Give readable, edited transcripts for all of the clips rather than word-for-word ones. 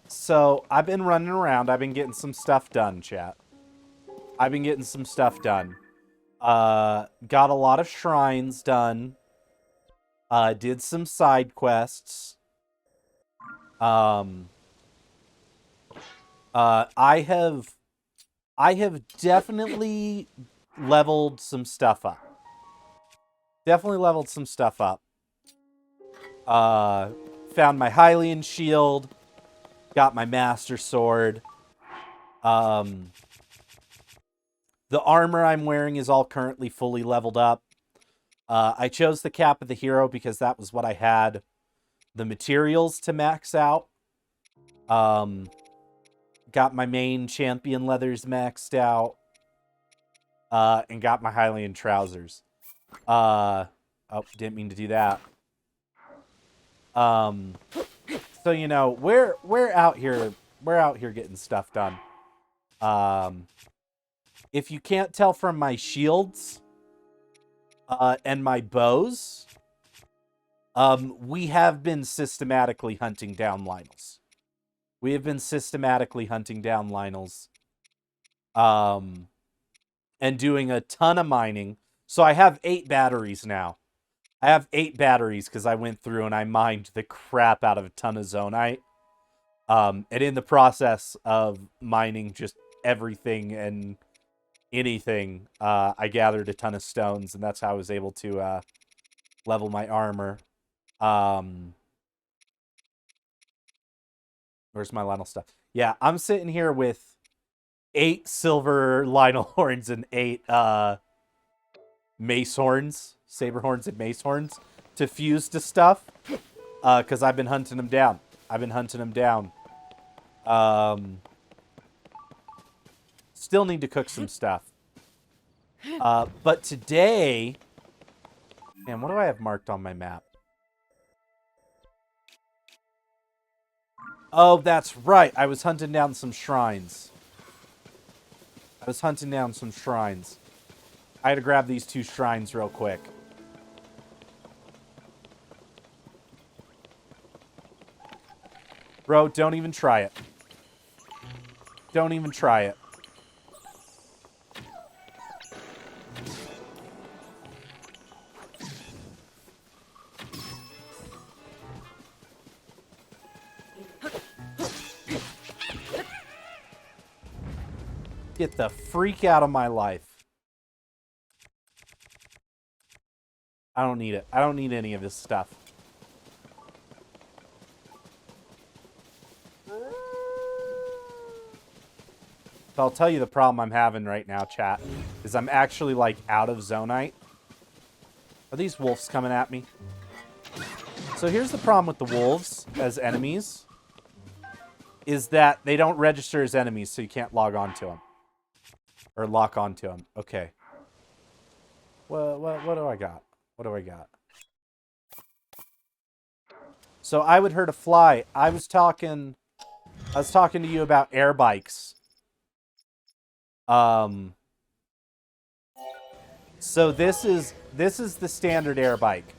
So I've been running around. I've been getting some stuff done, chat. I've been getting some stuff done. Got a lot of shrines done. Did some side quests. Um, I have definitely leveled some stuff up. Definitely leveled some stuff up. Found my Hylian shield. Got my Master Sword. Um, the armor I'm wearing is all currently fully leveled up. I chose the Cap of the Hero because that was what I had the materials to max out. Got my main champion leathers maxed out. And got my Hylian trousers. Oh, didn't mean to do that. So you know, we're out here getting stuff done. If you can't tell from my shields and my bows, we have been systematically hunting down Lynels. We have been systematically hunting down Lynels. And doing a ton of mining. So I have 8 batteries now. I have 8 batteries because I went through and I mined the crap out of a ton of zonite. And in the process of mining just everything and anything, I gathered a ton of stones, and that's how I was able to level my armor. Where's my Lionel stuff? Yeah, I'm sitting here with 8 silver Lionel horns and 8 mace horns, saber horns and mace horns to fuse to stuff. Because I've been hunting them down. Still need to cook some stuff. But today... Man, what do I have marked on my map? Oh, that's right. I was hunting down some shrines. I had to grab these 2 shrines real quick. Bro, don't even try it. Don't even try it. Get the freak out of my life. I don't need it. I don't need any of this stuff. So I'll tell you the problem I'm having right now, chat, is I'm actually, like, out of zonite. Are these wolves coming at me? So here's the problem with the wolves as enemies, is that they don't register as enemies, so you can't log on to them. Or lock onto them. Okay. What do I got? What do I got? So I would hurt a fly. I was talking to you about air bikes. So this is the standard air bike.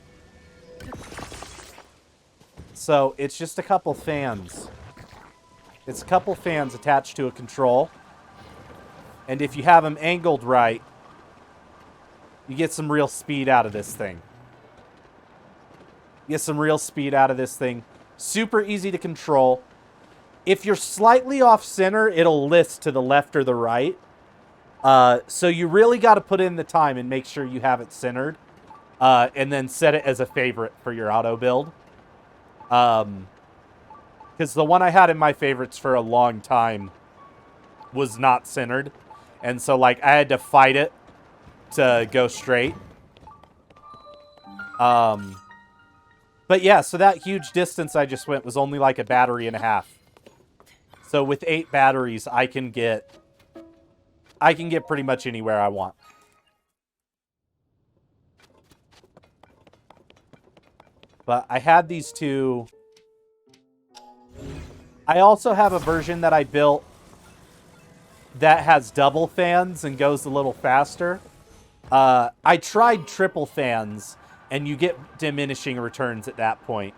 So it's just a couple fans. It's a couple fans attached to a control. And if you have them angled right, you get some real speed out of this thing. Super easy to control. If you're slightly off center, it'll list to the left or the right. So you really got to put in the time and make sure you have it centered. And then set it as a favorite for your auto build. Because the one I had in my favorites for a long time was not centered. And so, like, I had to fight it to go straight. But yeah, so that huge distance I just went was only like a battery and a half. So with 8 batteries, I can get pretty much anywhere I want. But I had these 2. I also have a version that I built that has double fans and goes a little faster. I tried triple fans, and you get diminishing returns at that point.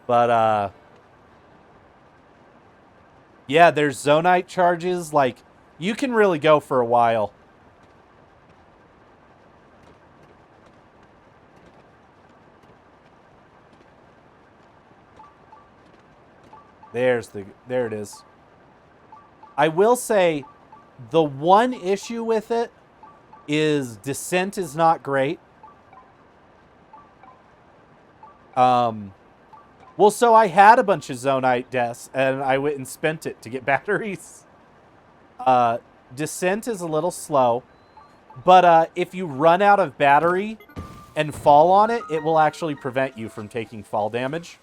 But, yeah, there's Zonite charges. Like, you can really go for a while. There it is. I will say, the one issue with it is descent is not great. Well, so I had a bunch of Zonite deaths, and I went and spent it to get batteries. Descent is a little slow, but if you run out of battery and fall on it, it will actually prevent you from taking fall damage.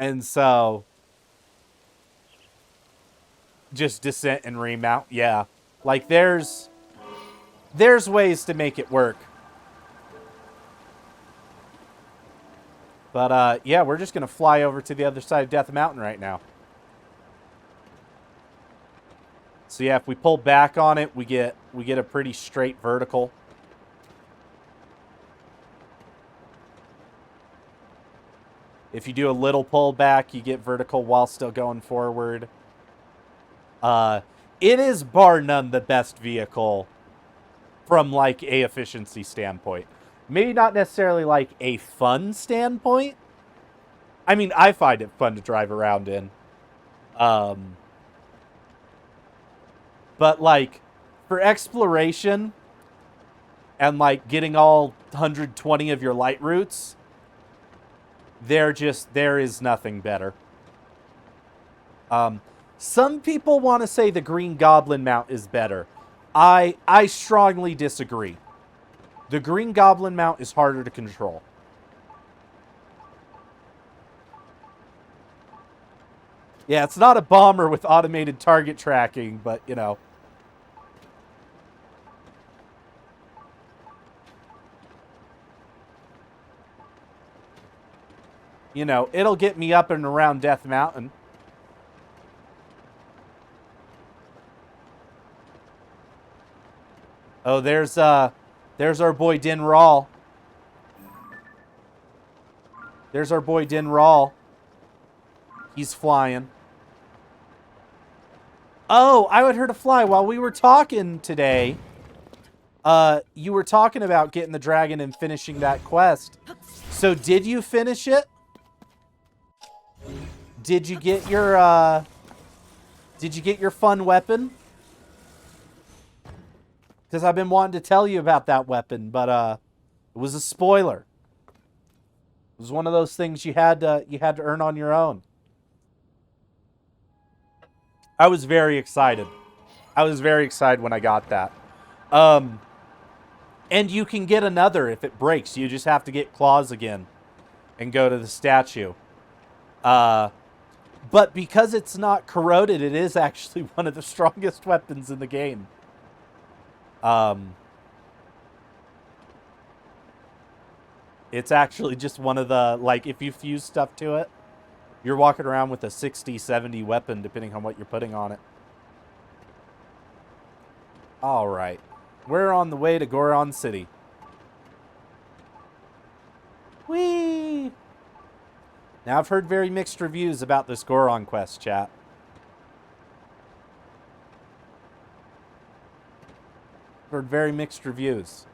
And so just descent and remount, yeah. Like there's ways to make it work. But yeah, we're just gonna fly over to the other side of Death Mountain right now. So yeah, if we pull back on it, we get a pretty straight vertical. If you do a little pull back, you get vertical while still going forward. It is bar none the best vehicle from like a efficiency standpoint. Maybe not necessarily like a fun standpoint. I mean, I find it fun to drive around in. But like for exploration and like getting all 120 of your light routes, there is nothing better. Some people want to say the Green Goblin mount is better. I strongly disagree. The Green Goblin mount is harder to control. Yeah, it's not a bomber with automated target tracking, but, you know. You know, it'll get me up and around Death Mountain. Oh, there's our boy Din Rawl. There's our boy Din Rawl. He's flying. Oh, I would heard a fly while we were talking today. You were talking about getting the dragon and finishing that quest. So did you finish it? Did you get your fun weapon? Because I've been wanting to tell you about that weapon, but it was a spoiler. It was one of those things you had to earn on your own. I was very excited. I was very excited when I got that. And you can get another if it breaks. You just have to get claws again and go to the statue. But because it's not corroded, it is actually one of the strongest weapons in the game. It's actually just one of the, like, if you fuse stuff to it, you're walking around with a 60, 70 weapon, depending on what you're putting on it. All right. We're on the way to Goron City. Whee! Now, I've heard very mixed reviews about this Goron quest, chat. Heard very mixed reviews.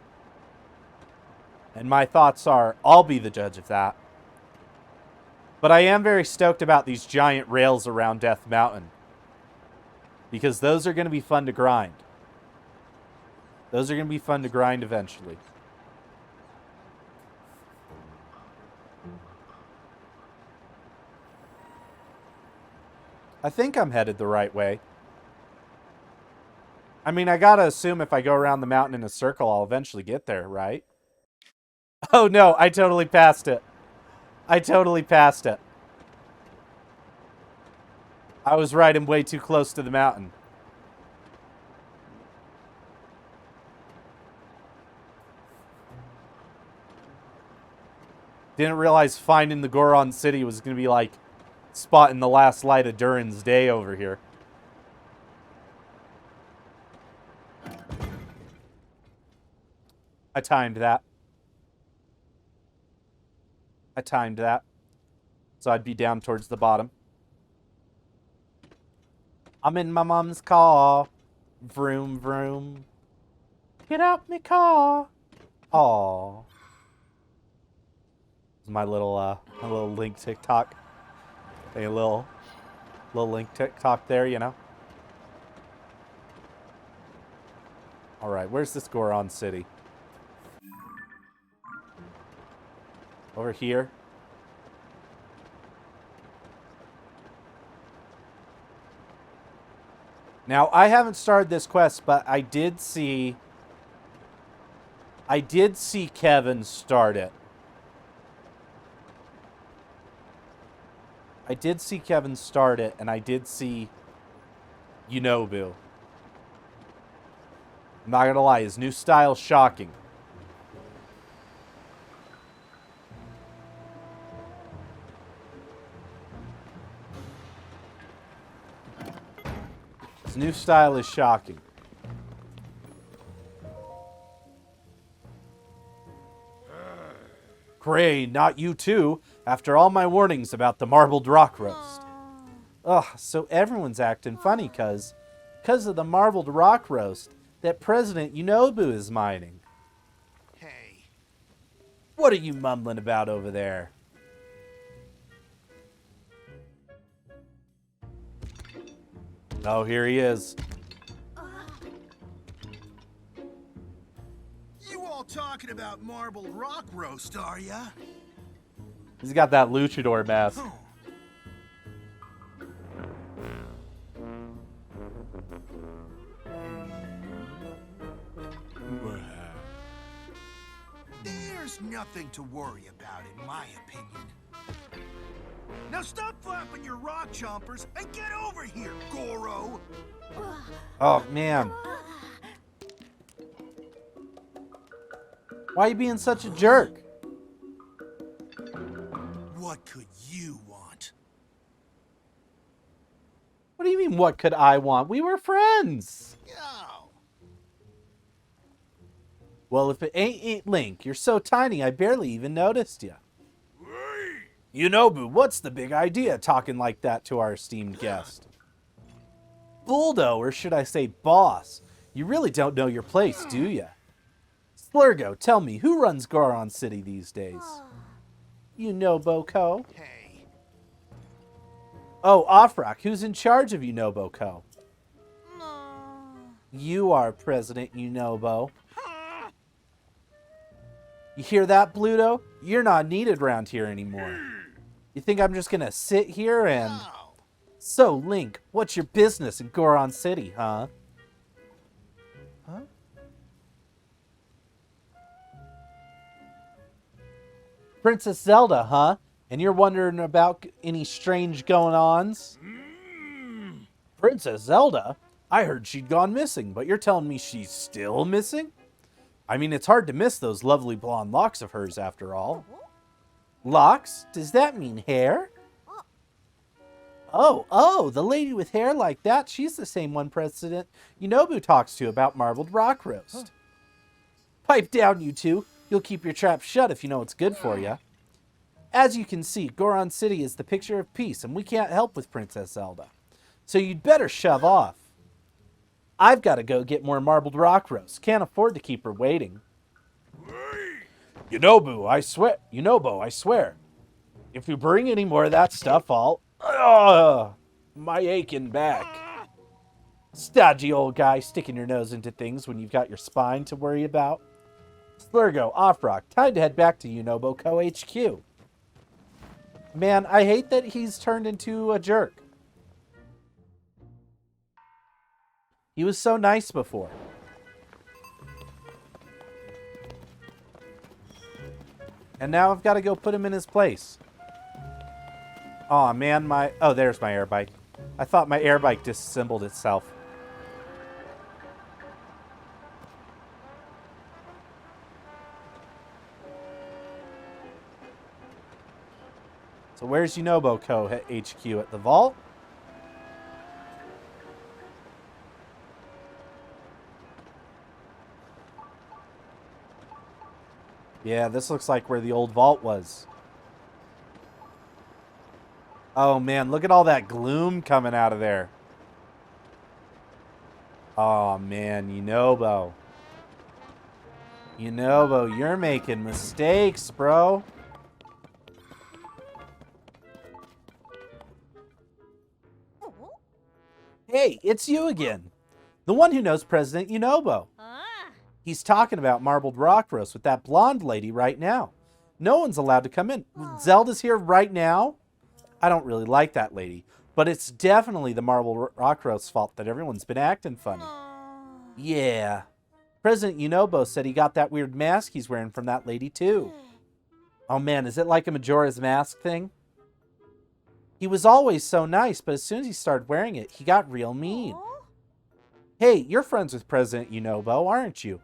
And my thoughts are, I'll be the judge of that. But I am very stoked about these giant rails around Death Mountain. Because those are going to be fun to grind. Those are going to be fun to grind eventually. I think I'm headed the right way. I mean, I gotta assume if I go around the mountain in a circle, I'll eventually get there, right? Oh no, I totally passed it. I totally passed it. I was riding way too close to the mountain. Didn't realize finding the Goron City was going to be like spotting the last light of Durin's day over here. I timed that. I timed that. So I'd be down towards the bottom. I'm in my mom's car. Vroom, vroom. Get out my car. Aw. My little Link TikTok. A little Link TikTok there, you know. All right, where's this Goron city? Over here. Now, I haven't started this quest, but I did see Kevin start it. I did see Kevin start it, and I did see Yunobu. I'm not gonna lie, his new style's shocking. His new style is shocking. Gray, not you too, after all my warnings about the marbled rock roast. Ugh, so everyone's acting funny cause of the marbled rock roast that President Yunobu is mining. Hey. What are you mumbling about over there? Oh, here he is. You all talking about marbled rock roast, are ya? He's got that luchador mask. There's nothing to worry about, in my opinion. Now stop flapping your rock chompers and get over here, Goro! Oh, man. Why are you being such a jerk? What could you want? What do you mean, what could I want? We were friends. Oh. Well, if it ain't Link, you're so tiny I barely even noticed you. Yunobu, what's the big idea talking like that to our esteemed guest? Bulldo, or should I say boss, you really don't know your place, do ya? Slurgo, tell me, who runs Goron City these days? Yunobo-ko. Hey. Oh, Offrock, who's in charge of Yunobo-ko? You are President Yunobo. You hear that, Bluto? You're not needed around here anymore. You think I'm just gonna sit here and... So, Link, what's your business in Goron City, huh? Huh? Princess Zelda, huh? And you're wondering about any strange going-ons? Princess Zelda? I heard she'd gone missing, but you're telling me she's still missing? I mean, it's hard to miss those lovely blonde locks of hers, after all. Locks? Does that mean hair? Oh, the lady with hair like that, she's the same one President Yunobu talks to about marbled rock roast. Pipe down, you two. You'll keep your trap shut if you know what's good for you. As you can see, Goron City is the picture of peace, and we can't help with Princess Zelda. So you'd better shove off. I've got to go get more marbled rock roast. Can't afford to keep her waiting. Yunobo, I swear. If you bring any more of that stuff, I'll... my aching back. Stodgy old guy sticking your nose into things when you've got your spine to worry about. Slurgo, Offrock, time to head back to Yunobo-ko HQ. Man, I hate that he's turned into a jerk. He was so nice before. And now I've got to go put him in his place. Aw, man, oh, there's my air bike. I thought my air bike disassembled itself. So where's Yunobo-ko HQ? At the vault? Yeah, this looks like where the old vault was. Oh, man, look at all that gloom coming out of there. Oh, man, Yunobo. Yunobo, you're making mistakes, bro. Hey, it's you again. The one who knows President Yunobo. He's talking about marbled rock roast with that blonde lady right now. No one's allowed to come in. Zelda's here right now? I don't really like that lady, but it's definitely the marbled rock roast's fault that everyone's been acting funny. Yeah. President Yunobo said he got that weird mask he's wearing from that lady too. Oh man, is it like a Majora's Mask thing? He was always so nice, but as soon as he started wearing it, he got real mean. Hey, you're friends with President Yunobo, aren't you?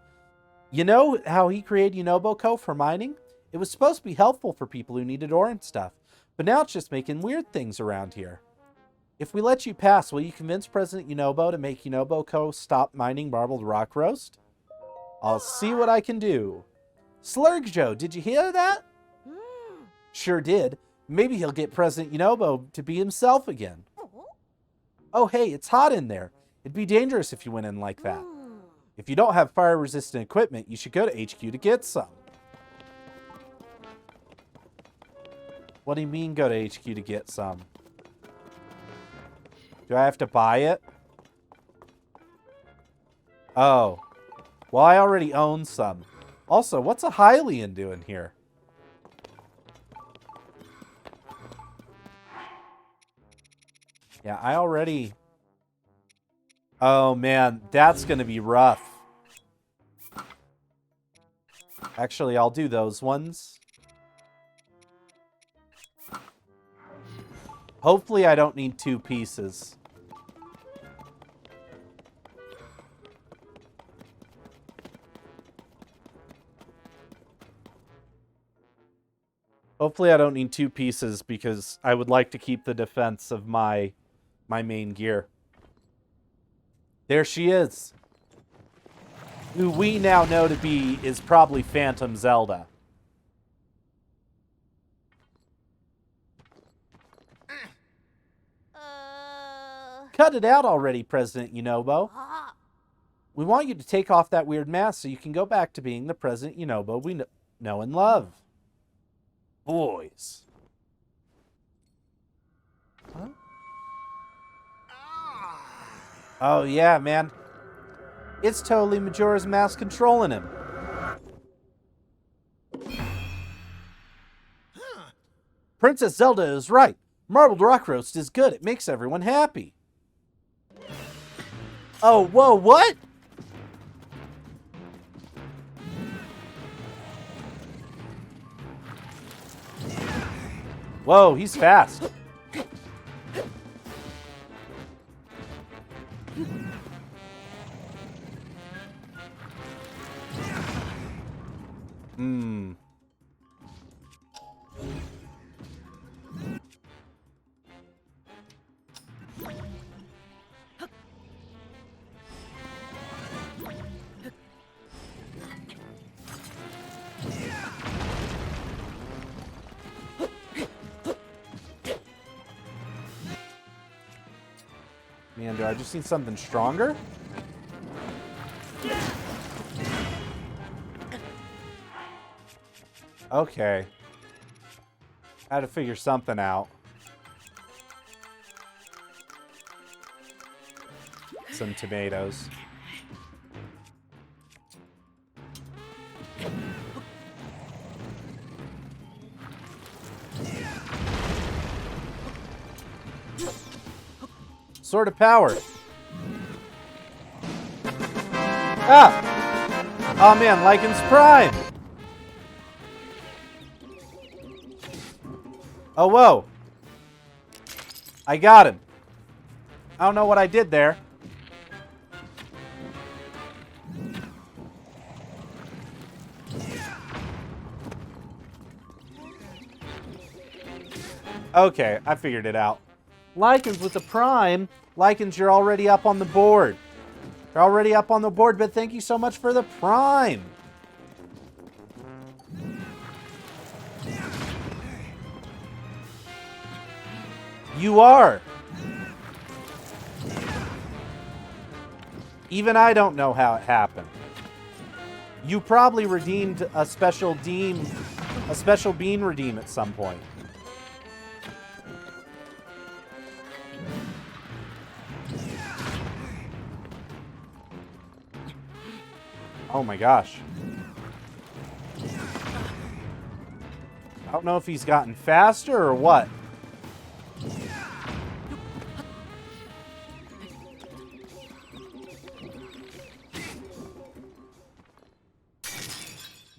You know how he created Yunobo Co. for mining? It was supposed to be helpful for people who needed ore and stuff, but now it's just making weird things around here. If we let you pass, will you convince President Yunobo to make Yunobo Co. stop mining marbled rock roast? I'll see what I can do. Slurgjo, did you hear that? Sure did. Maybe he'll get President Yunobo to be himself again. Oh, hey, it's hot in there. It'd be dangerous if you went in like that. If you don't have fire-resistant equipment, you should go to HQ to get some. What do you mean go to HQ to get some? Do I have to buy it? Oh. Well, I already own some. Also, what's a Hylian doing here? Yeah, I already... Oh, man, that's going to be rough. Actually, I'll do those ones. Hopefully, I don't need 2 pieces. Hopefully, I don't need 2 pieces because I would like to keep the defense of my main gear. There she is. Who we now know to be is probably Phantom Zelda. Cut it out already, President Yunobo. We want you to take off that weird mask so you can go back to being the President Yunobo we know and love. Boys. Huh? Oh, yeah, man. It's totally Majora's Mask controlling him. Princess Zelda is right. Marbled rock roast is good. It makes everyone happy. Oh, whoa, what? Whoa, he's fast. Man, do I just need something stronger? Okay. I had to figure something out. Some tomatoes. Sword of power. Ah! Oh man, Lycan's Prime! Oh, whoa. I got him. I don't know what I did there. Okay, I figured it out. Lycans with the Prime. Lycans, you're already up on the board. You're already up on the board, but thank you so much for the Prime. You are. Even I don't know how it happened. You probably redeemed a special bean redeem at some point. Oh my gosh. I don't know if he's gotten faster or what.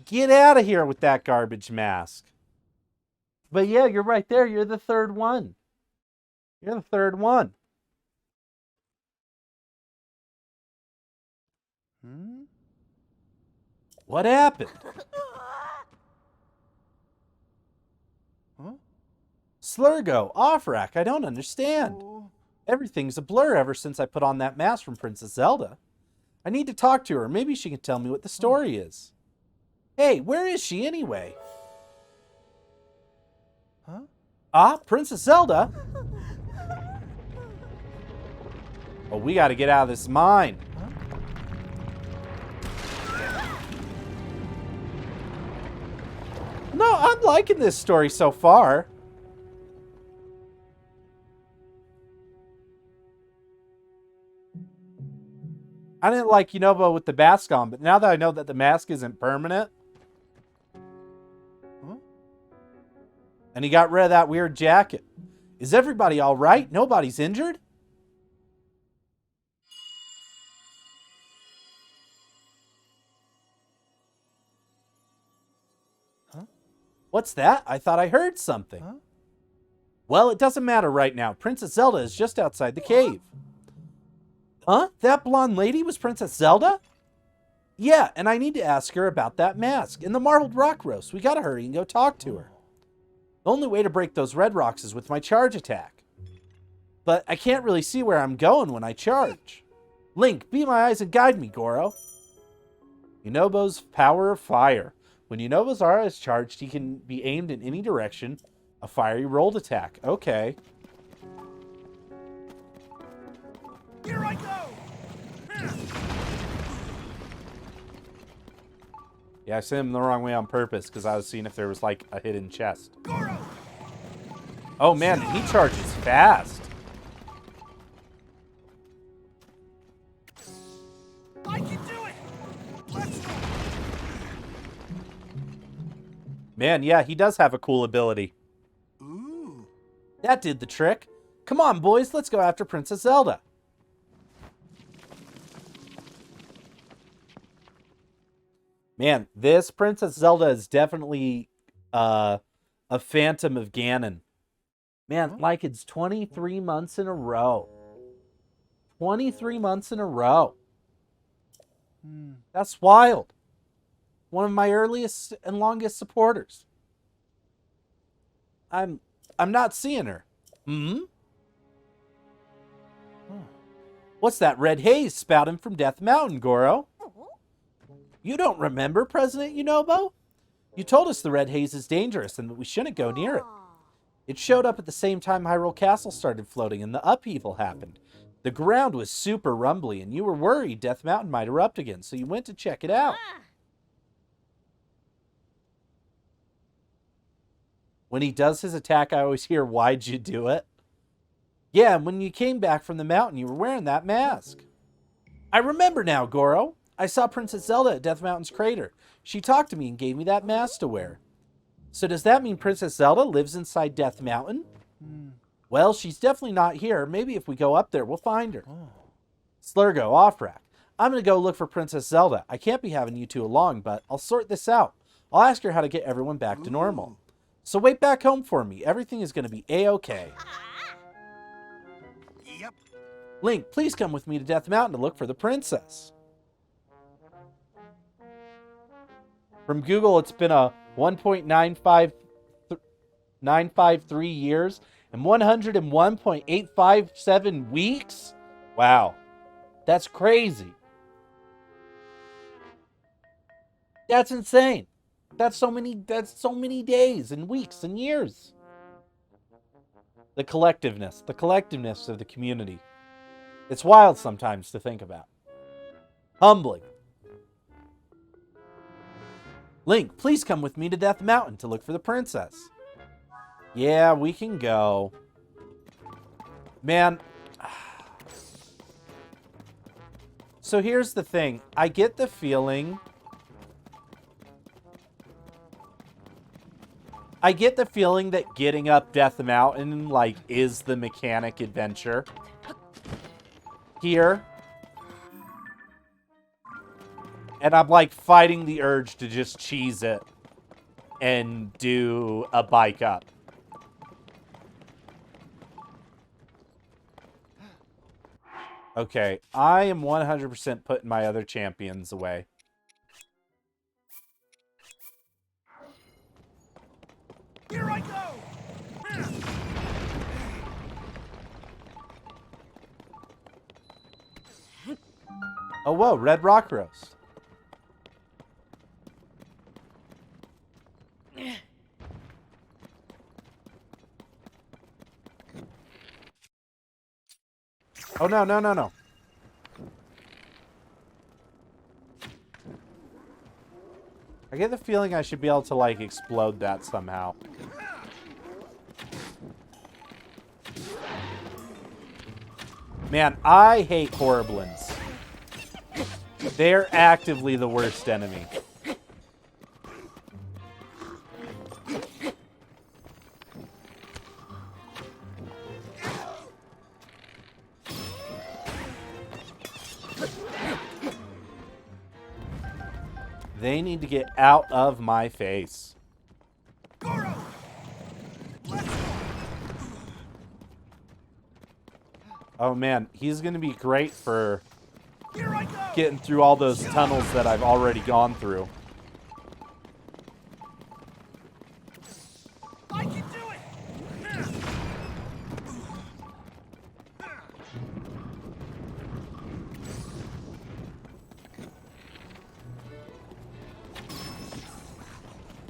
Get out of here with that garbage mask. But yeah, you're right there. You're the third one. You're the third one. What happened? Huh? Slurgo, off-rack, I don't understand. Everything's a blur ever since I put on that mask from Princess Zelda. I need to talk to her. Maybe she can tell me what the story is. Hey, where is she anyway? Huh? Ah, Princess Zelda? Oh, we gotta get out of this mine. No, I'm liking this story so far. I didn't like Yunobo with the mask on, but now that I know that the mask isn't permanent. Huh? And he got rid of that weird jacket. Is everybody all right? Nobody's injured? Huh? What's that? I thought I heard something. Huh? Well, it doesn't matter right now. Princess Zelda is just outside the cave. Huh? That blonde lady was Princess Zelda? Yeah, and I need to ask her about that mask and the marbled rock roast. We gotta hurry and go talk to her. The only way to break those red rocks is with my charge attack. But I can't really see where I'm going when I charge. Link, be my eyes and guide me, Goro. Yunobo's power of fire. When Yunobo's aura is charged, he can be aimed in any direction. A fiery rolled attack. Okay. Here I go! Yeah, I sent him the wrong way on purpose because I was seeing if there was like a hidden chest. Goro! Oh man, he charges fast. I can do it! Let's go! Man, yeah, he does have a cool ability. Ooh. That did the trick. Come on, boys, let's go after Princess Zelda. Man, this Princess Zelda is definitely a Phantom of Ganon. Man, like it's 23 months in a row. 23 months in a row. That's wild. One of my earliest and longest supporters. I'm not seeing her. What's that red haze spouting from Death Mountain, Goro? You don't remember, President Yunobo? You told us the red haze is dangerous and that we shouldn't go near it. It showed up at the same time Hyrule Castle started floating and the upheaval happened. The ground was super rumbly and you were worried Death Mountain might erupt again, so you went to check it out. When he does his attack, I always hear, "Why'd you do it?" Yeah, and when you came back from the mountain, you were wearing that mask. I remember now, Goro. I saw Princess Zelda at Death Mountain's crater. She talked to me and gave me that mask to wear. So does that mean Princess Zelda lives inside Death Mountain? Well, she's definitely not here. Maybe if we go up there, we'll find her. Slurgo, off-rack. I'm going to go look for Princess Zelda. I can't be having you two along, but I'll sort this out. I'll ask her how to get everyone back to normal. So wait back home for me. Everything is going to be A-okay. Yep. Link, please come with me to Death Mountain to look for the princess. From Google, it's been a 1.953 years and 101.857 weeks? Wow. That's crazy. That's insane. That's so many days and weeks and years. The collectiveness of the community. It's wild sometimes to think about. Humbling. Link, please come with me to Death Mountain to look for the princess. Yeah, we can go. Man. So here's the thing. I get the feeling... that getting up Death Mountain, like, is the mechanic adventure. Here. And I'm, like, fighting the urge to just cheese it and do a bike up. Okay, I am 100% putting my other champions away. Here I go! Oh, whoa, red rock roast. Oh, no, no, no, no. I get the feeling I should be able to, like, explode that somehow. Man, I hate Horriblins. They're actively the worst enemy. They need to get out of my face. Oh man, he's going to be great for getting through all those tunnels that I've already gone through. I can do it!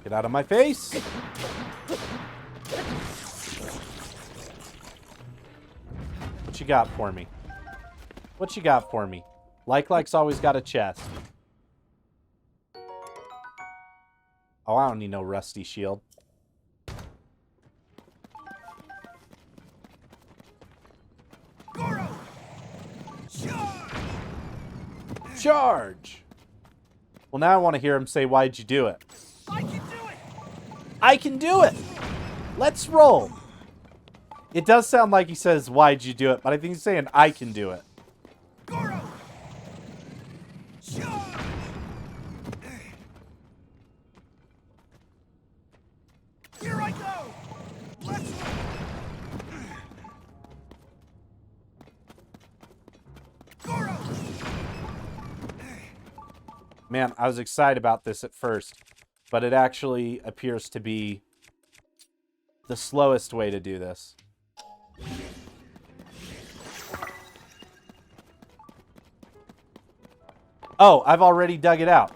Get out of my face! What you got for me? What you got for me? Like's always got a chest. Oh, I don't need no rusty shield. Goro! Charge! Charge! Well, now I want to hear him say, "Why'd you do it?" I can do it! I can do it! Let's roll! It does sound like he says, "Why'd you do it?" But I think he's saying, "I can do it." Goro! Charge! Here I go! Let's go! Goro! Man, I was excited about this at first, but it actually appears to be the slowest way to do this. Oh, I've already dug it out.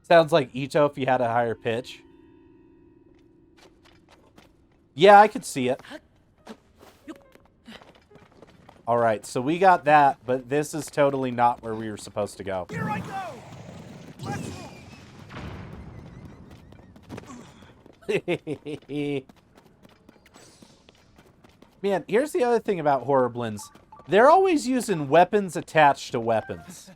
Sounds like Ito if you had a higher pitch. Yeah, I could see it. Alright, so we got that, but this is totally not where we were supposed to go. Here I go! Let's go! Man, here's the other thing about Horriblins. They're always using weapons attached to weapons.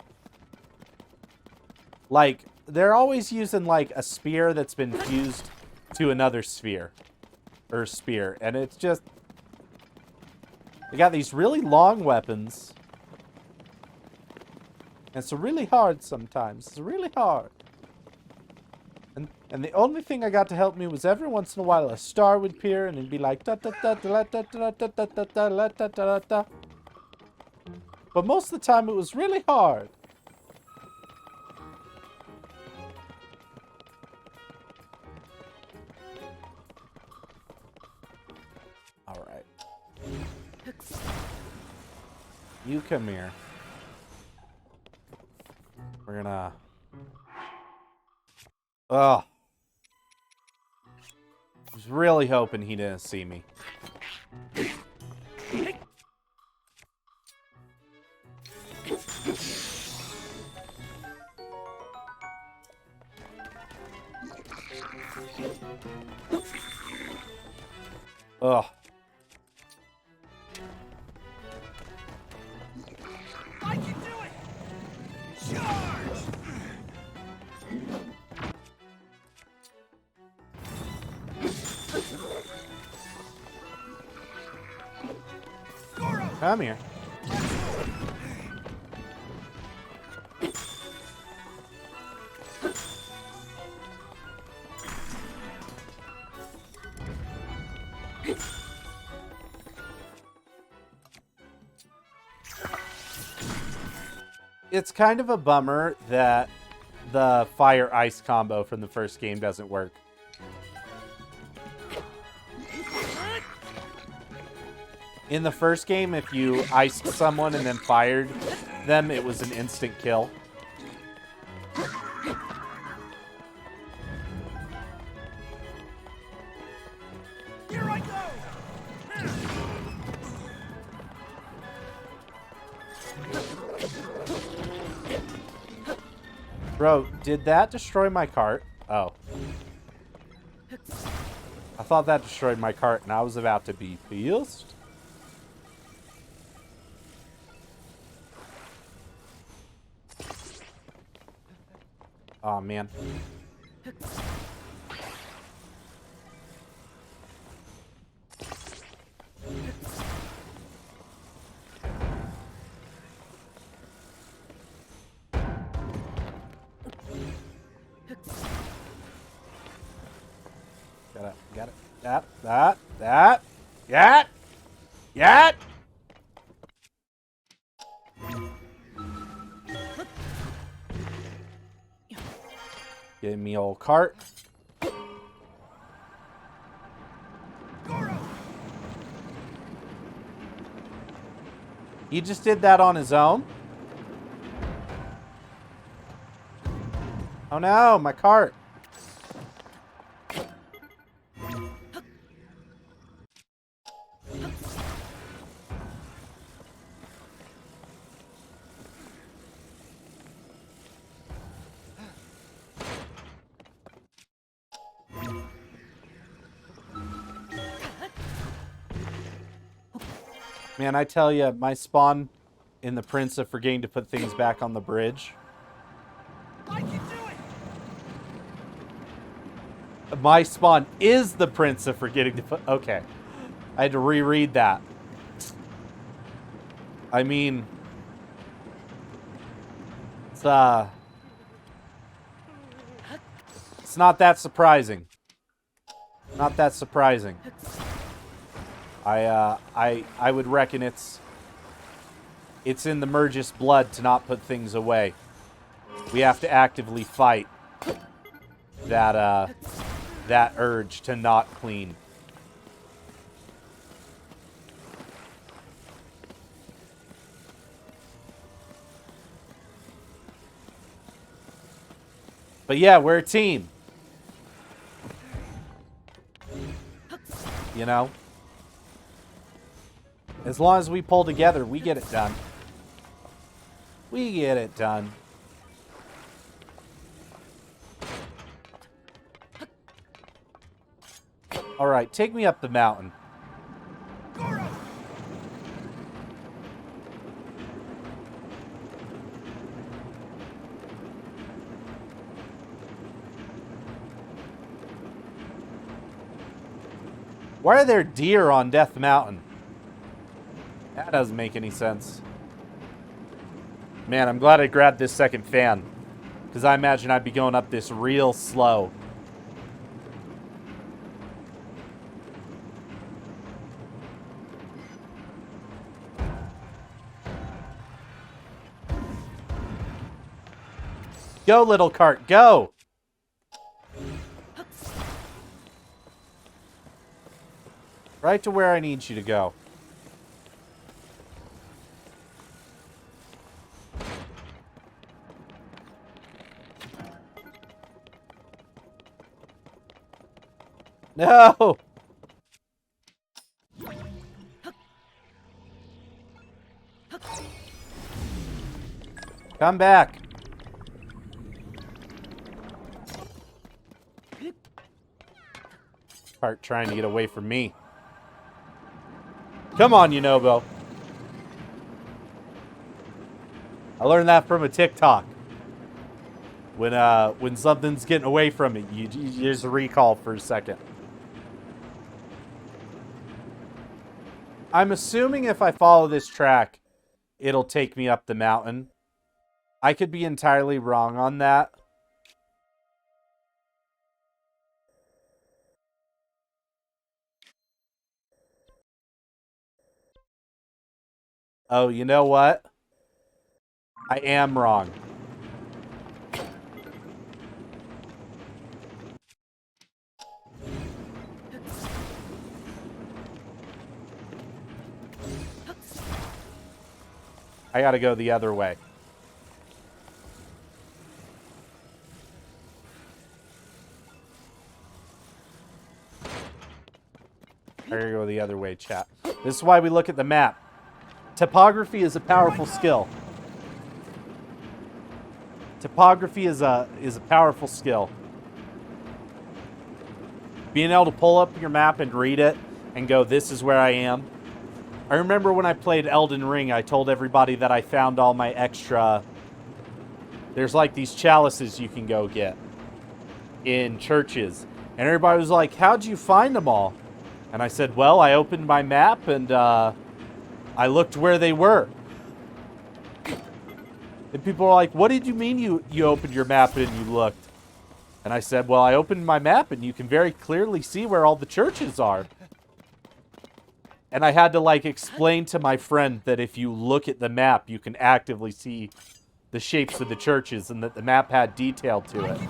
Like, they're always using, like, a spear that's been fused to another sphere. Or spear. And it's just... They got these really long weapons. And it's really hard sometimes. It's really hard. And the only thing I got to help me was every once in a while a star would appear and it'd be like da da da da da da da da da da da da da da. But most of the time it was really hard. All right. You come here. We're gonna... Ugh. was really hoping he didn't see me. Ugh. I can do it! Charge! Goro! Come here. It's kind of a bummer that the fire-ice combo from the first game doesn't work. In the first game, if you iced someone and then fired them, it was an instant kill. Here I go! Bro, did that destroy my cart? Oh. I thought that destroyed my cart and I was about to be pissed. Oh man. Got it. That. Give me old cart. Goro! He just did that on his own? Oh no, my cart. Man, I tell you, my spawn in the Prince of forgetting to put things back on the bridge. I can do it! My spawn is the Prince of forgetting to put... Okay. I had to reread that. I mean... It's not that surprising. Not that surprising. I would reckon it's in the Mergis blood to not put things away. We have to actively fight that urge to not clean. But yeah, we're a team. You know? As long as we pull together, we get it done. We get it done. Alright, take me up the mountain. Goro! Why are there deer on Death Mountain? That doesn't make any sense. Man, I'm glad I grabbed this second fan. Because I imagine I'd be going up this real slow. Go, little cart, go! Right to where I need you to go. No! Come back. Cart trying to get away from me. Come on, Yunobo. I learned that from a TikTok. When something's getting away from it, you just recall for a second. I'm assuming if I follow this track, it'll take me up the mountain. I could be entirely wrong on that. Oh, you know what? I am wrong. I gotta go the other way. I gotta go the other way, chat. This is why we look at the map. Topography is a powerful skill. Topography is a powerful skill. Being able to pull up your map and read it and go, this is where I am. I remember when I played Elden Ring, I told everybody that I found all my extra... There's like these chalices you can go get in churches. And everybody was like, how'd you find them all? And I said, well, I opened my map and I looked where they were. And people were like, what did you mean you opened your map and you looked? And I said, well, I opened my map and you can very clearly see where all the churches are. And I had to, like, explain to my friend that if you look at the map, you can actively see the shapes of the churches and that the map had detail to it.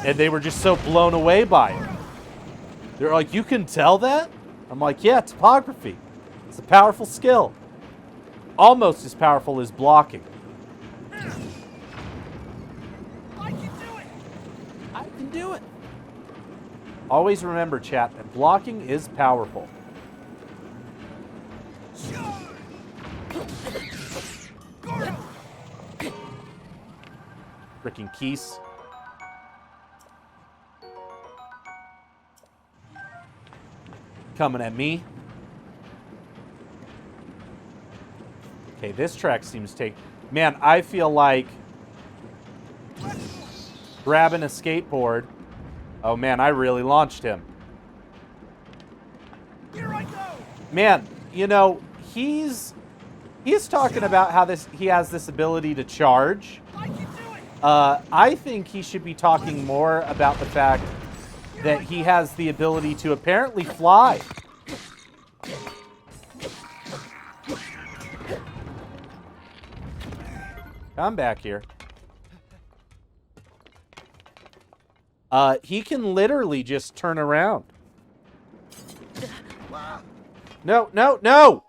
And they were just so blown away by it. They're like, you can tell that? I'm like, yeah, topography. It's a powerful skill. Almost as powerful as blocking. I can do it. I can do it. Always remember, chat, that blocking is powerful. Freaking Keese. Coming at me. Okay, this track seems to take... Man, I feel like grabbing a skateboard... Oh man, I really launched him. Here I go. Man, you know, he's talking about how he has this ability to charge. I can do it. I think he should be talking more about the fact that he has the ability to apparently fly. Come back here. He can literally just turn around. No, no, no!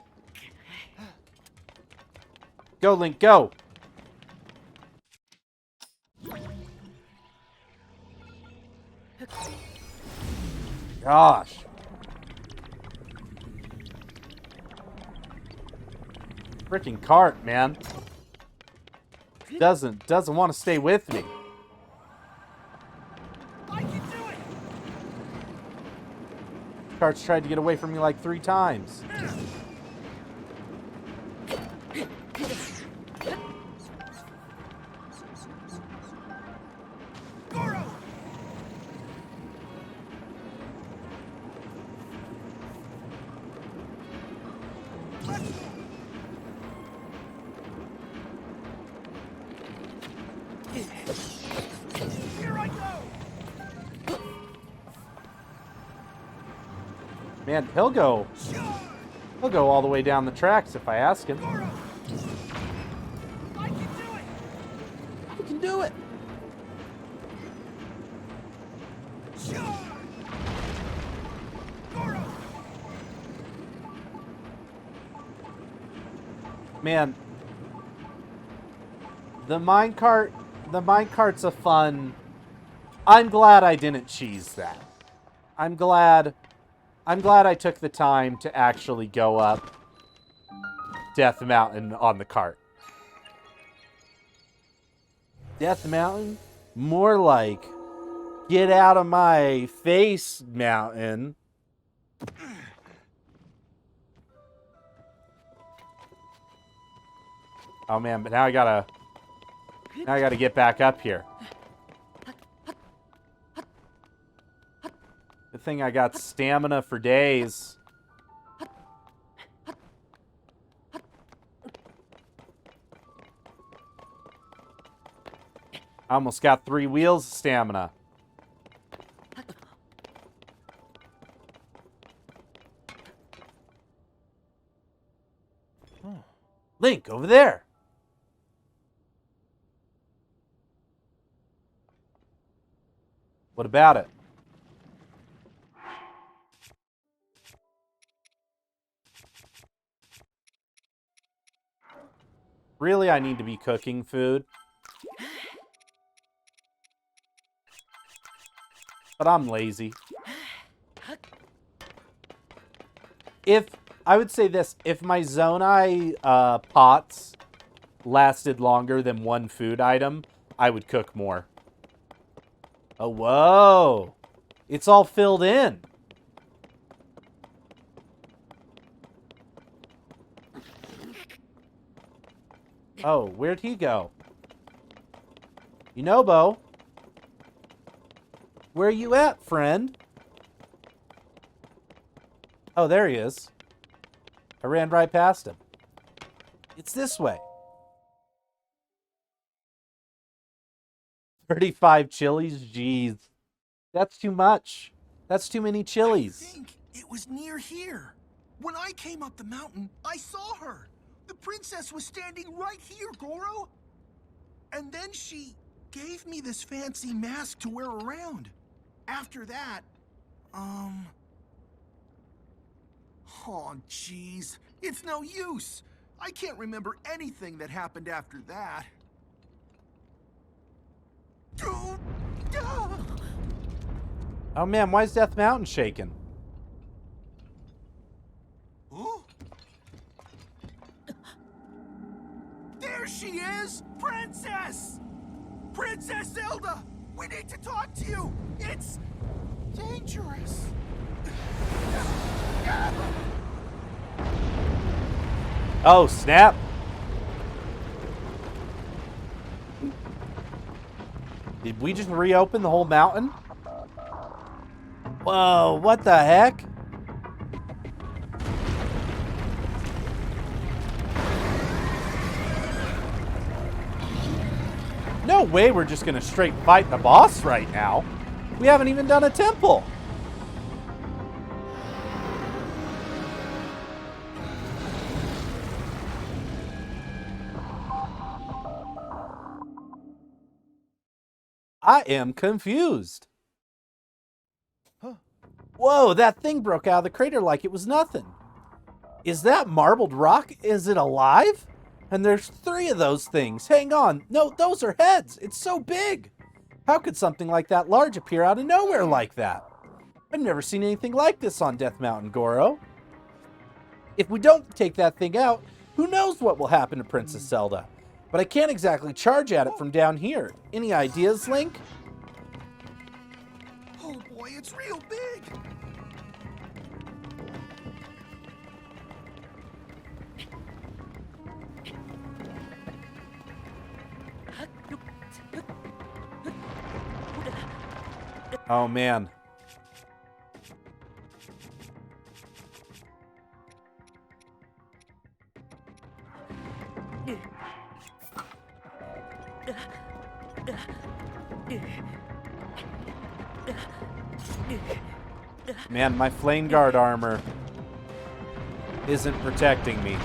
Go, Link, go! Gosh. Freaking cart, man. Doesn't want to stay with me. I can do it. Cart's tried to get away from me like 3 times. Goro. Here I go. Man, he'll go all the way down the tracks if I ask him. I can do it. I can do it. Goro. Man, the minecart's a fun... I'm glad I didn't cheese that. I'm glad I took the time to actually go up Death Mountain on the cart. Death Mountain? More like get out of my face mountain. Oh man, but now I gotta get back up here. Good thing I got stamina for days. I almost got 3 wheels of stamina. Oh. Link, over there. What about it? Really, I need to be cooking food. But I'm lazy. I would say this, if my Zonai pots lasted longer than 1 food item, I would cook more. Oh, whoa. It's all filled in. Oh, where'd he go? Yunobo? Where are you at, friend? Oh, there he is. I ran right past him. It's this way. 35 chilies? Jeez. That's too much. That's too many chilies. I think it was near here. When I came up the mountain, I saw her. The princess was standing right here, Goro. And then she gave me this fancy mask to wear around. After that, oh, jeez. It's no use. I can't remember anything that happened after that. Oh man, why is Death Mountain shaking? Ooh. There she is! Princess! Princess Zelda! We need to talk to you! It's dangerous. Oh, snap. Did we just reopen the whole mountain? Whoa, what the heck? No way we're just gonna straight fight the boss right now. We haven't even done a temple. I am confused. Huh. Whoa, that thing broke out of the crater like it was nothing. Is that marbled rock? Is it alive? And there's 3 of those things. Hang on. No, those are heads. It's so big. How could something like that large appear out of nowhere like that? I've never seen anything like this on Death Mountain, Goro. If we don't take that thing out, who knows what will happen to Princess Zelda? But I can't exactly charge at it from down here. Any ideas, Link? Oh boy, it's real big! Oh man. Man, my Flame Guard armor isn't protecting me.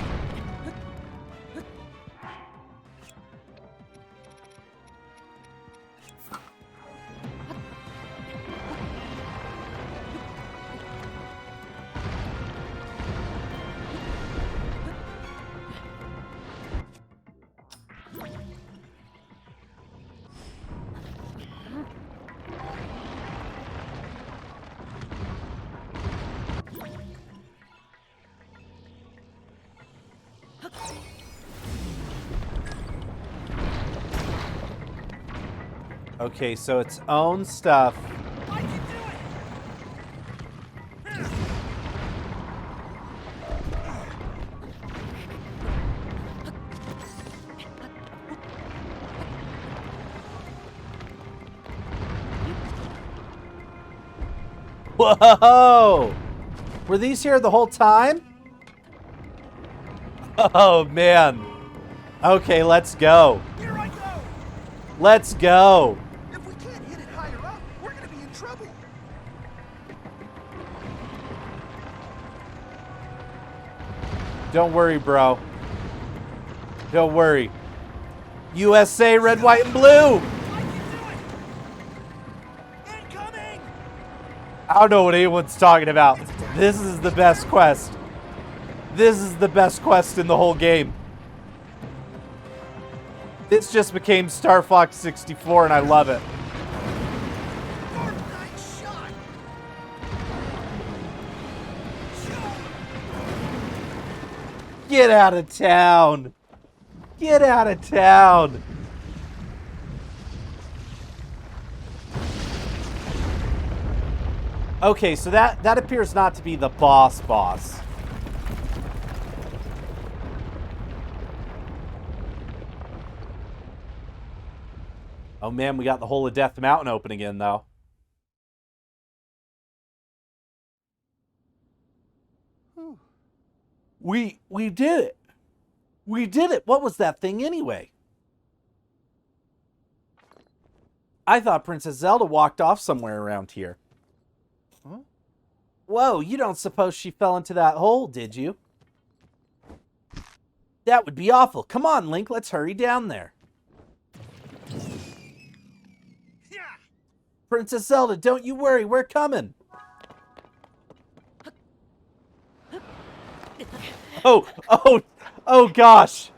Okay, so its own stuff. I can do it! Whoa! Were these here the whole time? Oh, man. Okay, let's go. Here I go! Let's go. If we can't hit it higher up, we're gonna be in trouble. Don't worry, bro. Don't worry. USA, red, white, and blue. I can do it! Incoming! I don't know what anyone's talking about. This is the best quest. This is the best quest in the whole game. This just became Star Fox 64, and I love it. Dark Knight shot! Get out of town. Get out of town. Okay, so that appears not to be the boss. Oh man, we got the whole of Death Mountain open again, though. We did it. We did it. What was that thing anyway? I thought Princess Zelda walked off somewhere around here. Huh? Whoa, you don't suppose she fell into that hole, did you? That would be awful. Come on, Link, let's hurry down there. Yeah! Princess Zelda, don't you worry, we're coming. Oh gosh.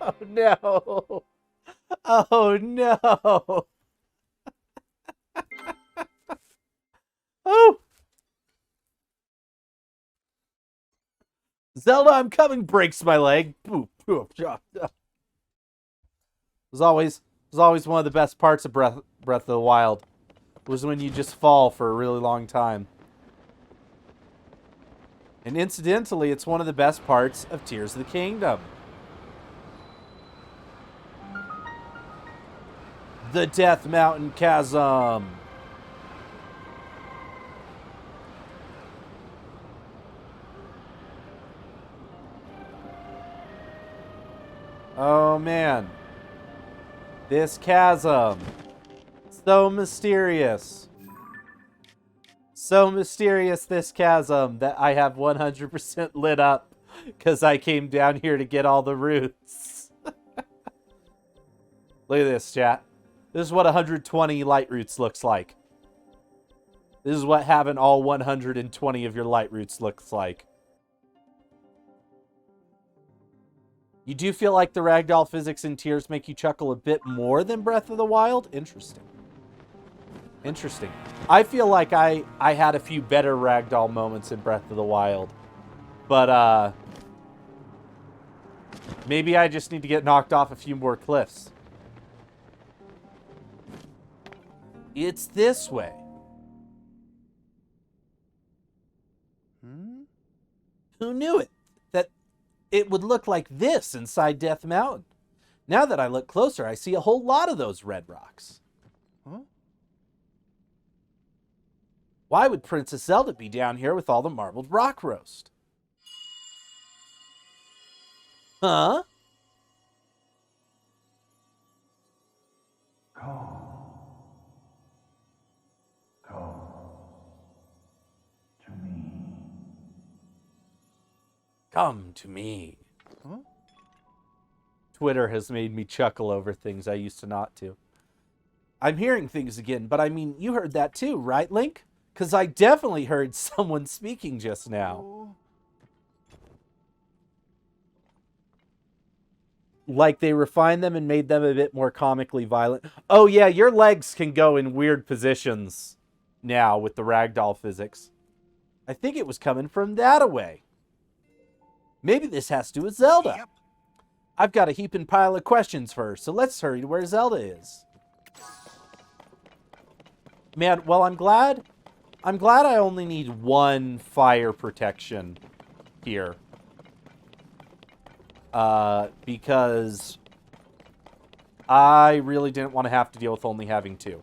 Oh no. Oh no. Oh. Zelda, I'm coming, breaks my leg. It was always one of the best parts of Breath of the Wild. Was when you just fall for a really long time. And incidentally, it's one of the best parts of Tears of the Kingdom. The Death Mountain Chasm. Oh man. This chasm. So mysterious. So mysterious, this chasm, that I have 100% lit up because I came down here to get all the roots. Look at this, chat. This is what 120 light roots looks like. This is what having all 120 of your light roots looks like. You do feel like the ragdoll physics in Tears make you chuckle a bit more than Breath of the Wild? Interesting. Interesting. I feel like I had a few better ragdoll moments in Breath of the Wild. But, maybe I just need to get knocked off a few more cliffs. It's this way. Who knew it? That it would look like this inside Death Mountain. Now that I look closer, I see a whole lot of those red rocks. Huh? Why would Princess Zelda be down here with all the marbled rock roast? Huh? Come to me. Huh? Twitter has made me chuckle over things I used to not to. I'm hearing things again, but I mean, you heard that too, right, Link? Because I definitely heard someone speaking just now. Like they refined them and made them a bit more comically violent. Oh yeah, your legs can go in weird positions now with the ragdoll physics. I think it was coming from that away. Maybe this has to do with Zelda. Yep. I've got a heaping pile of questions for her, so let's hurry to where Zelda is. Man, well, I'm glad I only need one fire protection here. Because I really didn't want to have to deal with only having two.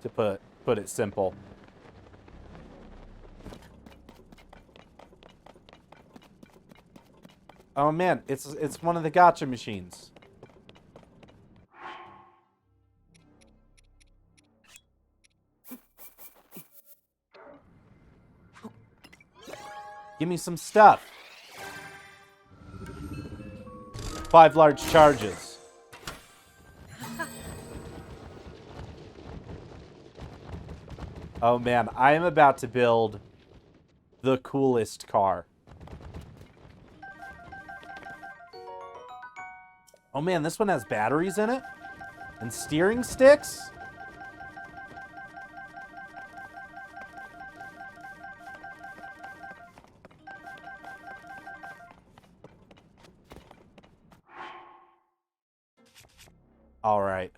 To put it simple. Oh man, it's one of the gacha machines. Give me some stuff. 5 large charges. Oh man, I am about to build the coolest car. Oh man, this one has batteries in it? And steering sticks? All right.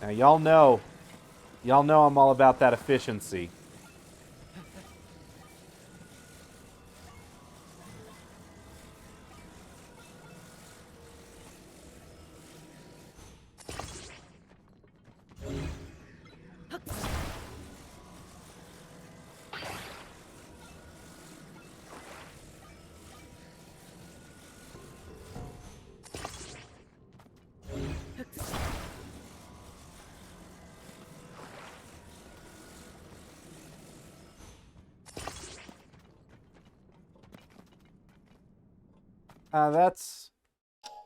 Now y'all know I'm all about that efficiency.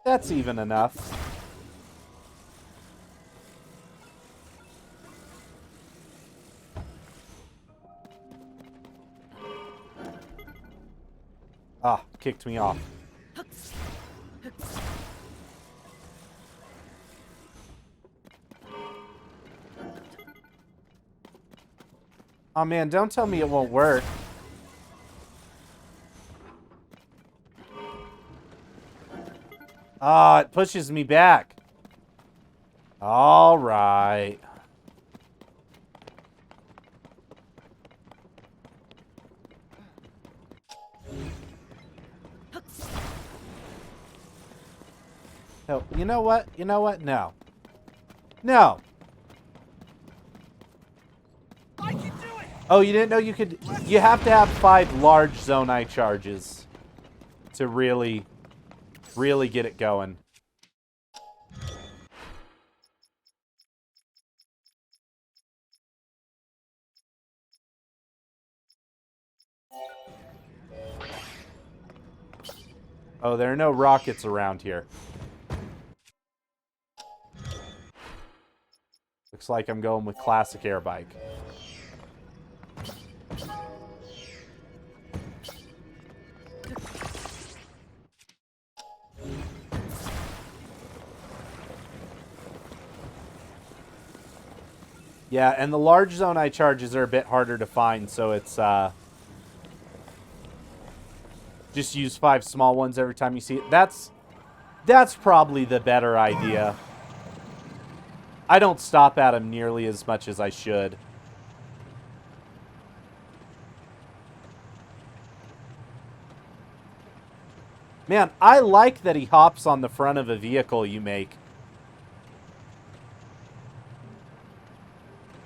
That's even enough. Ah, kicked me off. Oh man, don't tell me it won't work. Ah, it pushes me back. All right. Oh, you know what? You know what? No. No. I can do it. Oh, you didn't know you could... You have to have 5 large Zonai charges to really get it going. Oh, there are no rockets around here. Looks like I'm going with classic air bike. Yeah, and the large Zonai charges are a bit harder to find, so it's just use 5 small ones every time you see it. That's probably the better idea. I don't stop at them nearly as much as I should. Man, I like that he hops on the front of a vehicle you make.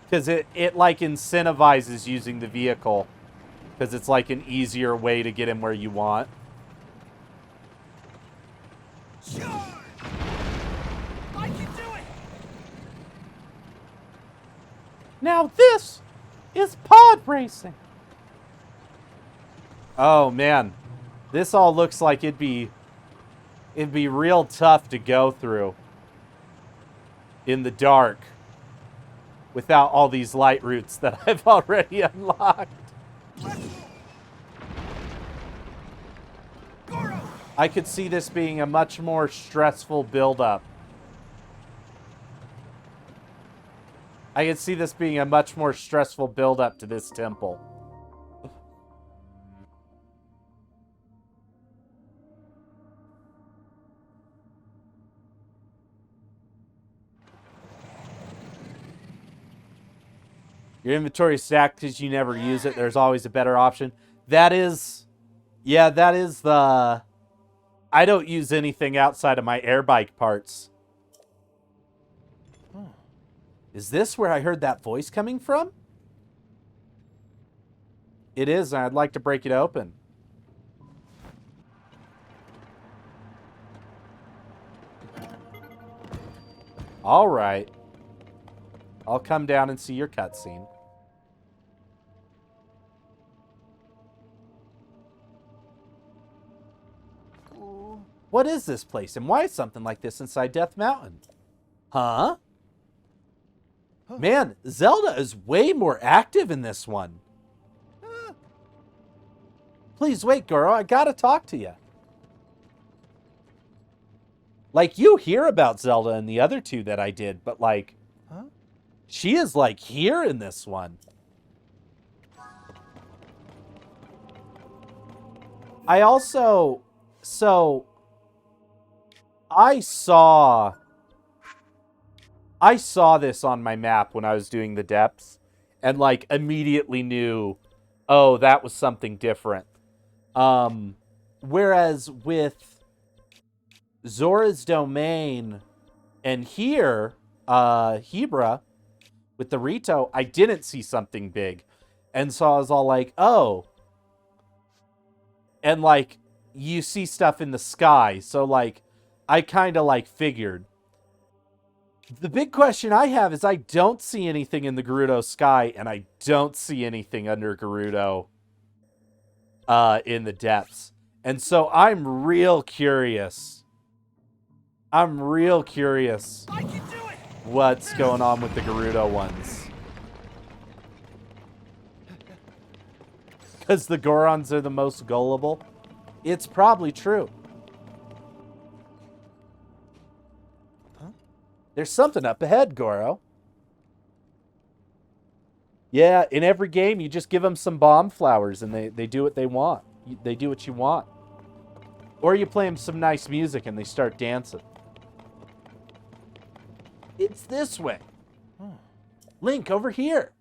Because it like incentivizes using the vehicle. Because it's like an easier way to get him where you want. Sure. I can do it. Now this is pod racing. Oh man, this all looks like it'd be It'd be real tough to go through in the dark without all these light routes that I've already unlocked. I could see this being a much more stressful build-up. I could see this being a much more stressful build-up to this temple. Your inventory is stacked because you never use it. There's always a better option. That is... Yeah, that is the... I don't use anything outside of my air bike parts. Is this where I heard that voice coming from? It is, and I'd like to break it open. All right. I'll come down and see your cutscene. What is this place, and why is something like this inside Death Mountain? Huh? Man, Zelda is way more active in this one. Please wait, Goro. I gotta talk to you. Like, you hear about Zelda in the other two that I did, but, like, she is, like, here in this one. I also... So... I saw this on my map when I was doing the depths, and, like, immediately knew, oh, that was something different. Whereas with Zora's Domain and here, Hebra, with the Rito, I didn't see something big. And so I was all like, oh. And, like, you see stuff in the sky, so, like, I kind of, like, figured. The big question I have is I don't see anything in the Gerudo sky, and I don't see anything under Gerudo in the depths. And so I'm real curious. I'm real curious what's going on with the Gerudo ones. Because the Gorons are the most gullible. It's probably true. There's something up ahead, Goro. Yeah, in every game, you just give them some bomb flowers and they do what they want. They do what you want. Or you play them some nice music and they start dancing. It's this way. Link, over here.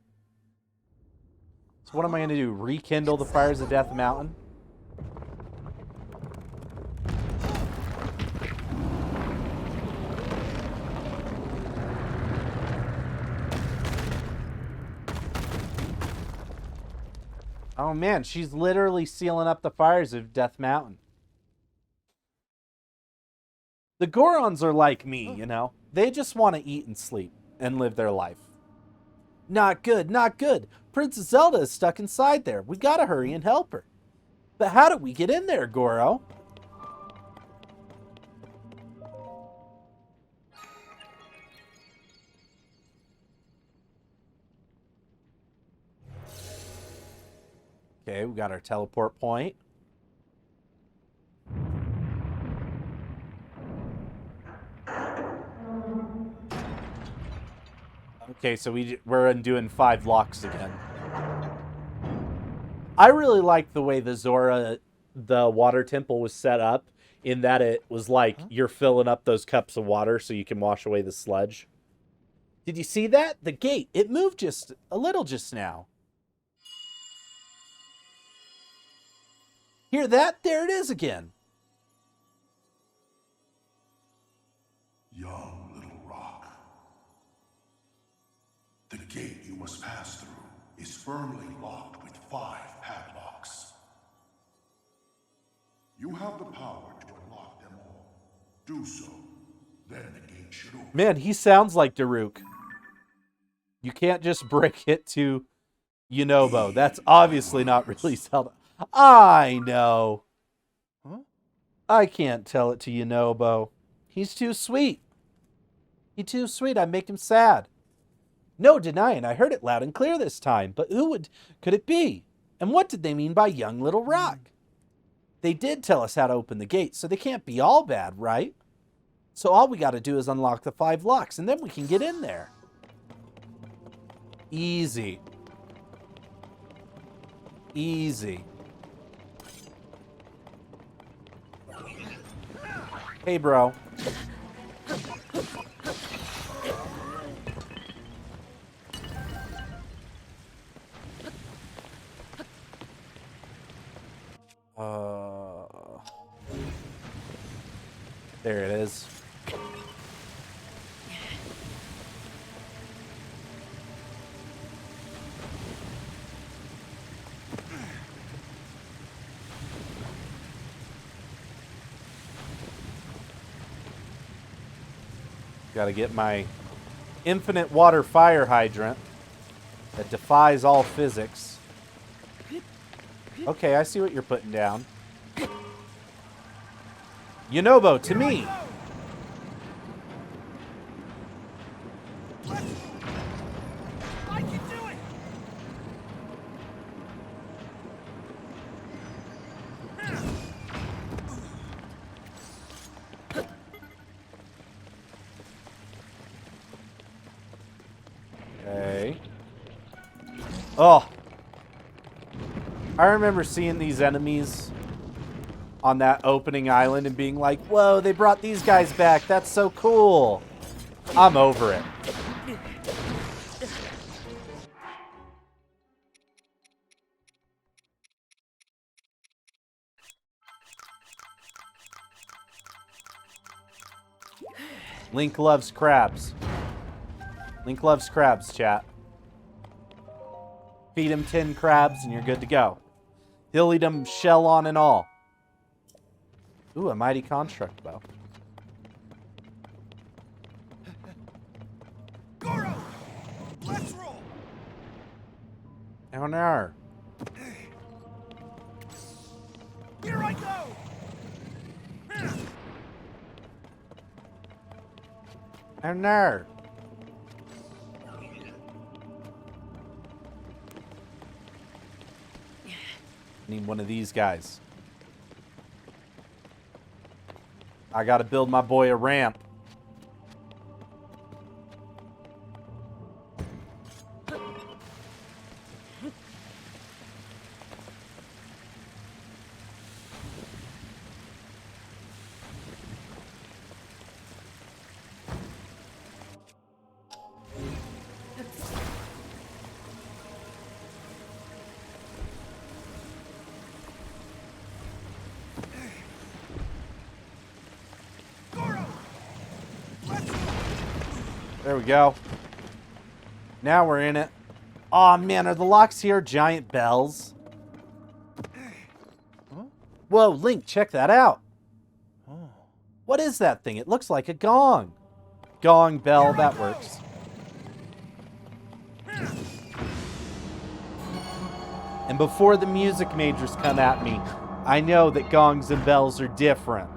So what am I going to do? Rekindle the fires of Death Mountain? Oh man, she's literally sealing up the fires of Death Mountain. The Gorons are like me, you know? They just want to eat and sleep and live their life. Not good, not good. Princess Zelda is stuck inside there. We gotta hurry and help her. But how do we get in there, Goro? Okay, we got our teleport point. Okay, so we're undoing 5 locks again. I really like the way the water temple was set up, in that it was like you're filling up those cups of water so you can wash away the sludge. Did you see that? The gate, it moved just a little just now. Hear that? There it is again. Young little rock. The gate you must pass through is firmly locked with 5 padlocks. You have the power to unlock them all. Do so, then the gate should open. Man, he sounds like Daruk. You can't just break it to Yunobo. That's obviously not really Zelda. I know. Huh? I can't tell it to Yunobo. He's too sweet. He's too sweet. I make him sad. No denying, I heard it loud and clear this time. But could it be? And what did they mean by young little rock? They did tell us how to open the gate, so they can't be all bad, right? So all we got to do is unlock the 5 locks, and then we can get in there. Easy. Easy. Hey, bro. There it is. Got to get my infinite water fire hydrant that defies all physics. Okay, I see what you're putting down. Yunobo, to me. I can do it. Okay. Oh. I remember seeing these enemies on that opening island and being like, whoa, they brought these guys back. That's so cool. I'm over it. Link loves crabs. Link loves crabs, chat. Feed him 10 crabs and you're good to go. He'll eat them shell on and all. Ooh, a mighty construct bow. Goro, let's roll. Down there. Here I go. Down there. Need one of these guys. I gotta build my boy a ramp. There we go. Now we're in it. Aw, man, are the locks here giant bells? Whoa, Link, check that out. What is that thing? It looks like a gong. Gong, bell, that works. And before the music majors come at me, I know that gongs and bells are different.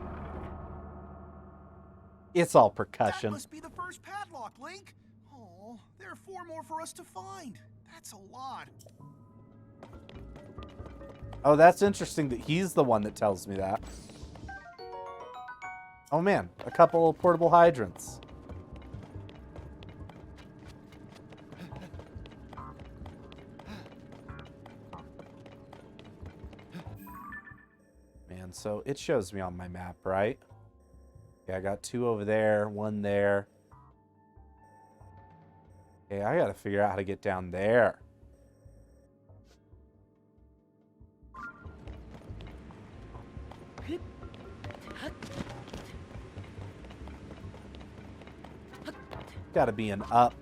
It's all percussion. That must be the first padlock, Link. Oh, there are 4 more for us to find. That's a lot. Oh, that's interesting that he's the one that tells me that. Oh man, a couple of portable hydrants. Man, so it shows me on my map, right? Okay, I got 2 over there, 1 there. Okay, I gotta figure out how to get down there. Gotta be an up.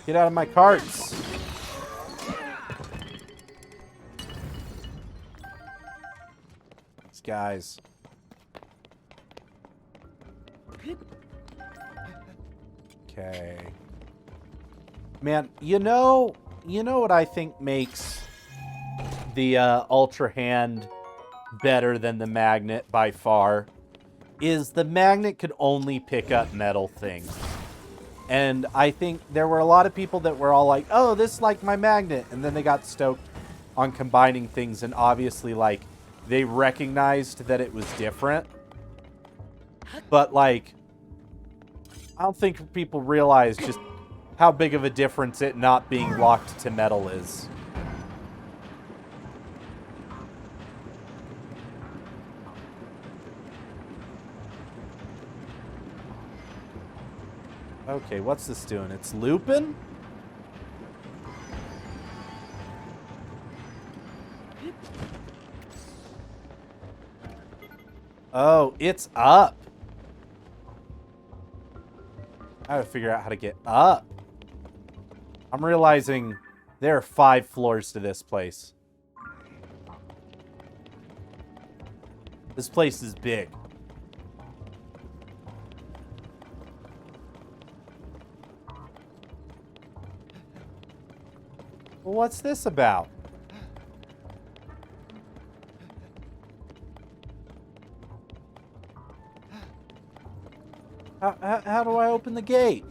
Get out of my carts. these guys. Okay. Man, you know what I think makes the Ultra Hand better than the magnet by far? Is the magnet could only pick up metal things. And I think there were a lot of people that were all like, oh, this is like my magnet. And then they got stoked on combining things. And obviously, like, they recognized that it was different. But, like, I don't think people realize just how big of a difference it not being locked to metal is. Okay, what's this doing? It's looping? Oh, it's up. I gotta figure out how to get up. I'm realizing there are 5 floors to this place. This place is big. Well, what's this about? How do I open the gate?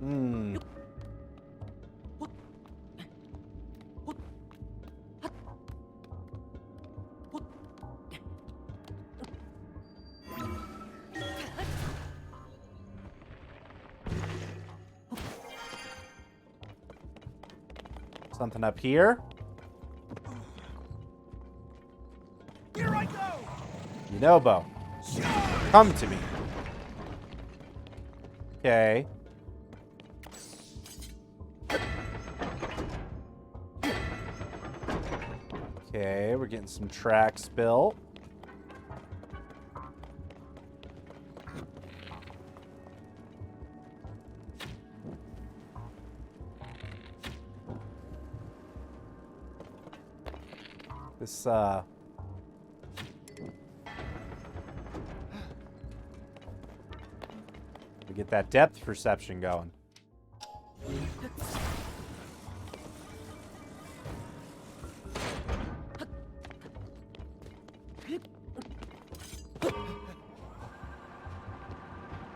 Hmm. Something up here? Here I go! Yunobo, come to me. Okay. Okay, we're getting some tracks built. This, we get that depth perception going.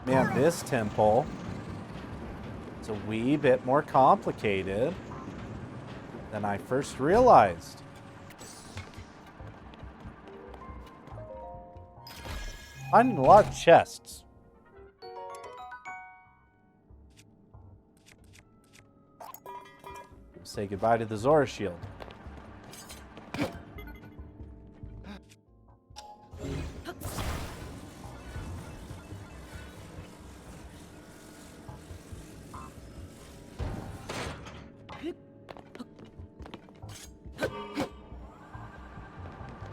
Man, this temple is a wee bit more complicated than I first realized. Finding a lot of chests. Say goodbye to the Zora shield.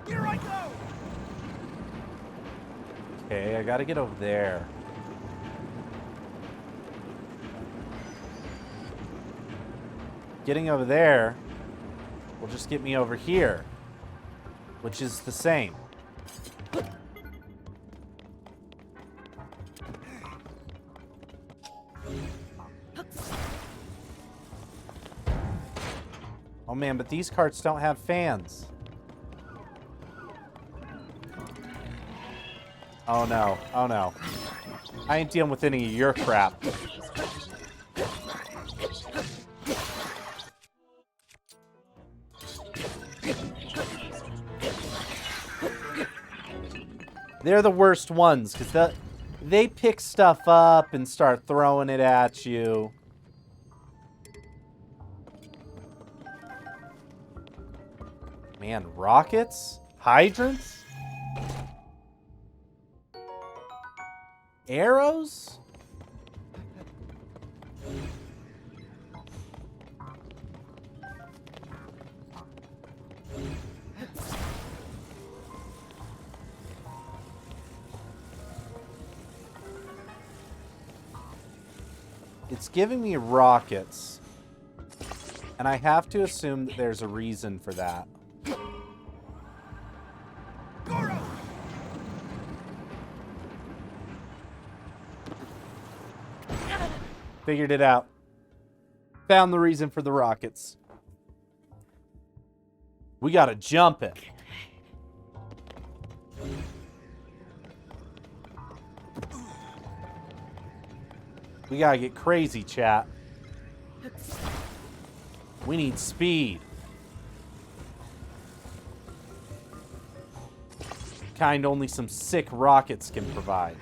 Here I go! Okay, I gotta get over there. Getting over there will just get me over here, which is the same. Oh man, but these carts don't have fans. Oh no, oh no. I ain't dealing with any of your crap. They're the worst ones, because they pick stuff up and start throwing it at you. Man, rockets? Hydrants? Arrows? It's giving me rockets. And I have to assume that there's a reason for that. Goro! Figured it out. Found the reason for the rockets. We gotta jump it. We gotta get crazy, chat. We need speed. Kind only some sick rockets can provide.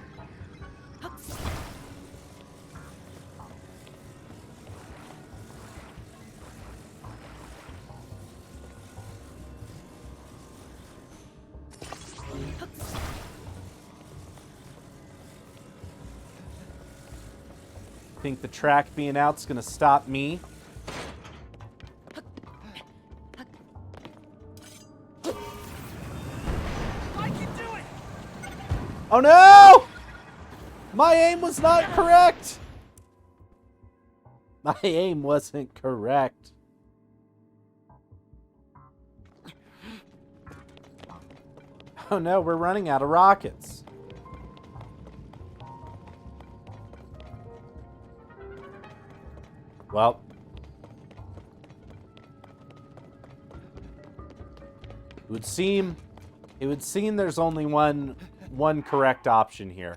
Think the track being out's gonna stop me? I can do it! Oh no! My aim was not correct! My aim wasn't correct. Oh no, we're running out of rockets. Well. It would seem there's only one correct option here.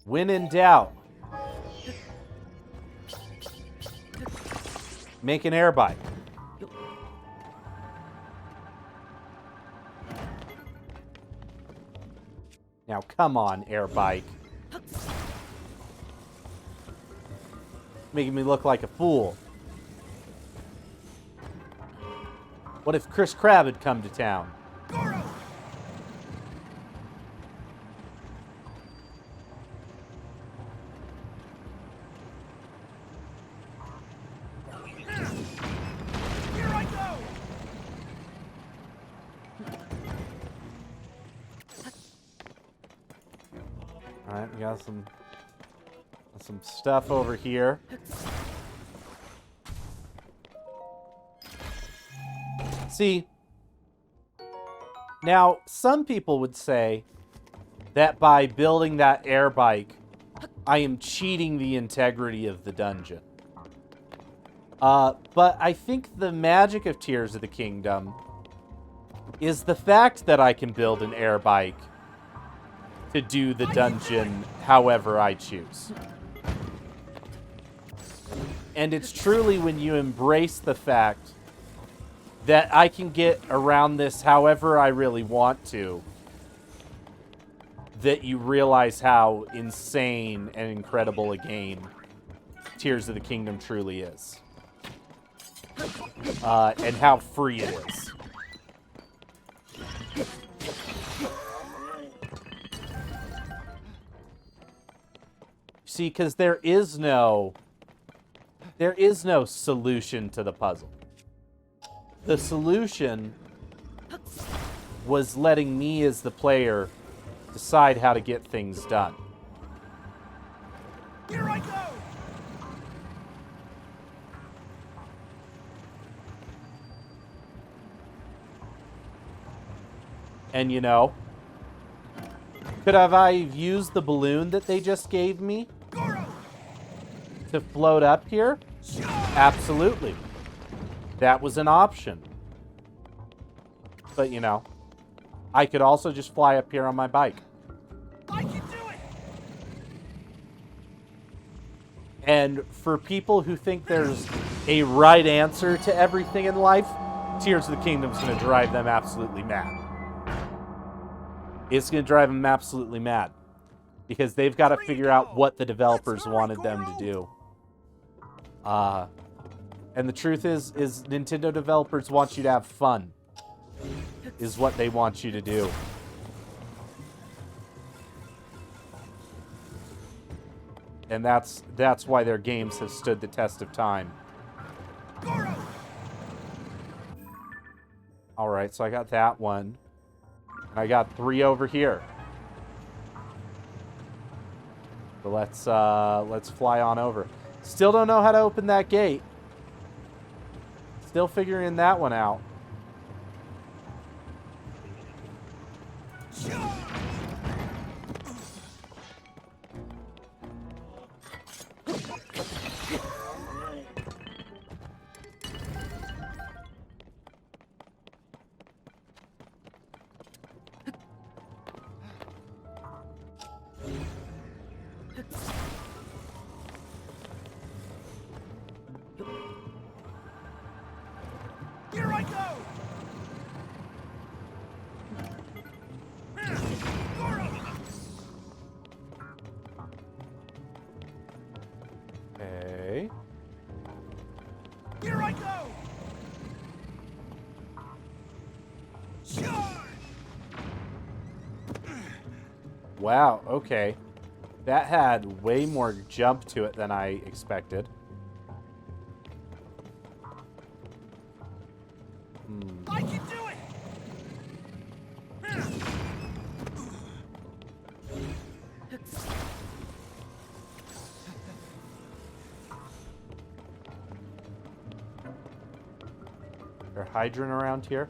When in doubt, make an air bike. Now, come on, air bike. Making me look like a fool. What if Chris Crab had come to town? Goro! Here I go! Alright, we got some stuff over here. See, now some people would say that by building that air bike, I am cheating the integrity of the dungeon. But I think the magic of Tears of the Kingdom is the fact that I can build an air bike to do the dungeon however I choose. And it's truly when you embrace the fact that I can get around this however I really want to, that you realize how insane and incredible a game Tears of the Kingdom truly is. And how free it is. See, because there is no solution to the puzzle. The solution was letting me as the player decide how to get things done. Here I go! And you know, could have I used the balloon that they just gave me Goro! to float up here? Absolutely. That was an option. But you know, I could also just fly up here on my bike. I can do it! And for people who think there's a right answer to everything in life, Tears of the Kingdom is going to drive them absolutely mad. It's going to drive them absolutely mad. Because they've got to figure out what the developers wanted them to do. And the truth is Nintendo developers want you to have fun. Is what they want you to do. And that's why their games have stood the test of time. Alright, so I got that one. And I got 3 over here. So let's fly on over. Still don't know how to open that gate. Still figuring that one out. Here I go! Okay. Here I go! Charge! Wow, okay. That had way more jump to it than I expected. I can do it! There hydrant around here?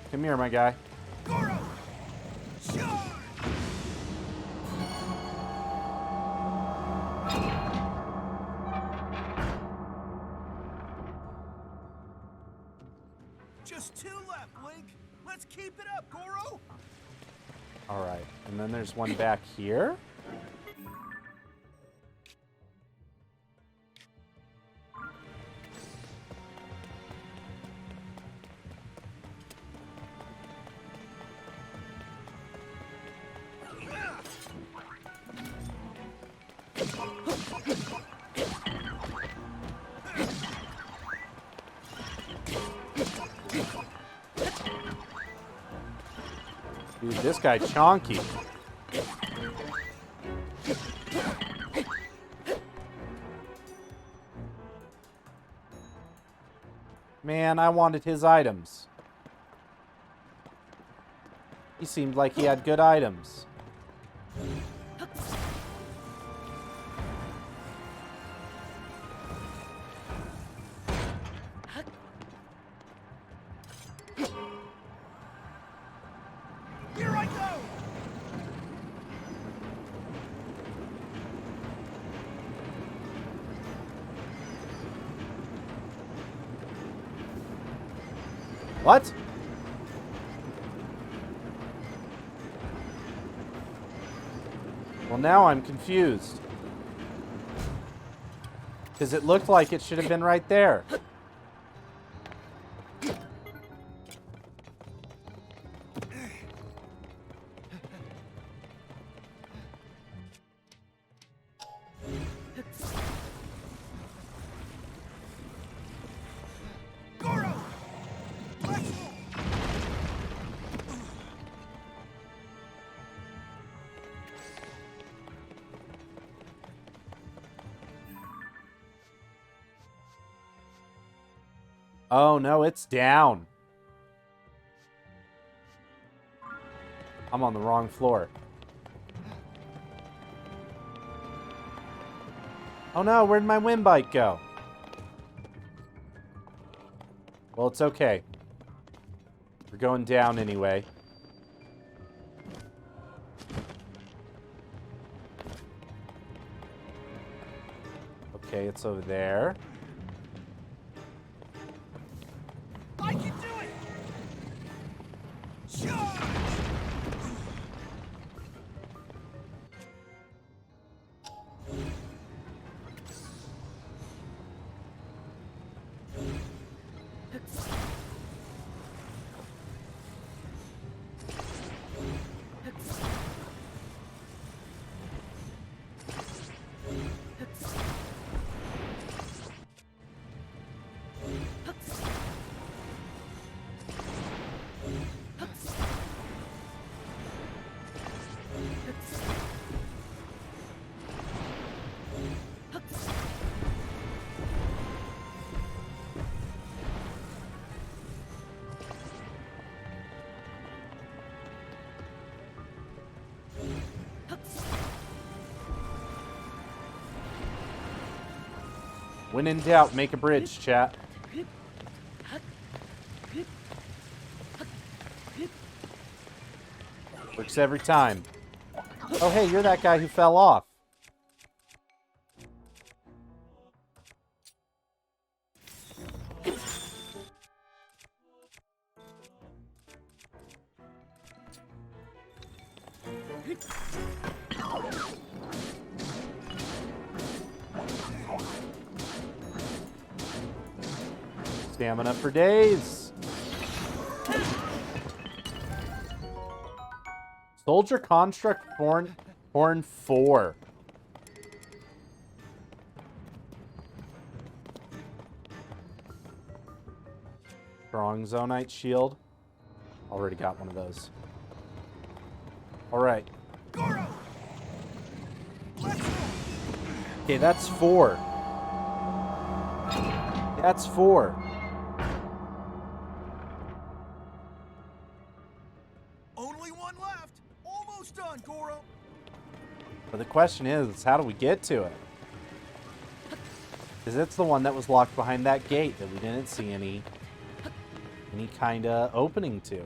Come here, my guy. Goro! Charge! Just 2 left, Link. Let's keep it up, Goro. All right, and then there's one back here. Dude, this guy chonky. Man, I wanted his items. He seemed like he had good items. Here I go! What? Well, now I'm confused. Because it looked like it should have been right there. Goro! Let's... Oh, no, it's down. I'm on the wrong floor. Oh no, where'd my wind bike go? Well, it's okay. We're going down anyway. Okay, it's over there. I can do it! Charge! When in doubt, make a bridge, chat. Works every time. Oh, hey, you're that guy who fell off. Stamina for days. Soldier Construct Horn 4. Strong Zonite Shield. Already got one of those. Alright. Okay, that's 4. That's 4. Only one left. Almost done, Goro. But the question is, how do we get to it? Because it's the one that was locked behind that gate that we didn't see any kind of opening to.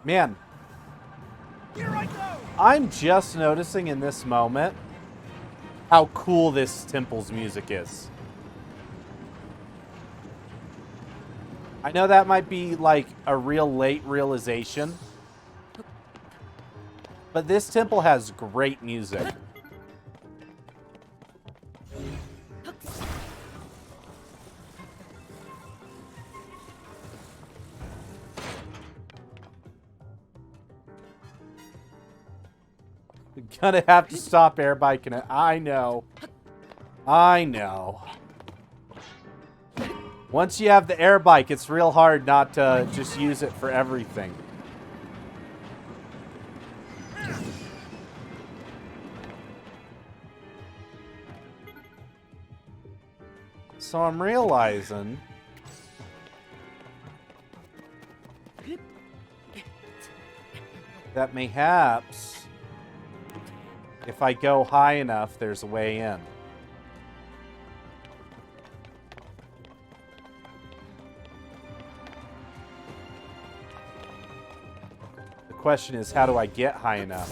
Man, Here I go. I'm just noticing in this moment how cool this temple's music is. I know that might be like a real late realization, but this temple has great music. Gonna have to stop air biking it. I know. I know. Once you have the air bike, it's real hard not to just use it for everything. So I'm realizing that mayhaps if I go high enough, there's a way in. The question is, how do I get high enough?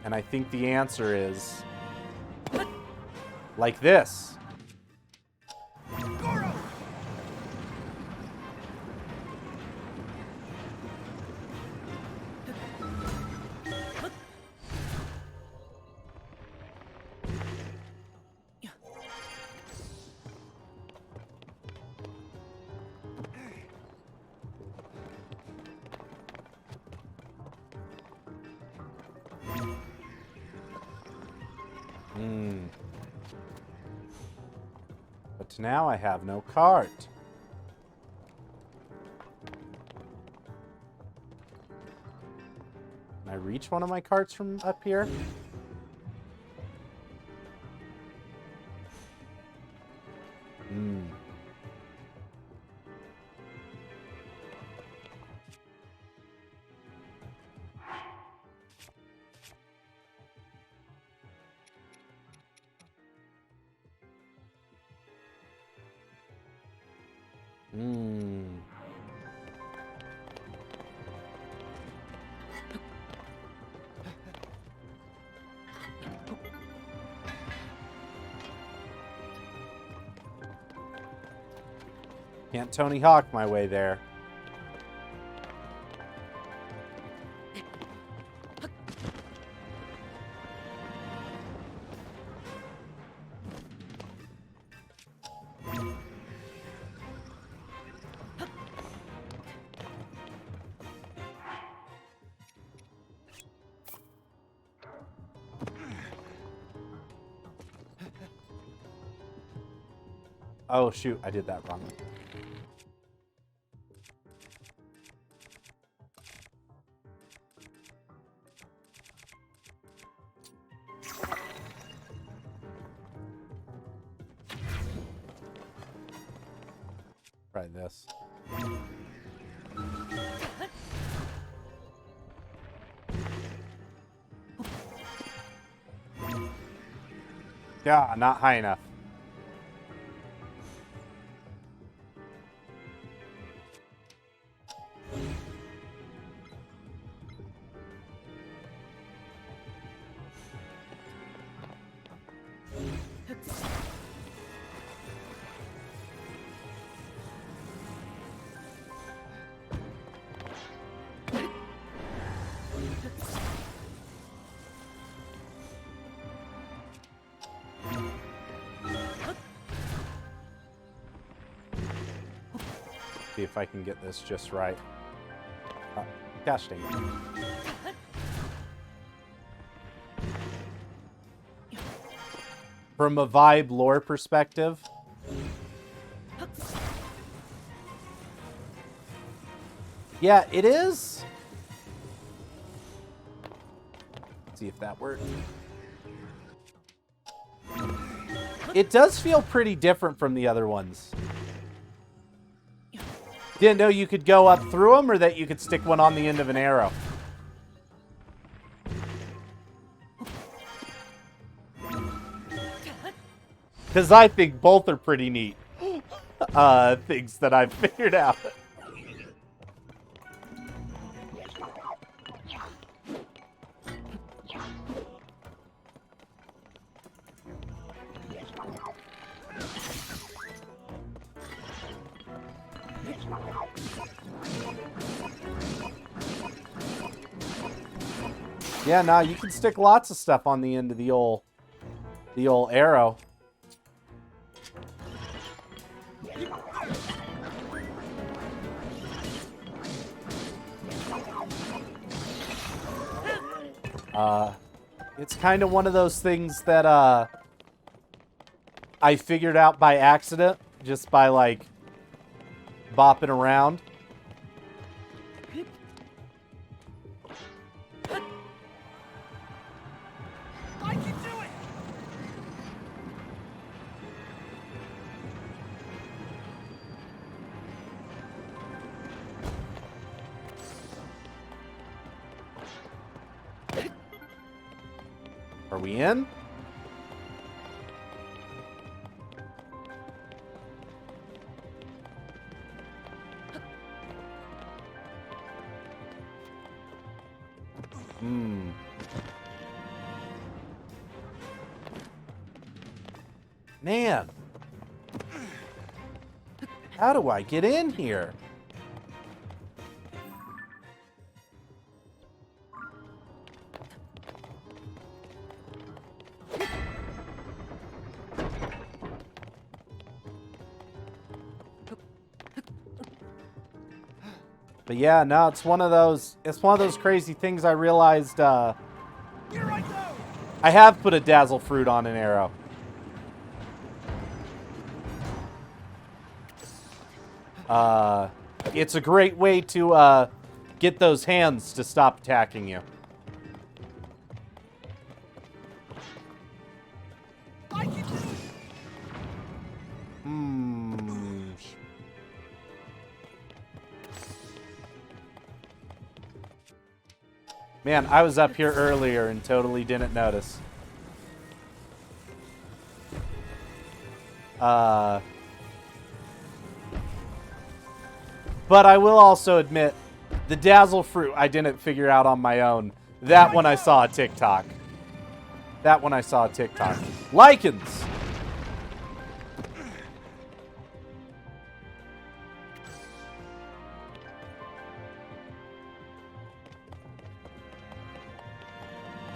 And I think the answer is like this. Goro. But now I have no cart. Can I reach one of my carts from up here? Hmm. Hmm. Can't Tony Hawk my way there. Oh, shoot. I did that wrong. Try this. Yeah, not high enough. See if I can get this just right. Gosh dang it. From a vibe lore perspective, yeah, it is. Let's see if that worked. It does feel pretty different from the other ones. Didn't know you could go up through them or that you could stick one on the end of an arrow. Because I think both are pretty neat things that I've figured out. Yeah, no, you can stick lots of stuff on the end of the old arrow. It's kind of one of those things that I figured out by accident, just by like bopping around. Are we in? Man. How do I get in here? But yeah, no, it's one of those crazy things I realized I have put a dazzle fruit on an arrow. It's a great way to get those hands to stop attacking you. Man, I was up here earlier and totally didn't notice. But I will also admit, the Dazzle Fruit I didn't figure out on my own. That one I saw a TikTok. Lichens!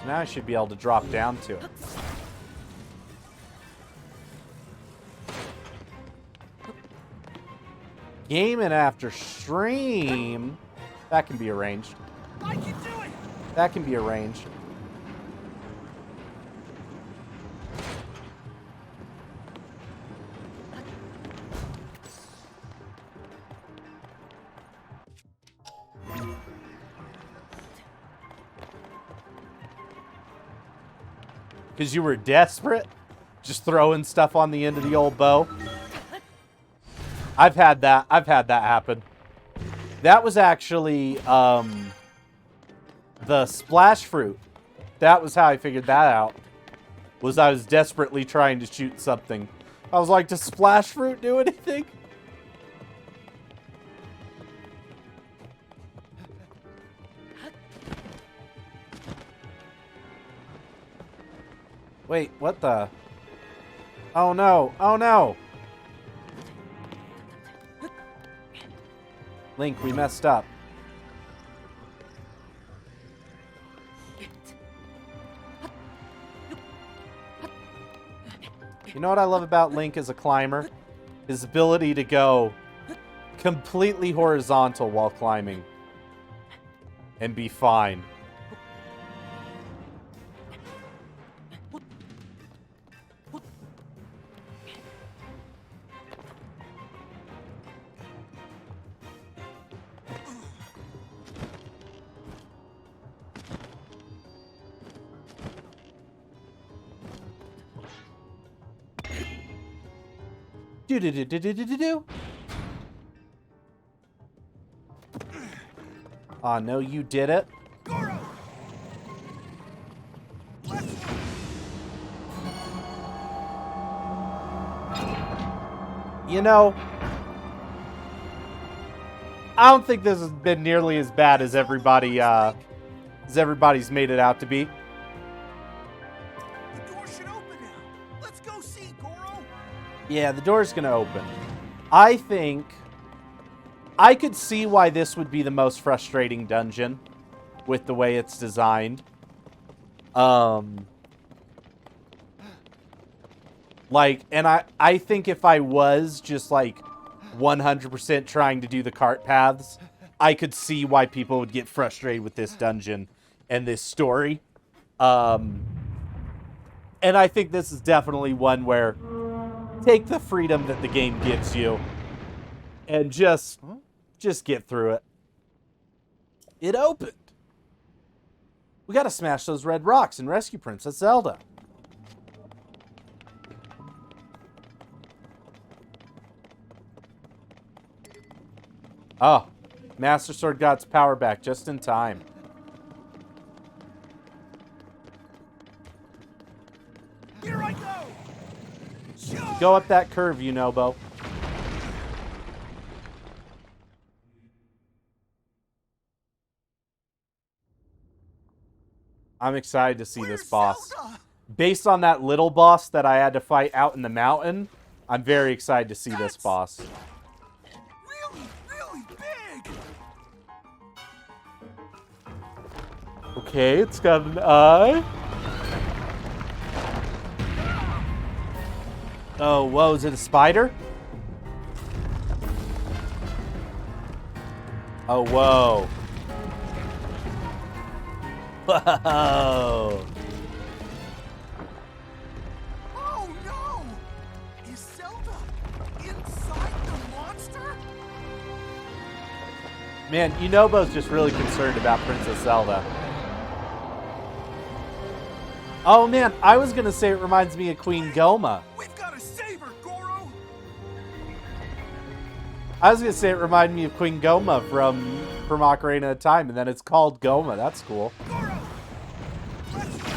So now I should be able to drop down to it. Gaming after stream. That can be arranged. I can do it. That can be arranged. Because you were desperate? Just throwing stuff on the end of the old bow? I've had that happen. That was actually the splash fruit. That was how I figured that out. Was I was desperately trying to shoot something. I was like, does splash fruit do anything? Wait, what the? Oh no, oh no! Link, we messed up. You know what I love about Link as a climber? His ability to go completely horizontal while climbing. And be fine. Do-do-do-do-do-do-do. Aw, no, you did it. You know, I don't think this has been nearly as bad as everybody's made it out to be. The door should open now. Let's go see, Goro. Yeah, the door's gonna open. I think I could see why this would be the most frustrating dungeon with the way it's designed. And I think if I was just like 100% trying to do the cart paths, I could see why people would get frustrated with this dungeon and this story. And I think this is definitely one where take the freedom that the game gives you and just get through it. It opened. We gotta smash those red rocks and rescue Princess Zelda. Oh, Master Sword got its power back just in time. Here I go. Go up that curve, Yunobo. I'm excited to see this boss. Zelda? Based on that little boss that I had to fight out in the mountain, I'm very excited to see this boss. Really big. Okay, it's got an eye. Oh, whoa, is it a spider? Oh, whoa. Whoa. Oh no! Is Zelda inside the monster? Man, Yunobo's just really concerned about Princess Zelda. Oh man, I was gonna say it reminds me of Queen Goma. We've got to save her, Goro. I was gonna say it reminded me of Queen Goma from Ocarina of Time, and then it's called Goma. That's cool. Goro, let's go.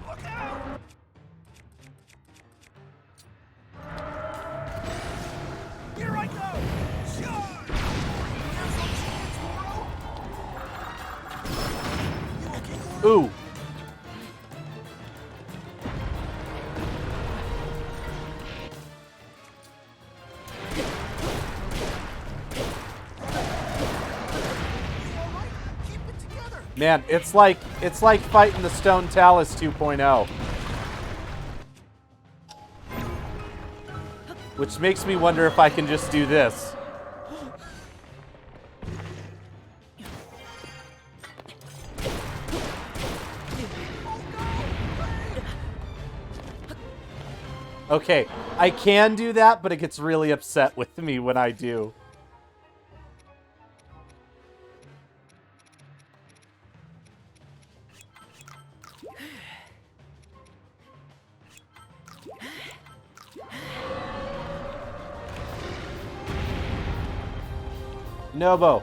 Look out! Here I go. Charge! Here's a chance, Goro. You okay, Goro? Ooh. Man, it's like fighting the Stone Talus 2.0. Which makes me wonder if I can just do this. Okay, I can do that, but it gets really upset with me when I do. Nobo.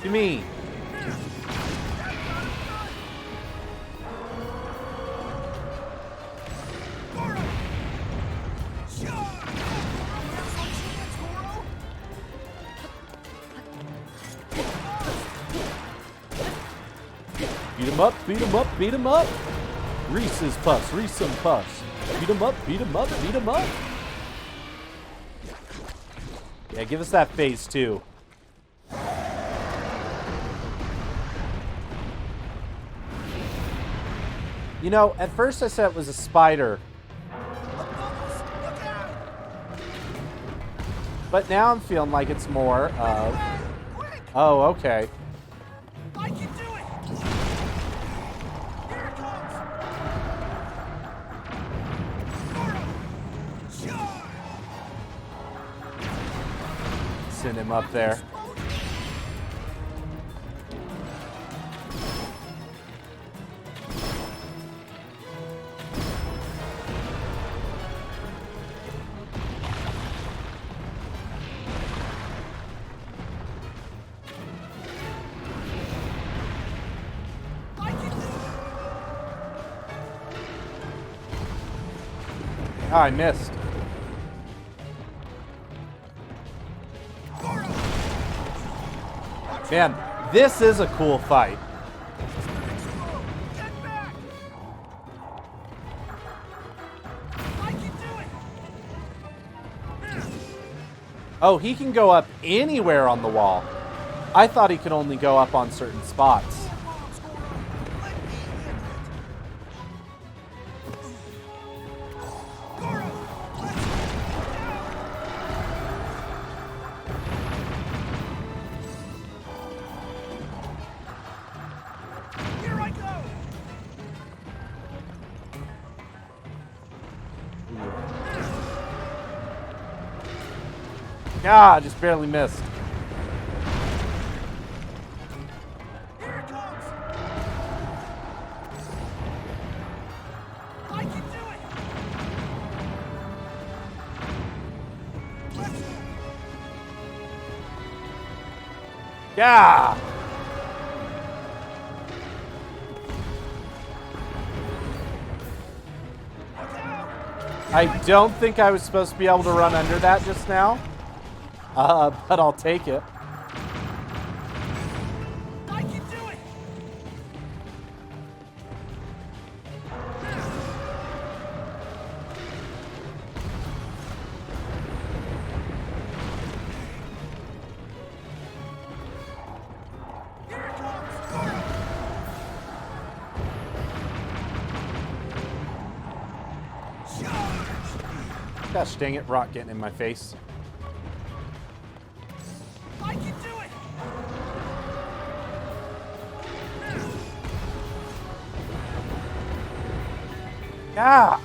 To me. Beat him up, beat him up, beat him up. Reese's Puffs, Reese's Puffs. Beat him up, beat him up, beat him up. Yeah, give us that phase 2. You know, at first I said it was a spider. But now I'm feeling like it's more of... Oh, okay. I can do it. Here it comes. Charge! Send him up there. Oh, I missed. Man, this is a cool fight. Get back! I can do it. Oh, he can go up anywhere on the wall. I thought he could only go up on certain spots. Here I go. Ah, just barely missed. Here it comes. I can do it. Let's go. Yeah. I don't think I was supposed to be able to run under that just now. But I'll take it. I can do it. Here it comes. Charge! Gosh dang it, rock getting in my face. I can do it. Yeah.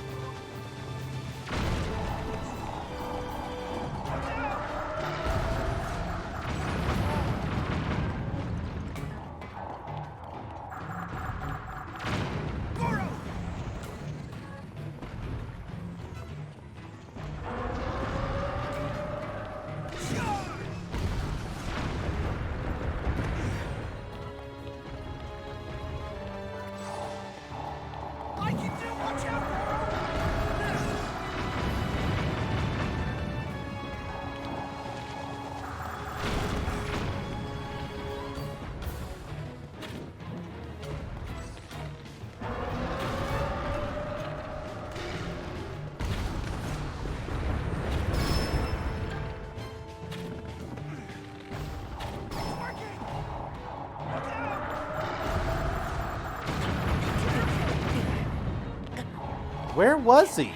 Where was he?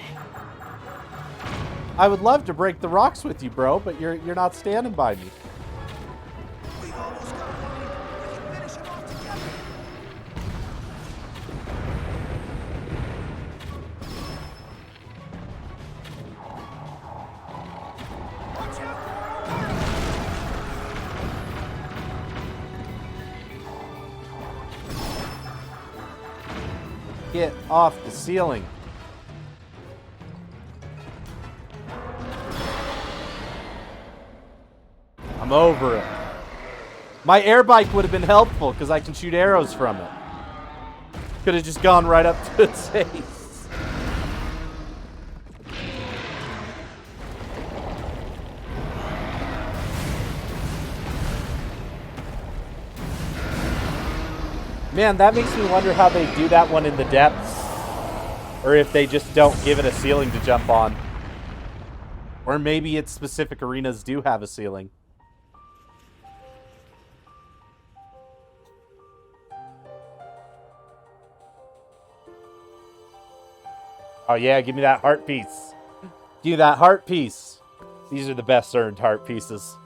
I would love to break the rocks with you, bro, but you're not standing by me. We've almost got mine. We can finish him off together. Watch out, Goro! Get off the ceiling. I'm over it. My air bike would have been helpful because I can shoot arrows from it. Could have just gone right up to its face. Man, that makes me wonder how they do that one in the depths. Or if they just don't give it a ceiling to jump on. Or maybe its specific arenas do have a ceiling. Oh yeah, give me that heart piece. Give me that heart piece. These are the best earned heart pieces.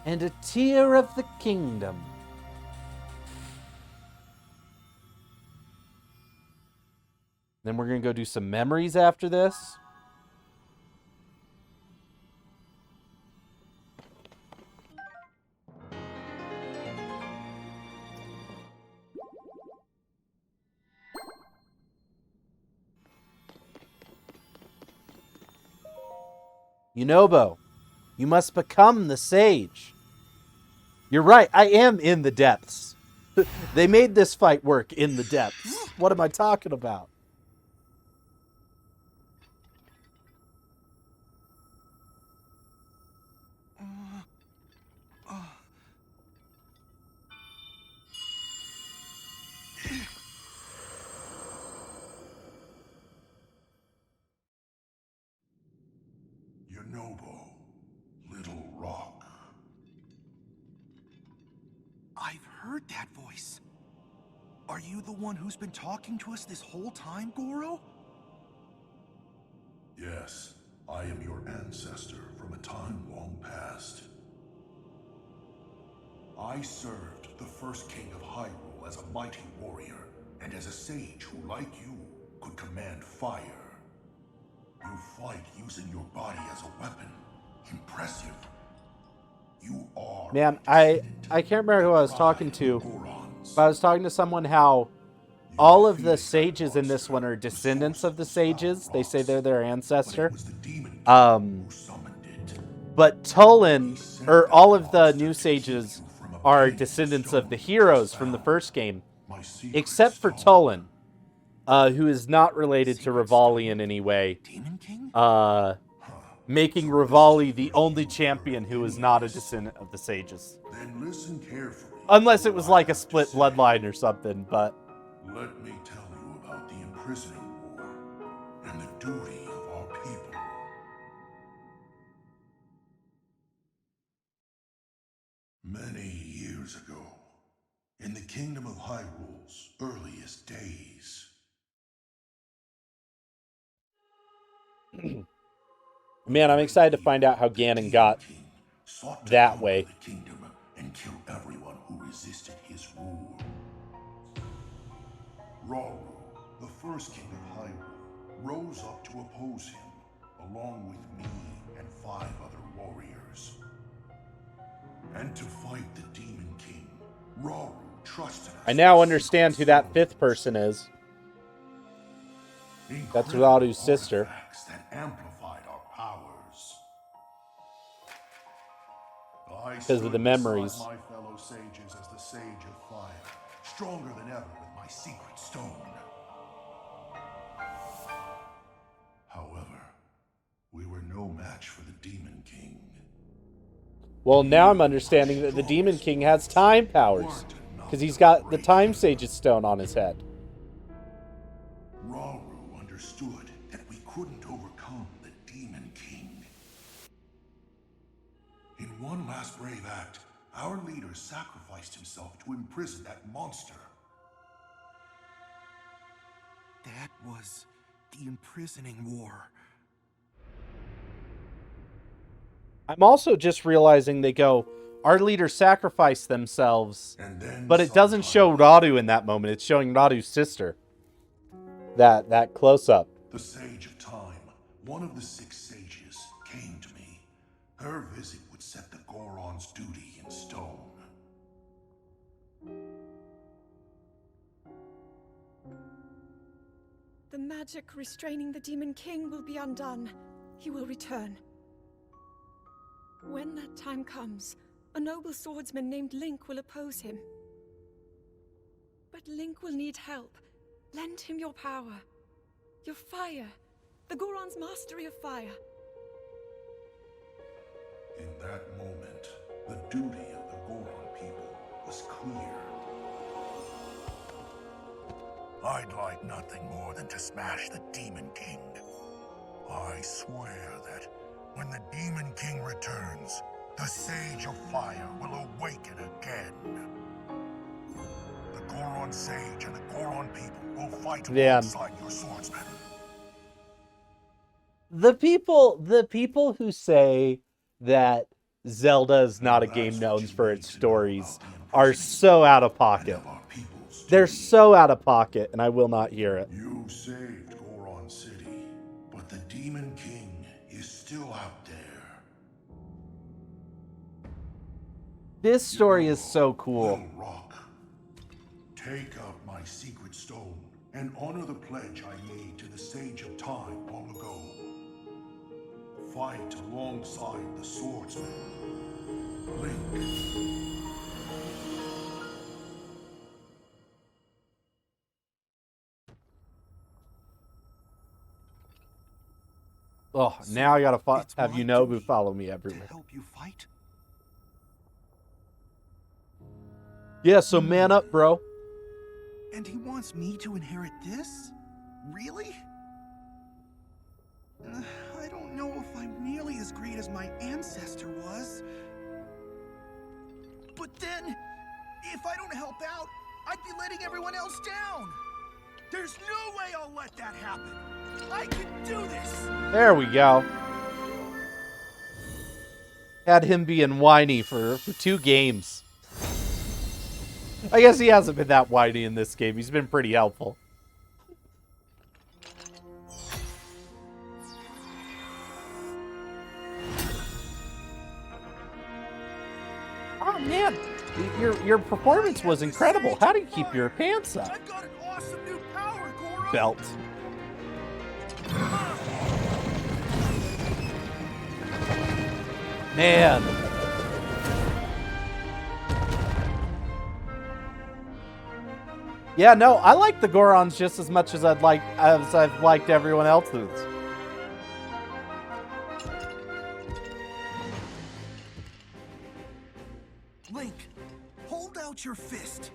And a tear of the kingdom. Then we're going to go do some memories after this. Yunobo, you must become the sage. You're right, I am in the depths. They made this fight work in the depths. What am I talking about? Yonobo, Little Rock. I've heard that voice. Are you the one who's been talking to us this whole time, Goro? Yes, I am your ancestor from a time long past. I served the first king of Hyrule as a mighty warrior, and as a sage who, like you, could command fire. You fight using your body as a weapon. Impressive. You are... Man, I can't remember who I was talking to, but I was talking to someone how all of the sages in this one are descendants of the sages. They say they're their ancestor. But Tolan, or all of the new sages, are descendants of the heroes from the first game, except for Tolan, who is not related to Rivali in any way, Demon King? making Rivali the only champion who is not a descendant of the sages. Then listen carefully. Unless it was like a split bloodline or something, but... Let me tell you about the imprisoning war and the duty of our people. Many years ago, in the kingdom of Hyrule's earliest days. Man, I'm excited to find out how Ganon got that way. The kingdom and kill everyone who resisted his rule. Rauru, the first king of Hyrule, rose up to oppose him, along with me and 5 other warriors. And to fight the Demon King, Rauru trusted us. I now understand who that 5th person is. That's Rauru's sister. That amplified our powers. Because of the memories. My fellow sages as the Sage of Fire, stronger than ever with my secret stone. However, we were no match for the Demon King. Well, now I'm understanding that the Demon King has time powers. Because he's got the Time Sage's stone on his head. Rauru understood that we couldn't overcome the Demon King. In one last brave act, Our leader sacrificed himself to imprison that monster. That was the imprisoning war. I'm also just realizing they go, our leader sacrificed themselves, And then but it doesn't show Radu in that moment. It's showing Radu's sister. That close-up. the Sage of Time, one of the 6 sages, came to me. Her visit would set the Goron's duty in stone. The magic restraining the Demon King will be undone. He will return. When that time comes, a noble swordsman named Link will oppose him. But Link will need help. Lend him your power. Your fire. The Goron's mastery of fire. In that moment, the duty of the Goron people was clear. I'd like nothing more than to smash the Demon King. I swear that when the Demon King returns, the Sage of Fire will awaken again. The Goron Sage and the Goron people will fight alongside your swordsmen. The people who say that Zelda is not a game known for its stories are so out of pocket. They're so out of pocket, and I will not hear it. You saved Goron City, but the Demon King is still out there. This story is so cool. Little Rock, take up my secret stone and honor the pledge I made to the Sage of Time long ago. Fight alongside the swordsman, Link. Oh, now I gotta have Yunobu follow me everywhere. To help you fight? Yeah, so man up, bro. And he wants me to inherit this? Really? I don't know if I'm nearly as great as my ancestor was. But then, if I don't help out, I'd be letting everyone else down. There's no way I'll let that happen. I can do this. There we go. Had him being whiny for 2 games. I guess he hasn't been that whiny in this game. He's been pretty helpful. Oh man, your performance was incredible. How do you keep your pants up? I've got an awesome new power, Goro. Belt. Man. Yeah, no, I like the Gorons just as much as I've liked everyone else's. Link, hold out your fist.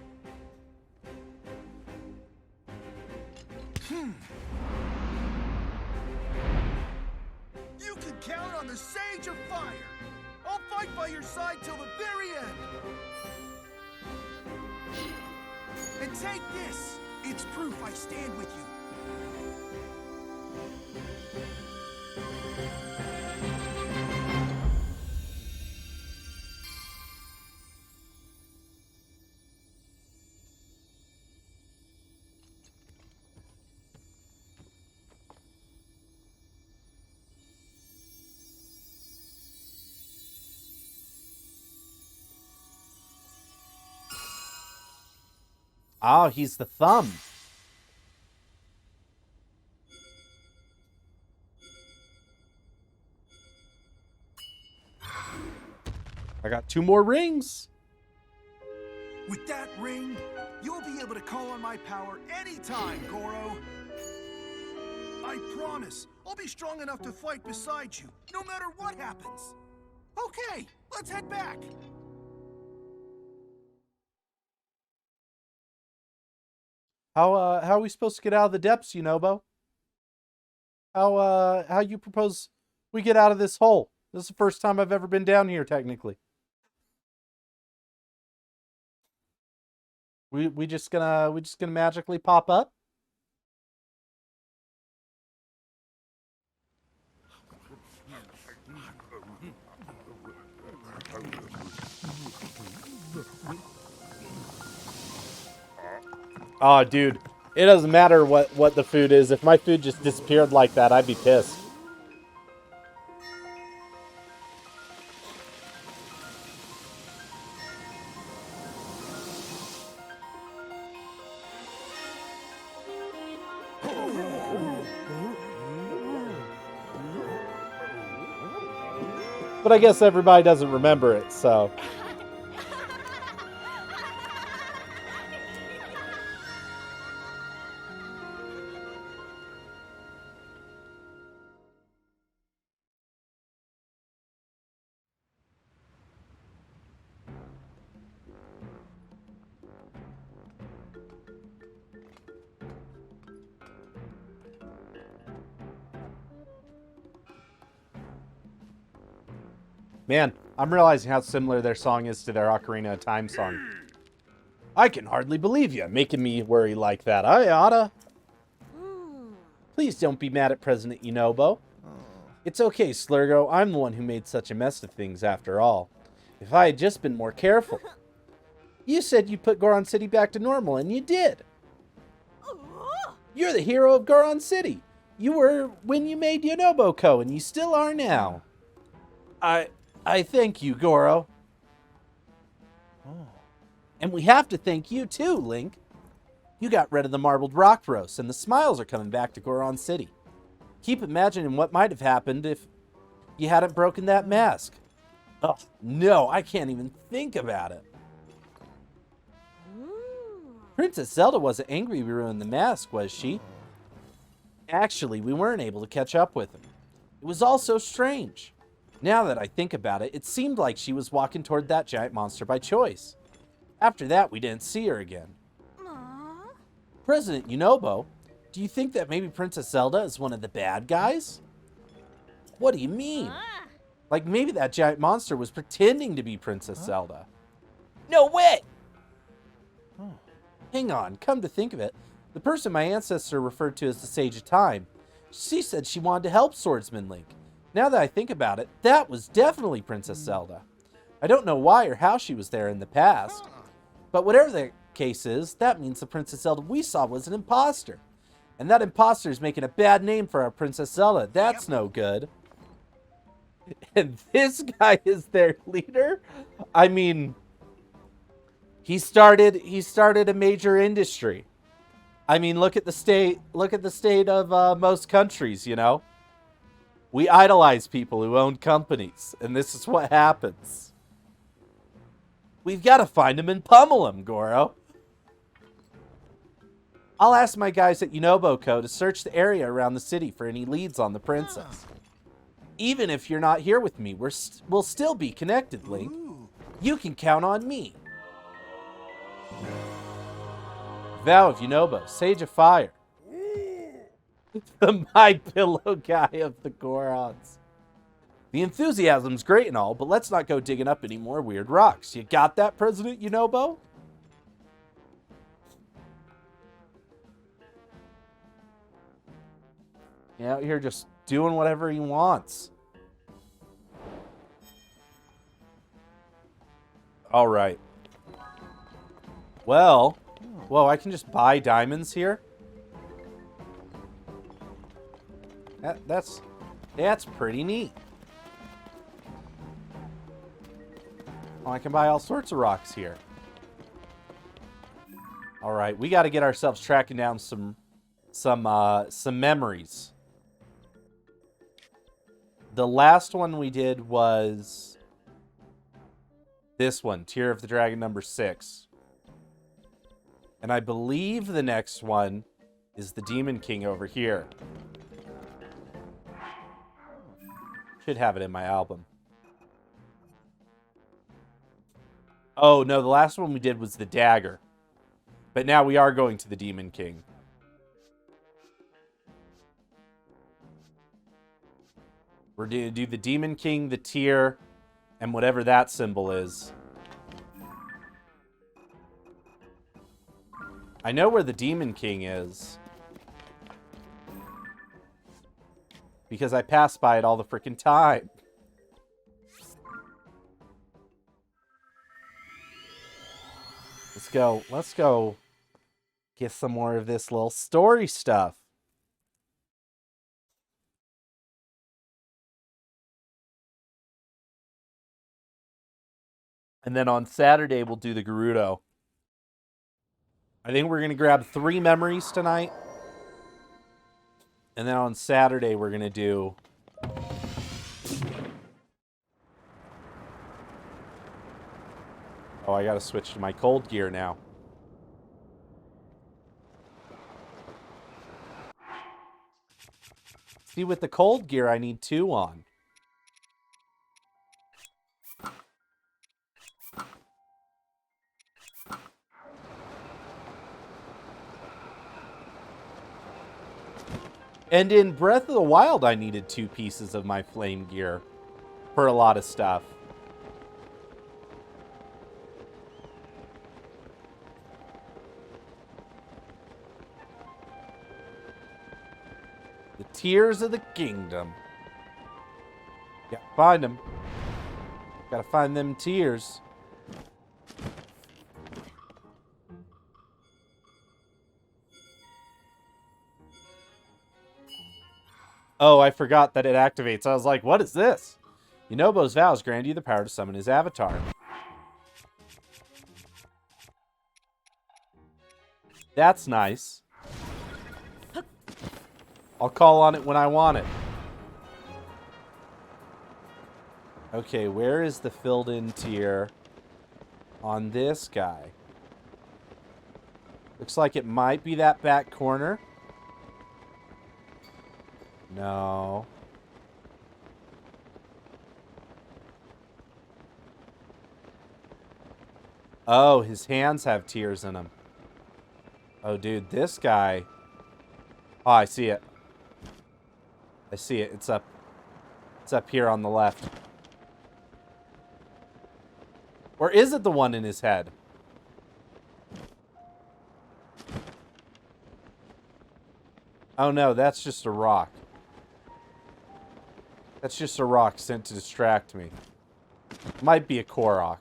You can count on the Sage of Fire. I'll fight by your side till the very end. And take this. It's proof I stand with you. Oh, he's the thumb. I got 2 more rings. With that ring, you'll be able to call on my power anytime, Goro. I promise, I'll be strong enough to fight beside you, no matter what happens. Okay, let's head back. How are we supposed to get out of the depths, Yunobo? How you propose we get out of this hole? This is the first time I've ever been down here, technically. We just gonna magically pop up? Oh, dude, it doesn't matter what the food is. If my food just disappeared like that, I'd be pissed. But I guess everybody doesn't remember it, so. Man, I'm realizing how similar their song is to their Ocarina of Time song. I can hardly believe you making me worry like that. I oughta. Please don't be mad at President Yunobo. It's okay, Slurgo. I'm the one who made such a mess of things after all. If I had just been more careful. You said you put Goron City back to normal, and you did. You're the hero of Goron City. You were when you made Yunobo Co, and you still are now. I thank you, Goro. And we have to thank you too, Link. You got rid of the marbled rock roast, and the smiles are coming back to Goron City. Keep imagining what might have happened if you hadn't broken that mask. Oh, no, I can't even think about it. Princess Zelda wasn't angry we ruined the mask, was she? Actually, we weren't able to catch up with him. It was all so strange. Now that I think about it, it seemed like she was walking toward that giant monster by choice. After that, we didn't see her again. President Yunobo, do you think that maybe Princess Zelda is one of the bad guys? What do you mean? Like maybe that giant monster was pretending to be Princess Zelda. No way! Hang on, come to think of it, the person my ancestor referred to as the Sage of Time, she said she wanted to help Swordsman Link. Now that I think about it, that was definitely Princess Zelda. I don't know why or how she was there in the past, but whatever the case is, that means the Princess Zelda we saw was an imposter. And that imposter is making a bad name for our Princess Zelda. That's no good. And this guy is their leader? I mean, he started a major industry. I mean, look at the state of most countries, you know? We idolize people who own companies, and this is what happens. We've got to find him and pummel him, Goro. I'll ask my guys at Yunobo Co. to search the area around the city for any leads on the princess. Even if you're not here with me, we'll still be connected, Link. You can count on me. Vow of Yunobo, Sage of Fire. The My Pillow guy of the Gorons. The enthusiasm's great and all, but let's not go digging up any more weird rocks. You got that, President Yunobo? Yeah, out here just doing whatever he wants. All right. Well, whoa, I can just buy diamonds here? That's pretty neat. Oh, I can buy all sorts of rocks here. All right, we got to get ourselves tracking down some memories. The last one we did was this one, Tear of the Dragon number 6. And I believe the next one is the Demon King over here. Should have it in my album. Oh, no, the last one we did was the Dagger. But now we are going to the Demon King. We're going to do the Demon King, the Tear, and whatever that symbol is. I know where the Demon King is. Because I pass by it all the freaking time. Let's go. Let's go get some more of this little story stuff. And then on Saturday, we'll do the Gerudo. I think we're going to grab 3 memories tonight. And then on Saturday, we're going to do... Oh, I got to switch to my cold gear now. See, with the cold gear, I need 2 on. And in Breath of the Wild, I needed 2 pieces of my flame gear for a lot of stuff. The Tears of the Kingdom. Yeah, find them. Gotta find them tears. Oh, I forgot that it activates. I was like, what is this? Yunobo's vows grant you the power to summon his avatar. That's nice. I'll call on it when I want it. Okay, where is the filled-in tier on this guy? Looks like it might be that back corner. No. Oh, his hands have tears in them. Oh, dude, this guy... Oh, I see it. I see it. It's up. It's up here on the left. Or is it the one in his head? Oh, no, that's just a rock. That's just a rock sent to distract me. Might be a Korok.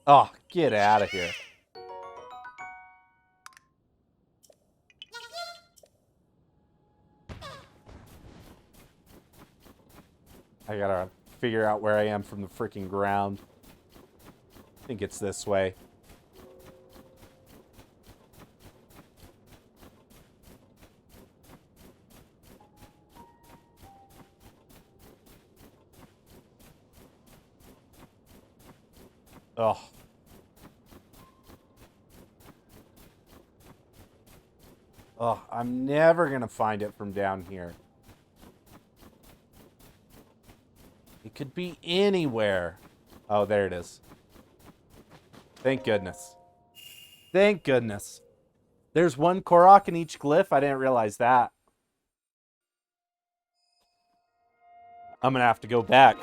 Oh, get out of here. I gotta figure out where I am from the freaking ground. I think it's this way. Ugh. Ugh, I'm never gonna find it from down here. It could be anywhere. Oh, there it is. Thank goodness. Thank goodness. There's one Korok in each glyph. I didn't realize that. I'm gonna have to go back.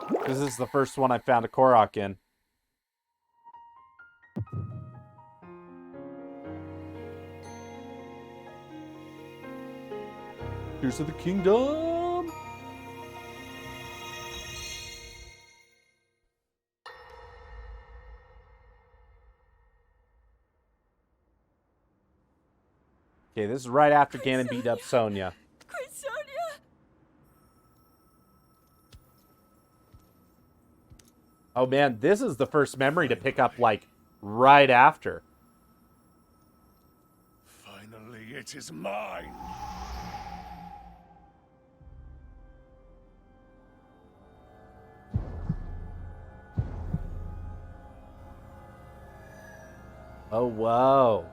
Because this is the first one I found a Korok in. Tears of the Kingdom! Okay, this is right after Ganon beat up Sonya. Oh man, this is the first memory to pick up, like, right after. Finally, it is mine. Oh, whoa.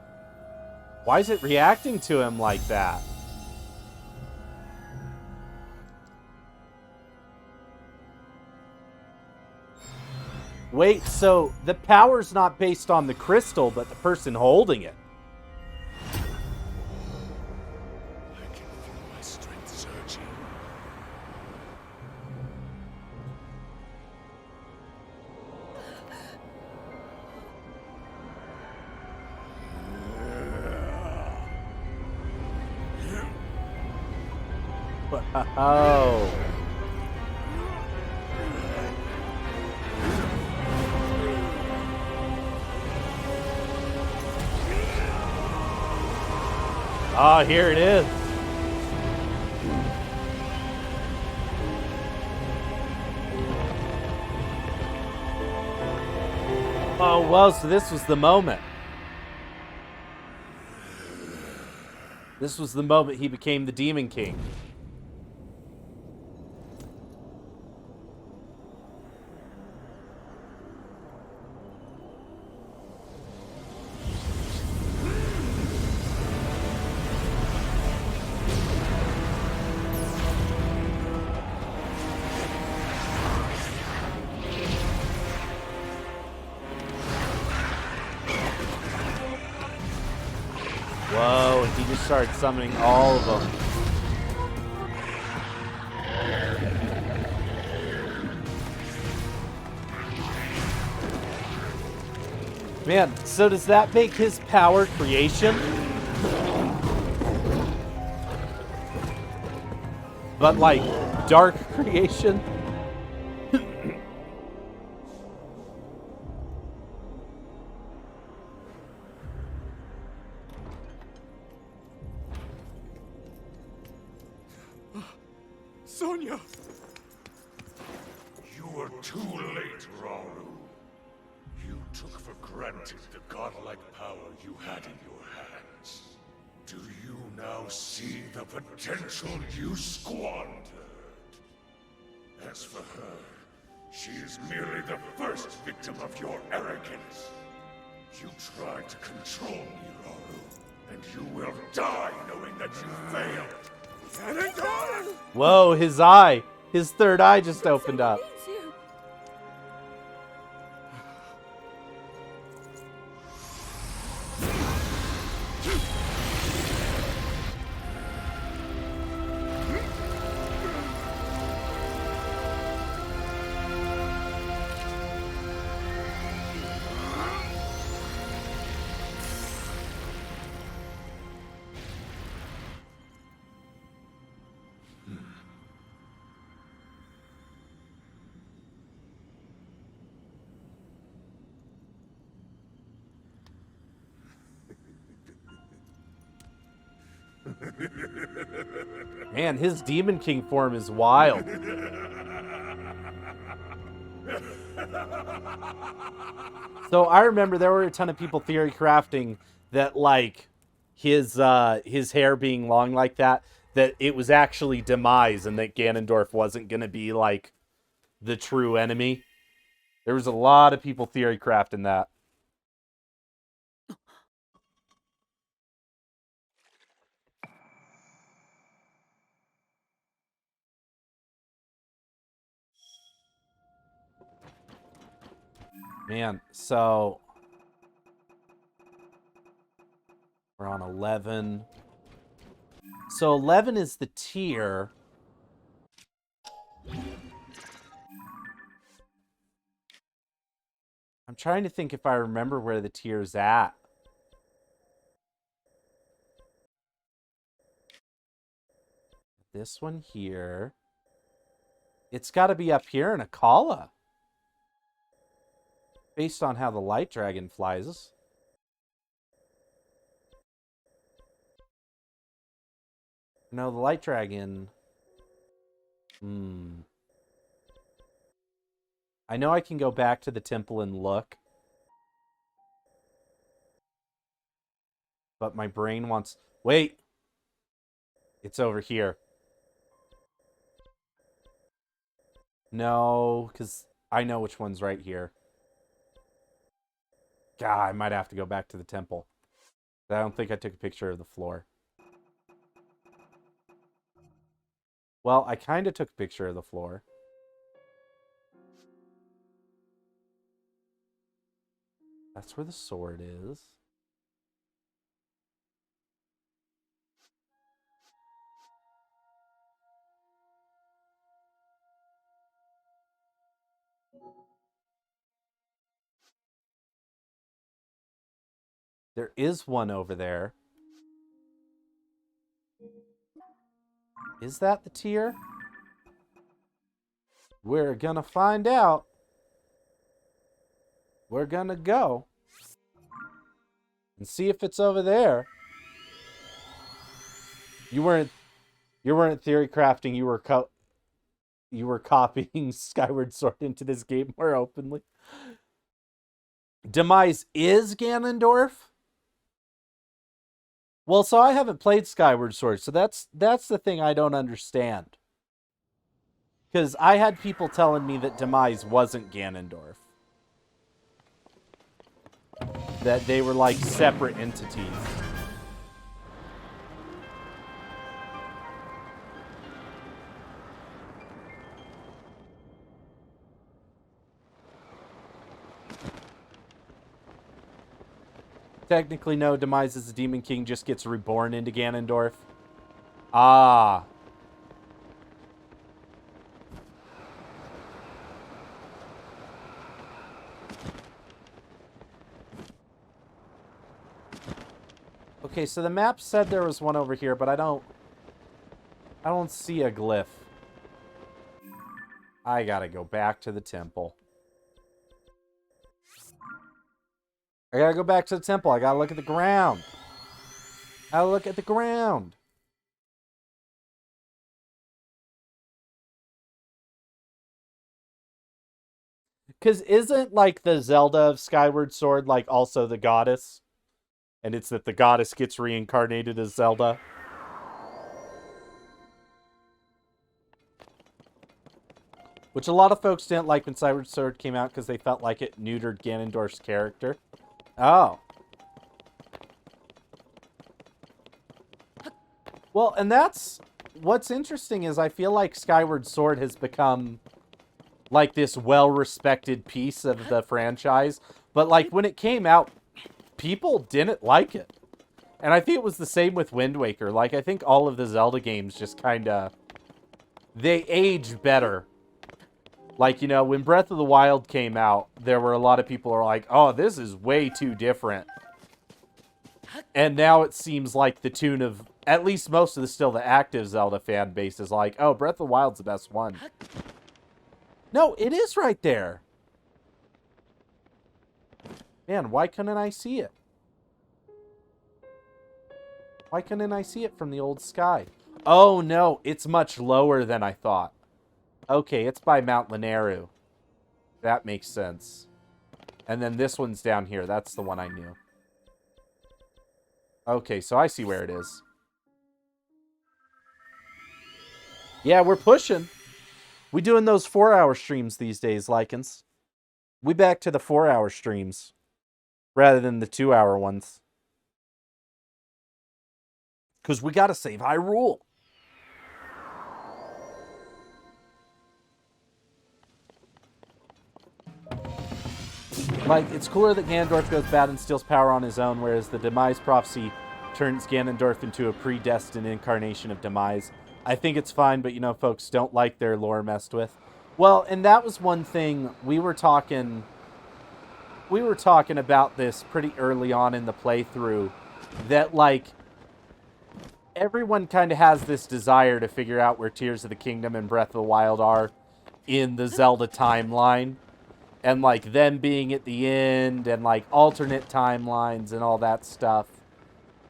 Why is it reacting to him like that? Wait, so the power's not based on the crystal, but the person holding it. I can feel my strength surging. Oh. Oh, here it is. Oh, well, so this was the moment. This was the moment he became the Demon King. Whoa, and he just started summoning all of them. Man, so does that make his power creation? But like, dark creation? Sonia! You were too late, Rauru. You took for granted the godlike power you had in your hands. Do you now see the potential you squandered? As for her, she is merely the first victim of your arrogance. You tried to control me, Rauru, and you will die knowing that you failed. Whoa, his eye. His third eye just opened up. Man, his Demon King form is wild. So I remember there were a ton of people theory crafting that, like, his hair being long like that it was actually Demise and that Ganondorf wasn't going to be, like, the true enemy. There was a lot of people theory crafting that. Man, so we're on 11. So 11 is the tier. I'm trying to think if I remember where the tier's at. This one here. It's got to be up here in Akala. Based on how the light dragon flies. No, the light dragon... I know I can go back to the temple and look. But my brain wants... Wait! It's over here. No, because I know which one's right here. God, I might have to go back to the temple. I don't think I took a picture of the floor. Well, I kind of took a picture of the floor. That's where the sword is. There is one over there. Is that the tier? We're gonna find out. We're gonna go and see if it's over there. You weren't theory crafting. You were copying Skyward Sword into this game more openly. Demise is Ganondorf? Well, so I haven't played Skyward Sword, so that's the thing I don't understand. Because I had people telling me that Demise wasn't Ganondorf. That they were like separate entities. Technically, no. Demise as a Demon King just gets reborn into Ganondorf. Ah. Okay, so the map said there was one over here, but I don't see a glyph. I gotta go back to the temple. I gotta go back to the temple. I gotta look at the ground. I gotta look at the ground. Because isn't, like, the Zelda of Skyward Sword, like, also the goddess? And it's that the goddess gets reincarnated as Zelda? Which a lot of folks didn't like when Skyward Sword came out because they felt like it neutered Ganondorf's character. Oh. Well, and that's... What's interesting is I feel like Skyward Sword has become, like, this well-respected piece of the franchise. But, like, when it came out, people didn't like it. And I think it was the same with Wind Waker. Like, I think all of the Zelda games just kind of... They age better. Like, you know, when Breath of the Wild came out, there were a lot of people who are like, oh, this is way too different. And now it seems like the tune of, at least most of the active Zelda fan base is like, oh, Breath of the Wild's the best one. No, it is right there. Man, why couldn't I see it? Why couldn't I see it from the old sky? Oh, no, it's much lower than I thought. Okay, it's by Mount Lineru. That makes sense. And then this one's down here. That's the one I knew. Okay, so I see where it is. Yeah, we're pushing. We doing those 4-hour streams these days, Lycans. We back to the 4-hour streams rather than the 2-hour ones. Because we got to save Hyrule. Like, it's cooler that Ganondorf goes bad and steals power on his own, whereas the Demise Prophecy turns Ganondorf into a predestined incarnation of Demise. I think it's fine, but, you know, folks don't like their lore messed with. Well, and that was one thing we were talking about this pretty early on in the playthrough, that, like, everyone kind of has this desire to figure out where Tears of the Kingdom and Breath of the Wild are in the Zelda timeline. And, like, them being at the end, and, like, alternate timelines and all that stuff.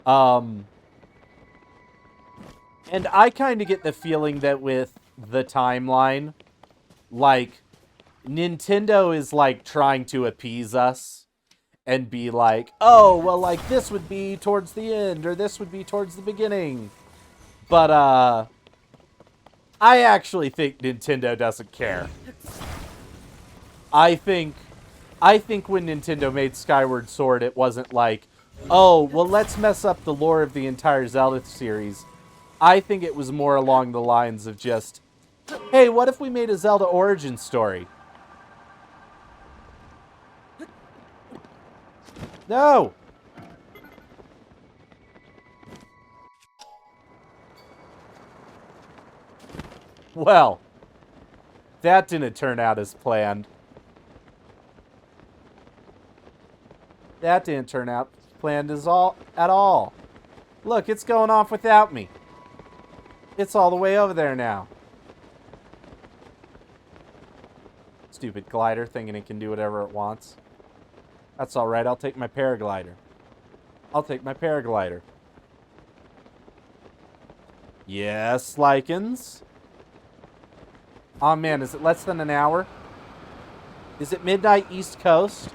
And I kind of get the feeling that with the timeline, like, Nintendo is, like, trying to appease us. And be like, oh, well, like, this would be towards the end, or this would be towards the beginning. But, I actually think Nintendo doesn't care. I think when Nintendo made Skyward Sword, it wasn't like, oh, well, let's mess up the lore of the entire Zelda series. I think it was more along the lines of just, hey, what if we made a Zelda origin story? No! Well, that didn't turn out as planned. That didn't turn out planned at all. Look, it's going off without me. It's all the way over there now. Stupid glider thinking it can do whatever it wants. That's alright, I'll take my paraglider. I'll take my paraglider. Yes, Lycans. Oh man, is it less than an hour? Is it midnight East Coast?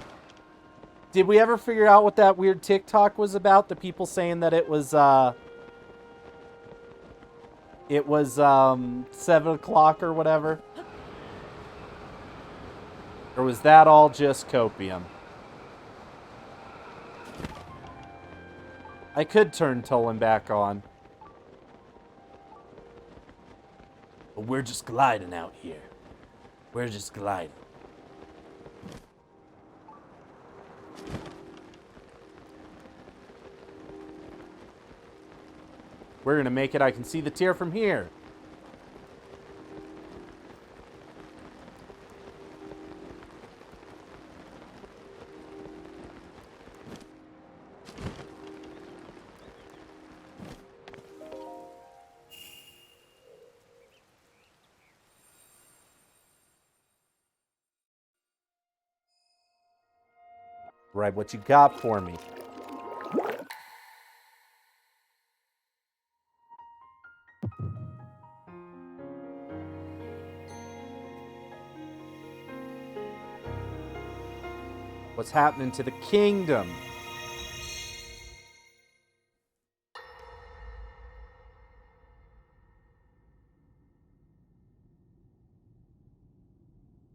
Did we ever figure out what that weird TikTok was about? The people saying that it was 7 o'clock or whatever? Or was that all just copium? I could turn Tolan back on. But we're just gliding out here. We're just gliding. We're gonna make it. I can see the tier from here. Right, what you got for me? What's happening to the kingdom?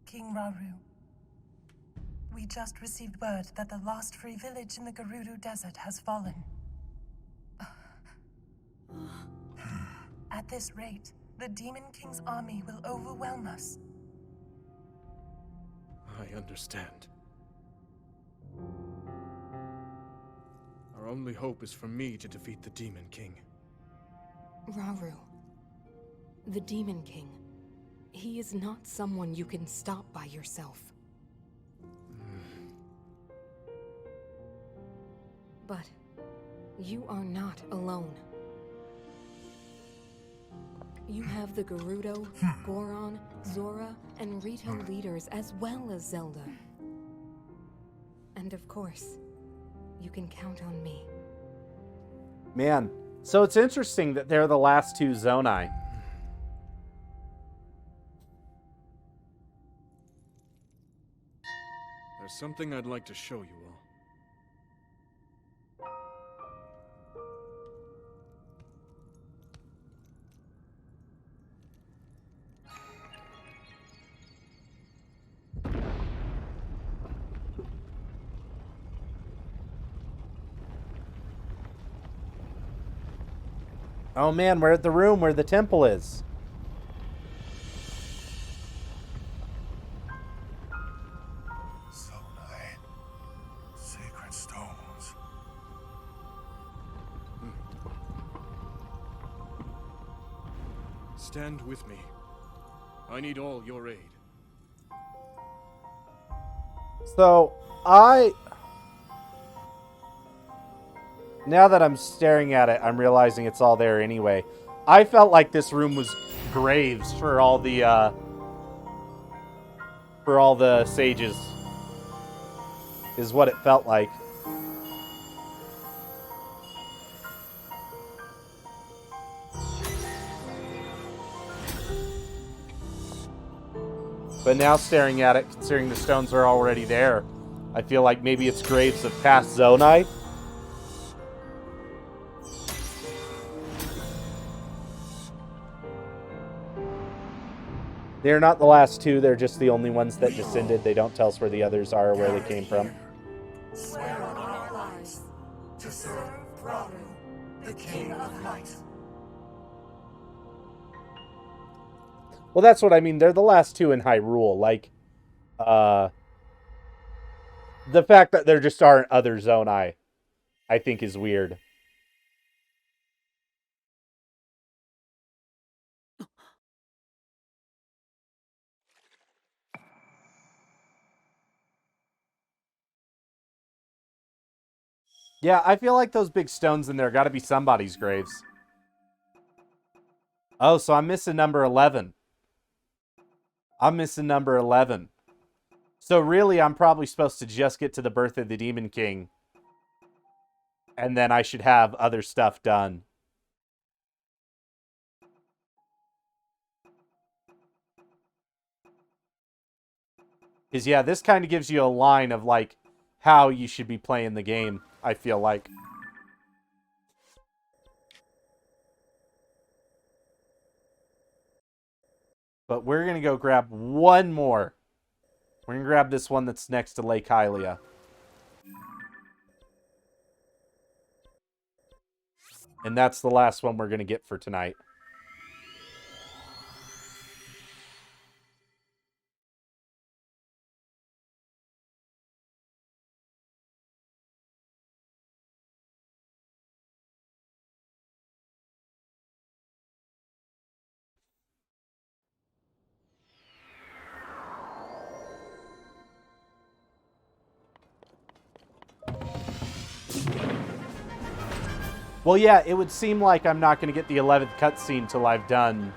King Rauru, we just received word that the last free village in the Gerudo Desert has fallen. At this rate, the Demon King's army will overwhelm us. I understand. Our only hope is for me to defeat the Demon King. Rauru, the Demon King, he is not someone you can stop by yourself. But you are not alone. You have the Gerudo, Goron, Zora, and Rito leaders as well as Zelda. And of course, you can count on me. Man, so it's interesting that they're the last two Zonai. There's something I'd like to show you all. Oh man, we're at the room where the temple is. Zonai. Sacred stones. Stand with me. I need all your aid. So, now that I'm staring at it, I'm realizing it's all there anyway. I felt like this room was graves for all the sages. Is what it felt like. But now staring at it, considering the stones are already there, I feel like maybe it's graves of past Zonai. They're not the last two, they're just the only ones that descended. They don't tell us where the others are or where they came from. Swear on our lives to serve Rauru, the King of Light. Well, that's what I mean. They're the last two in Hyrule. Like, the fact that there just aren't other Zonai, I think is weird. Yeah, I feel like those big stones in there got to be somebody's graves. Oh, so I'm missing number 11. I'm missing number 11. So really, I'm probably supposed to just get to the birth of the Demon King. And then I should have other stuff done. Because, yeah, this kind of gives you a line of, like, how you should be playing the game, I feel like. But we're going to go grab one more. We're going to grab this one that's next to Lake Hylia. And that's the last one we're going to get for tonight. Well, yeah, it would seem like I'm not going to get the 11th cutscene till I've done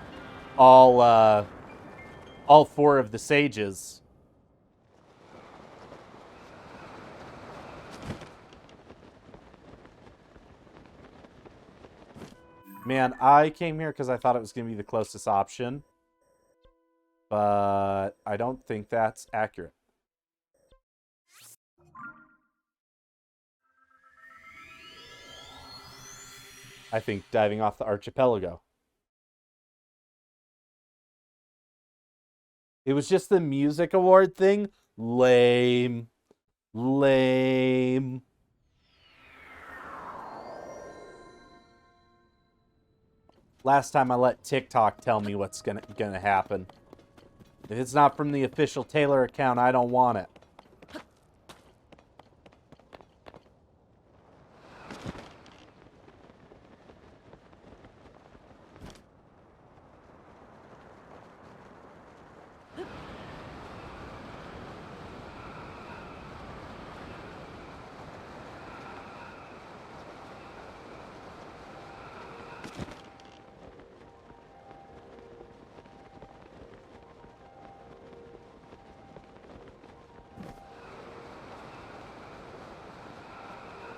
all 4 of the sages. Man, I came here because I thought it was going to be the closest option. But I don't think that's accurate. I think diving off the archipelago. It was just the music award thing. Lame. Lame. Last time I let TikTok tell me what's gonna happen. If it's not from the official Taylor account, I don't want it.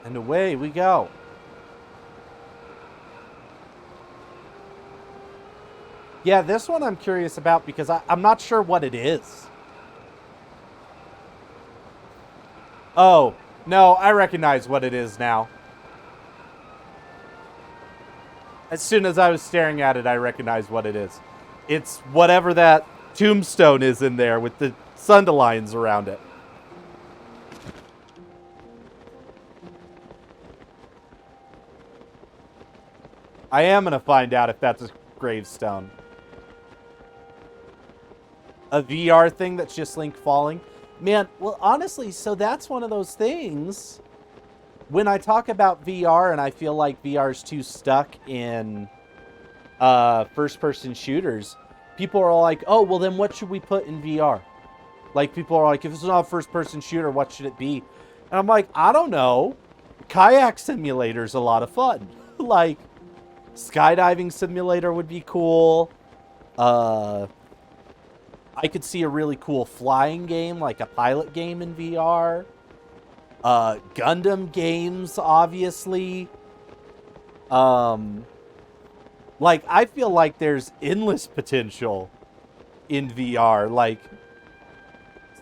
And away we go. Yeah, this one I'm curious about because I'm not sure what it is. Oh, no, I recognize what it is now. As soon as I was staring at it, I recognized what it is. It's whatever that tombstone is in there with the sunderlines around it. I am going to find out if that's a gravestone. A VR thing that's just Link falling. Man, well, honestly, so that's one of those things. When I talk about VR and I feel like VR is too stuck in first-person shooters, people are like, oh, well, then what should we put in VR? Like, people are like, if it's not a first-person shooter, what should it be? And I'm like, I don't know. Kayak simulator's a lot of fun. Like, skydiving simulator would be cool. I could see a really cool flying game, like a pilot game in VR. Gundam games, obviously. Like, I feel like there's endless potential in VR. Like,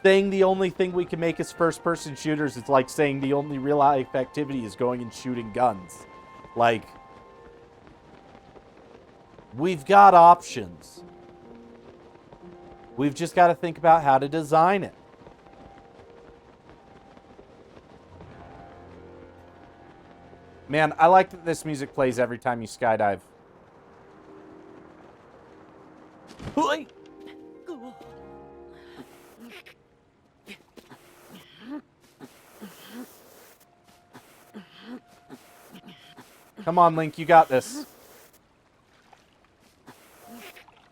saying the only thing we can make is first-person shooters is like saying the only real-life activity is going and shooting guns. Like, we've got options. We've just got to think about how to design it. Man, I like that this music plays every time you skydive. Come on, Link, you got this.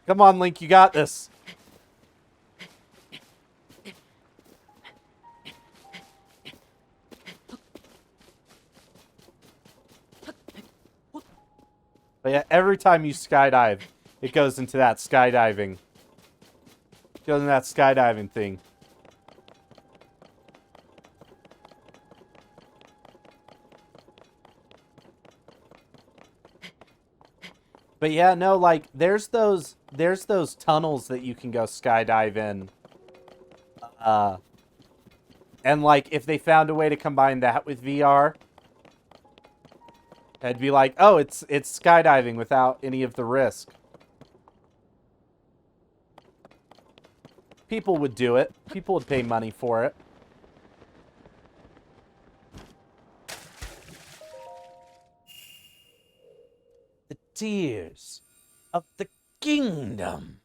Come on, Link, you got this. But yeah, every time you skydive, it goes into that skydiving. Goes into that skydiving thing. But yeah, no, like there's those tunnels that you can go skydive in. And like if they found a way to combine that with VR, it'd be like, oh, it's skydiving without any of the risk. People would do it. People would pay money for it. The tears of the kingdom.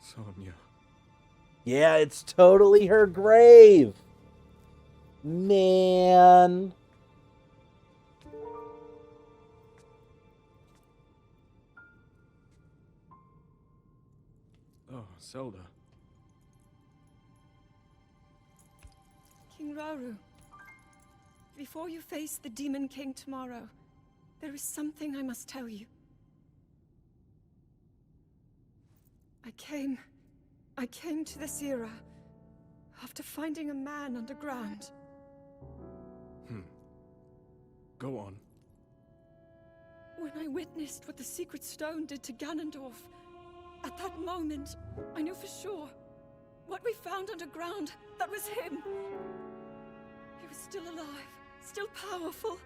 Sonia. Yeah, it's totally her grave. Man. Oh, Zelda. King Rauru, before you face the Demon King tomorrow, there is something I must tell you. I came to this era after finding a man underground. Go on. When I witnessed what the Secret Stone did to Ganondorf, at that moment, I knew for sure what we found underground, that was him. He was still alive, still powerful.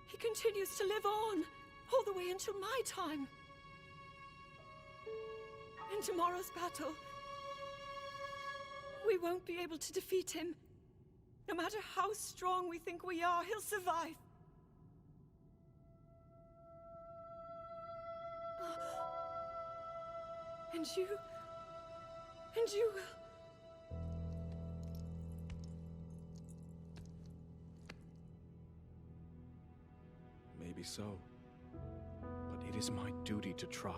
He continues to live on, all the way until my time. In tomorrow's battle, we won't be able to defeat him. No matter how strong we think we are, he'll survive. And you will. Maybe so. But it is my duty to try.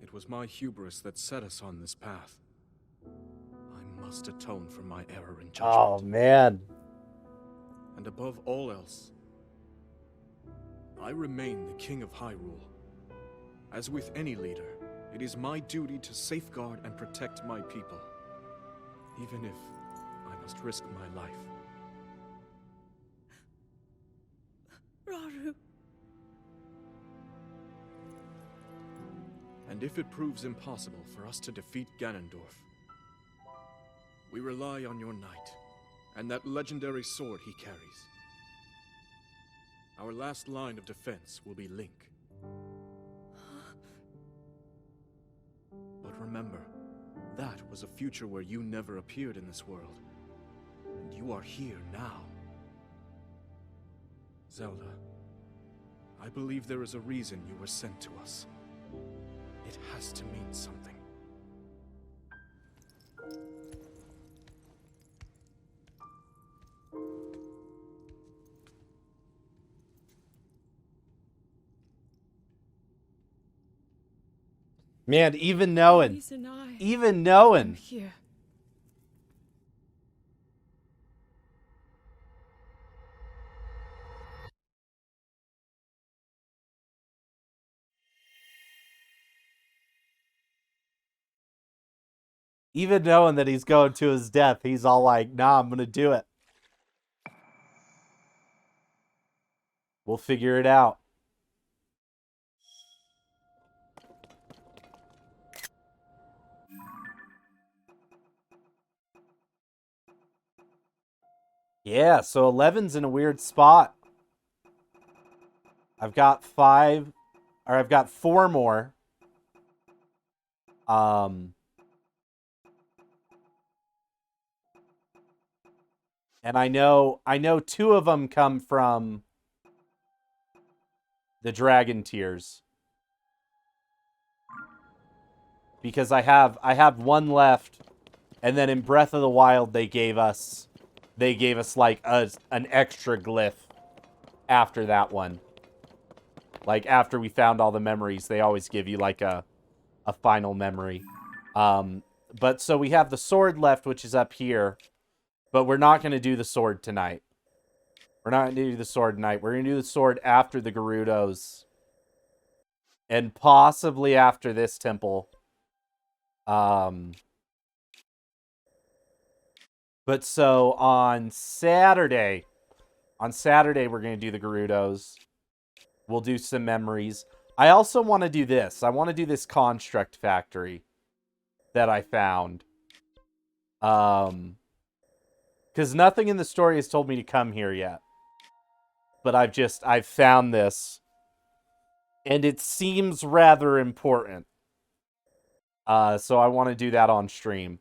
It was my hubris that set us on this path. I must atone for my error in judgment. Oh, man. And above all else, I remain the King of Hyrule. As with any leader, it is my duty to safeguard and protect my people, even if I must risk my life. Rauru. And if it proves impossible for us to defeat Ganondorf, we rely on your knight, and that legendary sword he carries. Our last line of defense will be Link. But remember, that was a future where you never appeared in this world. And you are here now. Zelda, I believe there is a reason you were sent to us. It has to mean something. Man, even knowing. Reason I'm Even knowing. here. Even knowing that he's going to his death, he's all like, nah, I'm going to do it. We'll figure it out. Yeah, so 11's in a weird spot. I've got 4 more. And I know 2 of them come from the Dragon Tears. Because I have 1 left, and then in Breath of the Wild they gave us like an extra glyph after that one. Like after we found all the memories, they always give you like a final memory. But so we have the sword left, which is up here, but we're not going to do the sword tonight. We're not going to do the sword tonight. We're going to do the sword after the Gerudos. And possibly after this temple. But so on Saturday we're going to do the Gerudos. We'll do some memories. I also want to do this. I want to do this construct factory that I found. Because nothing in the story has told me to come here yet. But I've found this. And it seems rather important. So I want to do that on stream.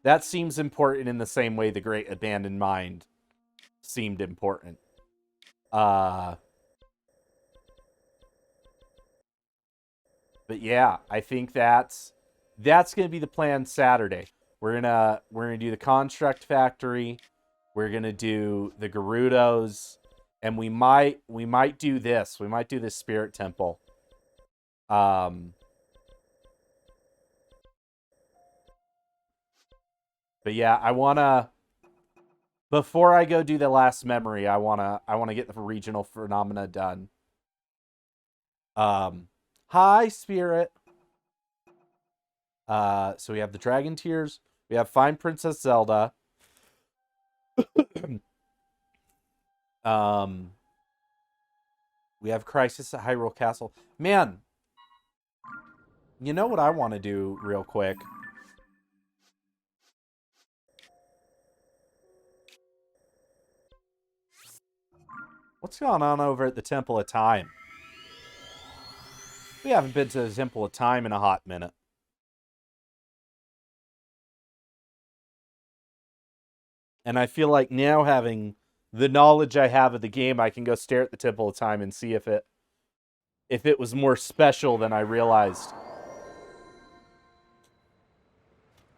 That seems important in the same way the Great Abandoned Mind seemed important. But yeah, I think that's going to be the plan Saturday. We're going to do the construct factory. We're going to do the Gerudos, and we might do this. We might do this spirit temple. But yeah, I want to, before I go do the last memory, I want to get the regional phenomena done. Hi, Spirit. So we have the Dragon Tears. We have Find Princess Zelda. We have Crisis at Hyrule Castle. Man, you know what I want to do real quick? What's going on over at the Temple of Time? We haven't been to the Temple of Time in a hot minute. And I feel like now, having the knowledge I have of the game, I can go stare at the Temple of Time and see if it was more special than I realized.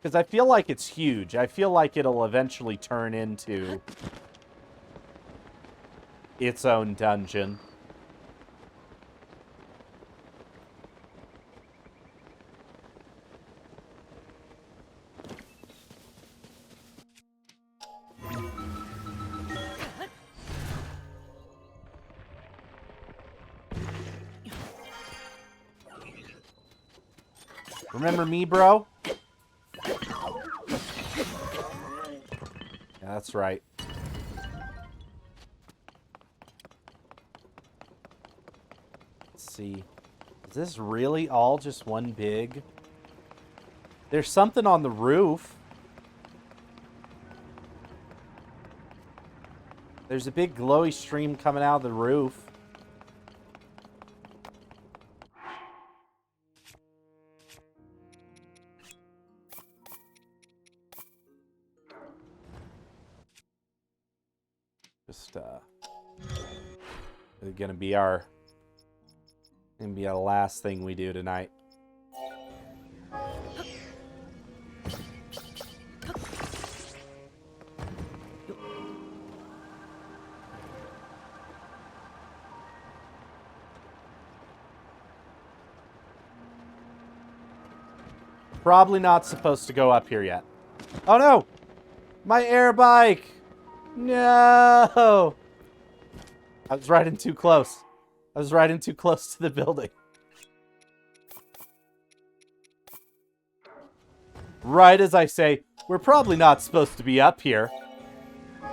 Because I feel like it's huge. I feel like it'll eventually turn into its own dungeon. Remember me, bro? Yeah, that's right. Let's see. Is this really all just one big? There's something on the roof. There's a big glowy stream coming out of the roof. Just it's gonna be our last thing we do tonight. Probably not supposed to go up here yet. Oh no! My air bike! No! I was riding too close. I was riding too close to the building. Right as I say, we're probably not supposed to be up here.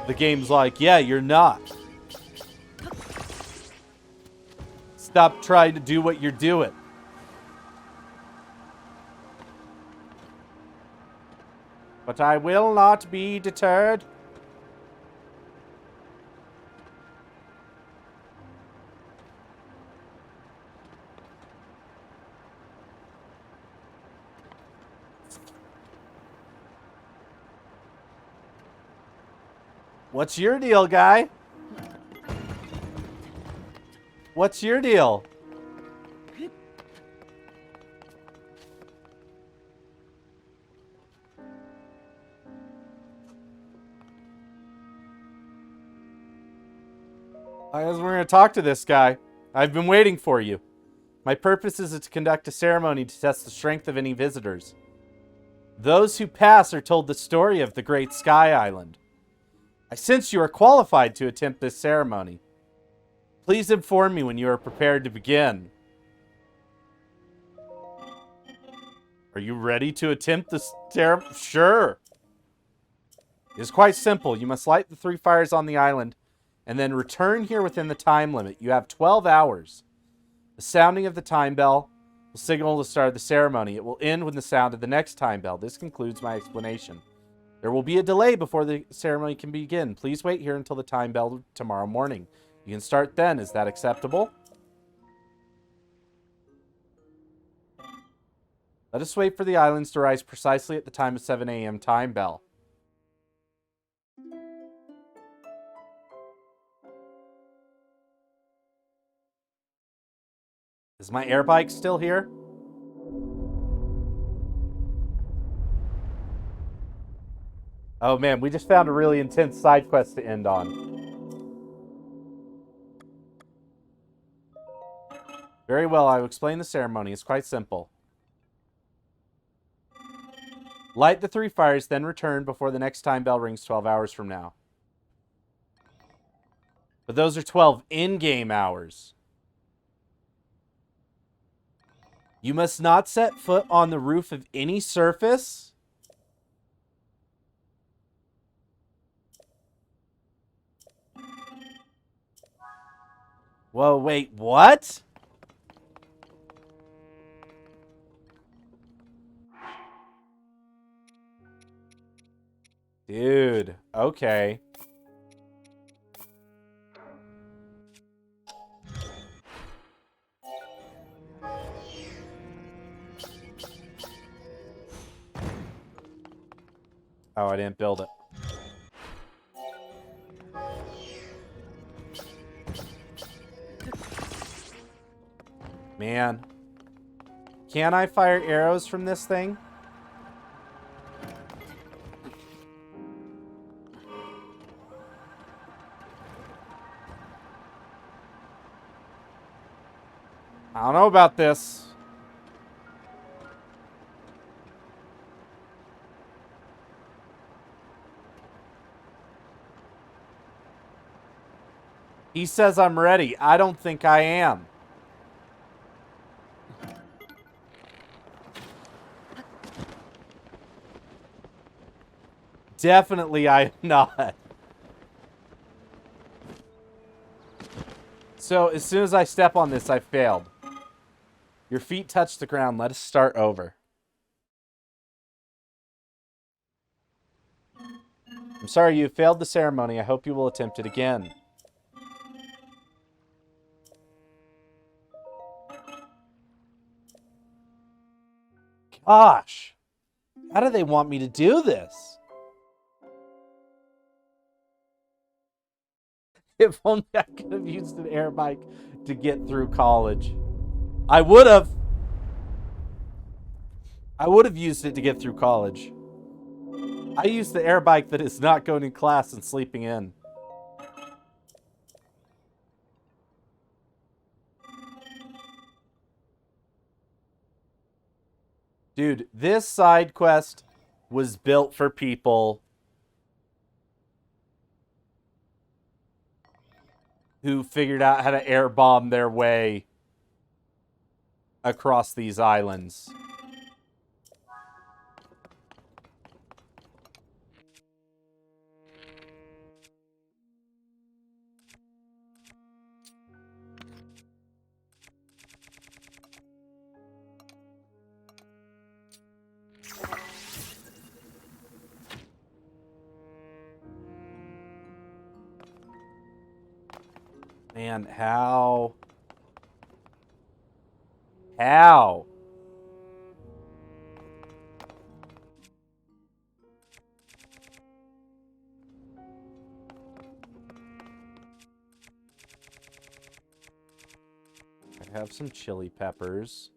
The game's like, yeah, you're not. Stop trying to do what you're doing. But I will not be deterred. What's your deal, guy? What's your deal? I guess we're going to talk to this guy. I've been waiting for you. My purpose is to conduct a ceremony to test the strength of any visitors. Those who pass are told the story of the Great Sky Island. I sense you are qualified to attempt this ceremony. Please inform me when you are prepared to begin. Are you ready to attempt this ceremony? Sure. It is quite simple. You must light the 3 fires on the island and then return here within the time limit. You have 12 hours. The sounding of the time bell will signal the start of the ceremony. It will end with the sound of the next time bell. This concludes my explanation. There will be a delay before the ceremony can begin. Please wait here until the time bell tomorrow morning. You can start then. Is that acceptable? Let us wait for the islands to rise precisely at the time of 7 a.m. time bell. Is my air bike still here? Oh man, we just found a really intense side quest to end on. Very well, I will explain the ceremony. It's quite simple. Light the 3 fires, then return before the next time bell rings 12 hours from now. But those are 12 in-game hours. You must not set foot on the roof of any surface. Whoa, wait, what? Dude, okay. Oh, I didn't build it. Man. Can I fire arrows from this thing? I don't know about this. He says I'm ready. I don't think I am. Definitely I am not. So as soon as I step on this, I failed. Your feet touch the ground. Let us start over. I'm sorry you failed the ceremony. I hope you will attempt it again. Gosh. How do they want me to do this? If only I could have used an air bike to get through college. I would have. I would have used it to get through college. I used the air bike that is not going to class and sleeping in. Dude, this side quest was built for people who figured out how to air bomb their way across these islands. Man, how? How? I have some chili peppers.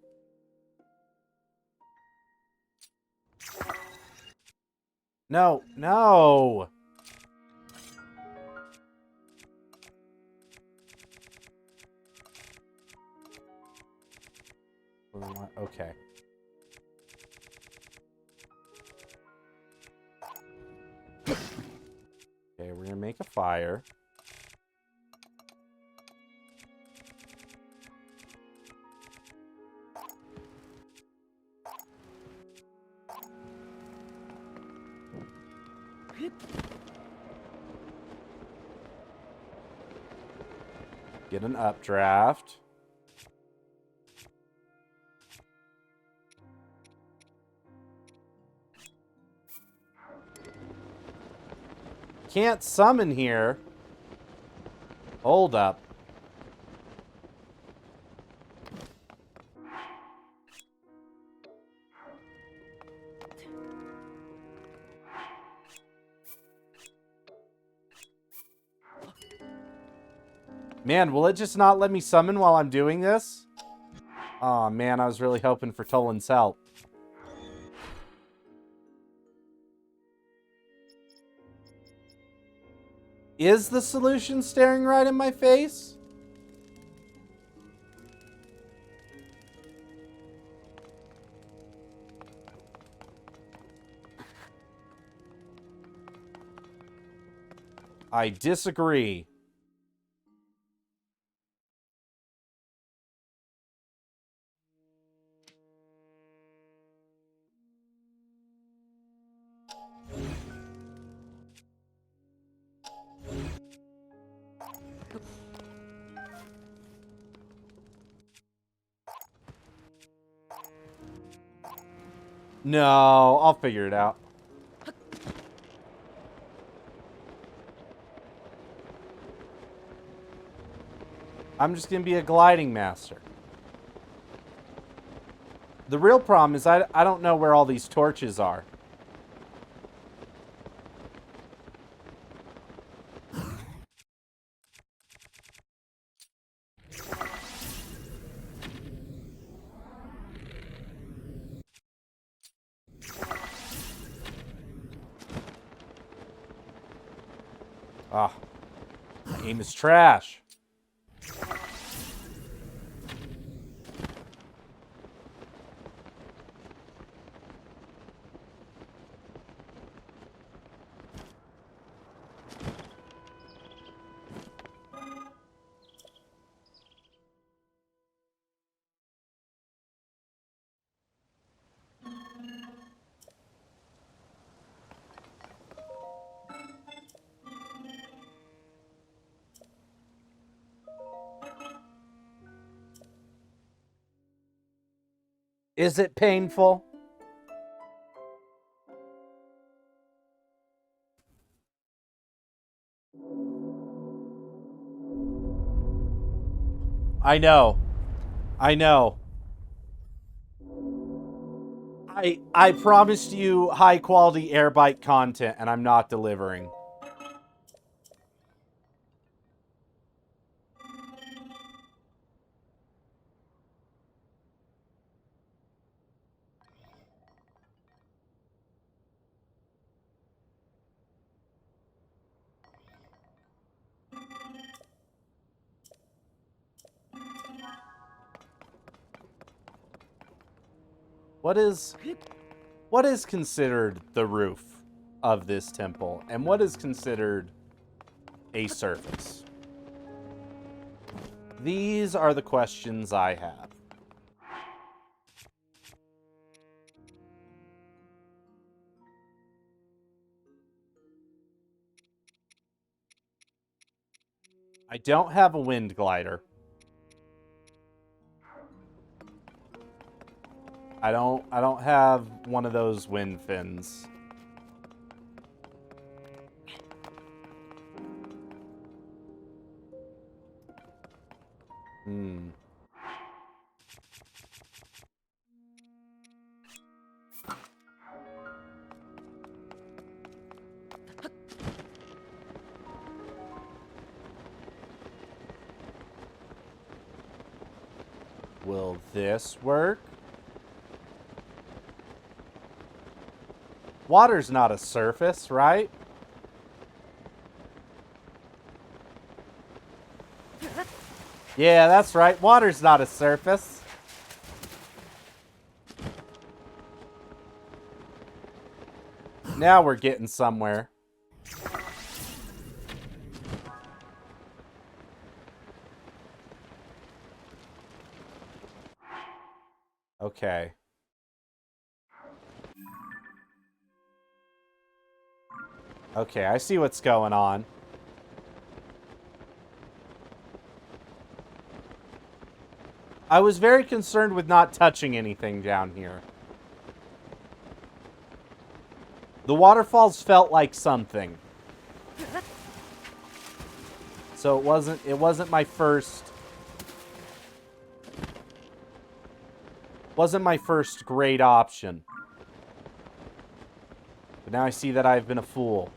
No, no! Okay. Okay, we're gonna make a fire. Get an updraft. Can't summon here. Hold up. Man, will it just not let me summon while I'm doing this? Aw, man, I was really hoping for Tolan's help. Is the solution staring right in my face? I disagree. No, I'll figure it out. I'm just going to be a gliding master. The real problem is I don't know where all these torches are. Ah, my aim is trash. Is it painful? I know. I know. I promised you high quality Airbite content and I'm not delivering. What is considered the roof of this temple, and what is considered a surface? These are the questions I have. I don't have a wind glider. I don't have one of those wind fins. Will this work? Water's not a surface, right? Yeah, that's right. Water's not a surface. Now we're getting somewhere. Okay. Okay, I see what's going on. I was very concerned with not touching anything down here. The waterfalls felt like something. So it wasn't my first great option. But now I see that I've been a fool.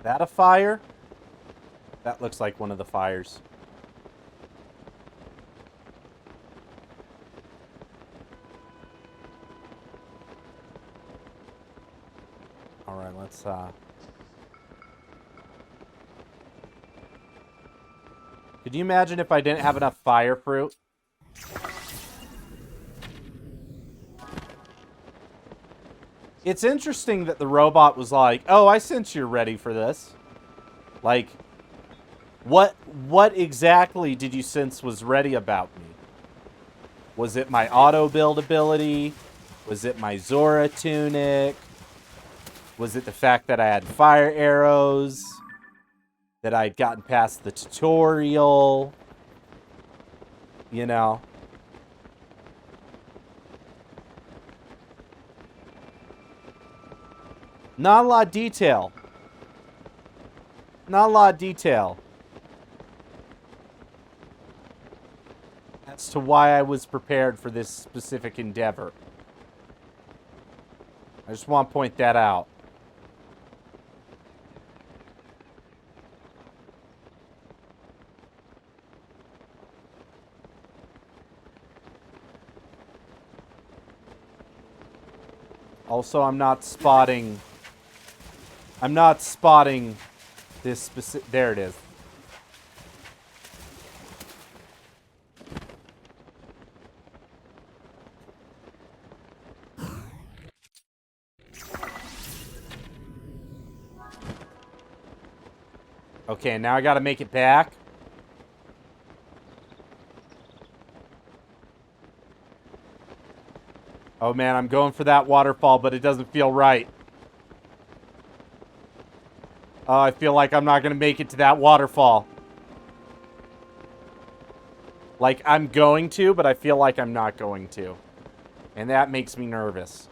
That a fire? That looks like one of the fires. Alright, let's Could you imagine if I didn't have enough fire fruit? It's interesting that the robot was like, "Oh, I sense you're ready for this." Like, what exactly did you sense was ready about me? Was it my auto build ability? Was it my Zora tunic? Was it the fact that I had fire arrows? That I'd gotten past the tutorial? You know? Not a lot of detail. Not a lot of detail. As to why I was prepared for this specific endeavor. I just want to point that out. Also, I'm not spotting this specific... There it is. Okay, now I gotta make it back. Oh man, I'm going for that waterfall, but it doesn't feel right. Oh, I feel like I'm not gonna make it to that waterfall. Like, I'm going to, but I feel like I'm not going to. And that makes me nervous.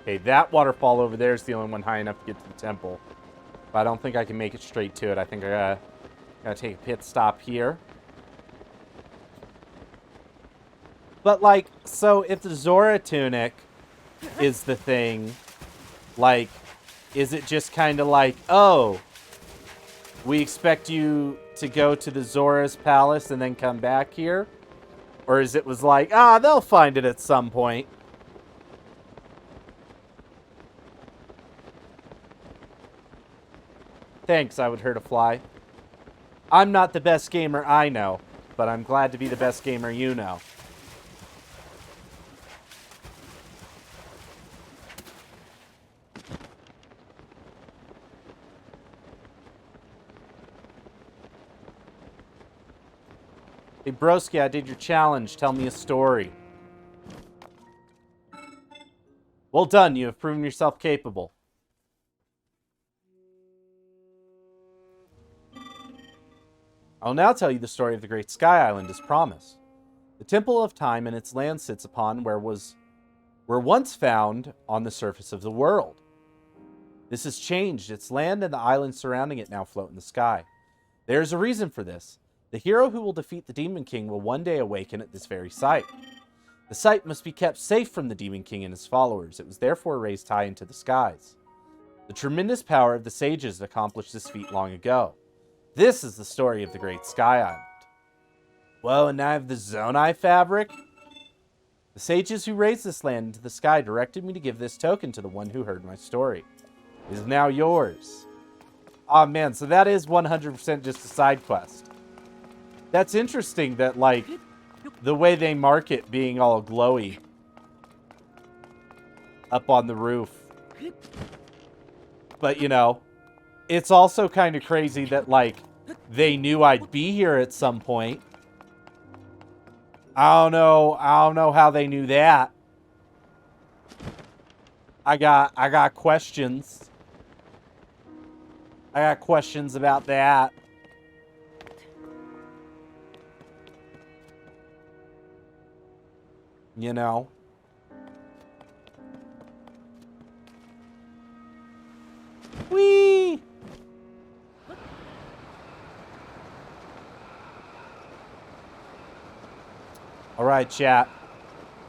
Okay, that waterfall over there is the only one high enough to get to the temple. But I don't think I can make it straight to it. I think I gotta take a pit stop here. But, like, so if the Zora tunic is the thing, like, is it just kind of like, oh, we expect you to go to the Zora's palace and then come back here? Or is it was like, they'll find it at some point. Thanks, I would hurt a fly. I'm not the best gamer I know, but I'm glad to be the best gamer you know. Hey, broski, I did your challenge. Tell me a story. Well done, you have proven yourself capable. I will now tell you the story of the Great Sky Island as promised. The Temple of Time and its land sits upon were once found on the surface of the world. This has changed. Its land and the islands surrounding it now float in the sky. There is a reason for this. The hero who will defeat the Demon King will one day awaken at this very site. The site must be kept safe from the Demon King and his followers. It was therefore raised high into the skies. The tremendous power of the sages accomplished this feat long ago. This is the story of the Great Sky Island. Whoa, and now I have the Zonai fabric? The sages who raised this land into the sky directed me to give this token to the one who heard my story. It is now yours. Oh man, so that is 100% just a side quest. That's interesting that, like, the way they mark it being all glowy up on the roof. But, you know, it's also kind of crazy that, like, they knew I'd be here at some point. I don't know how they knew that. I got questions. I got questions about that. You know. Whee! All right, chat.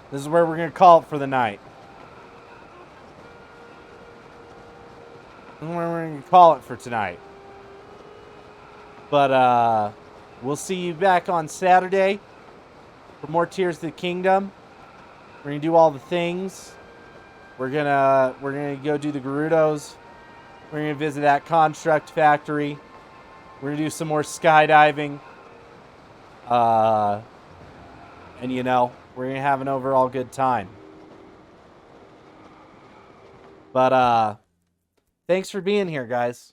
This is where we're going to call it for the night. This is where we're going to call it for tonight. But, we'll see you back on Saturday for more Tears of the Kingdom. We're going to do all the things. We're gonna go do the Gerudos. We're going to visit that construct factory. We're going to do some more skydiving. And, you know, we're going to have an overall good time. But, thanks for being here, guys.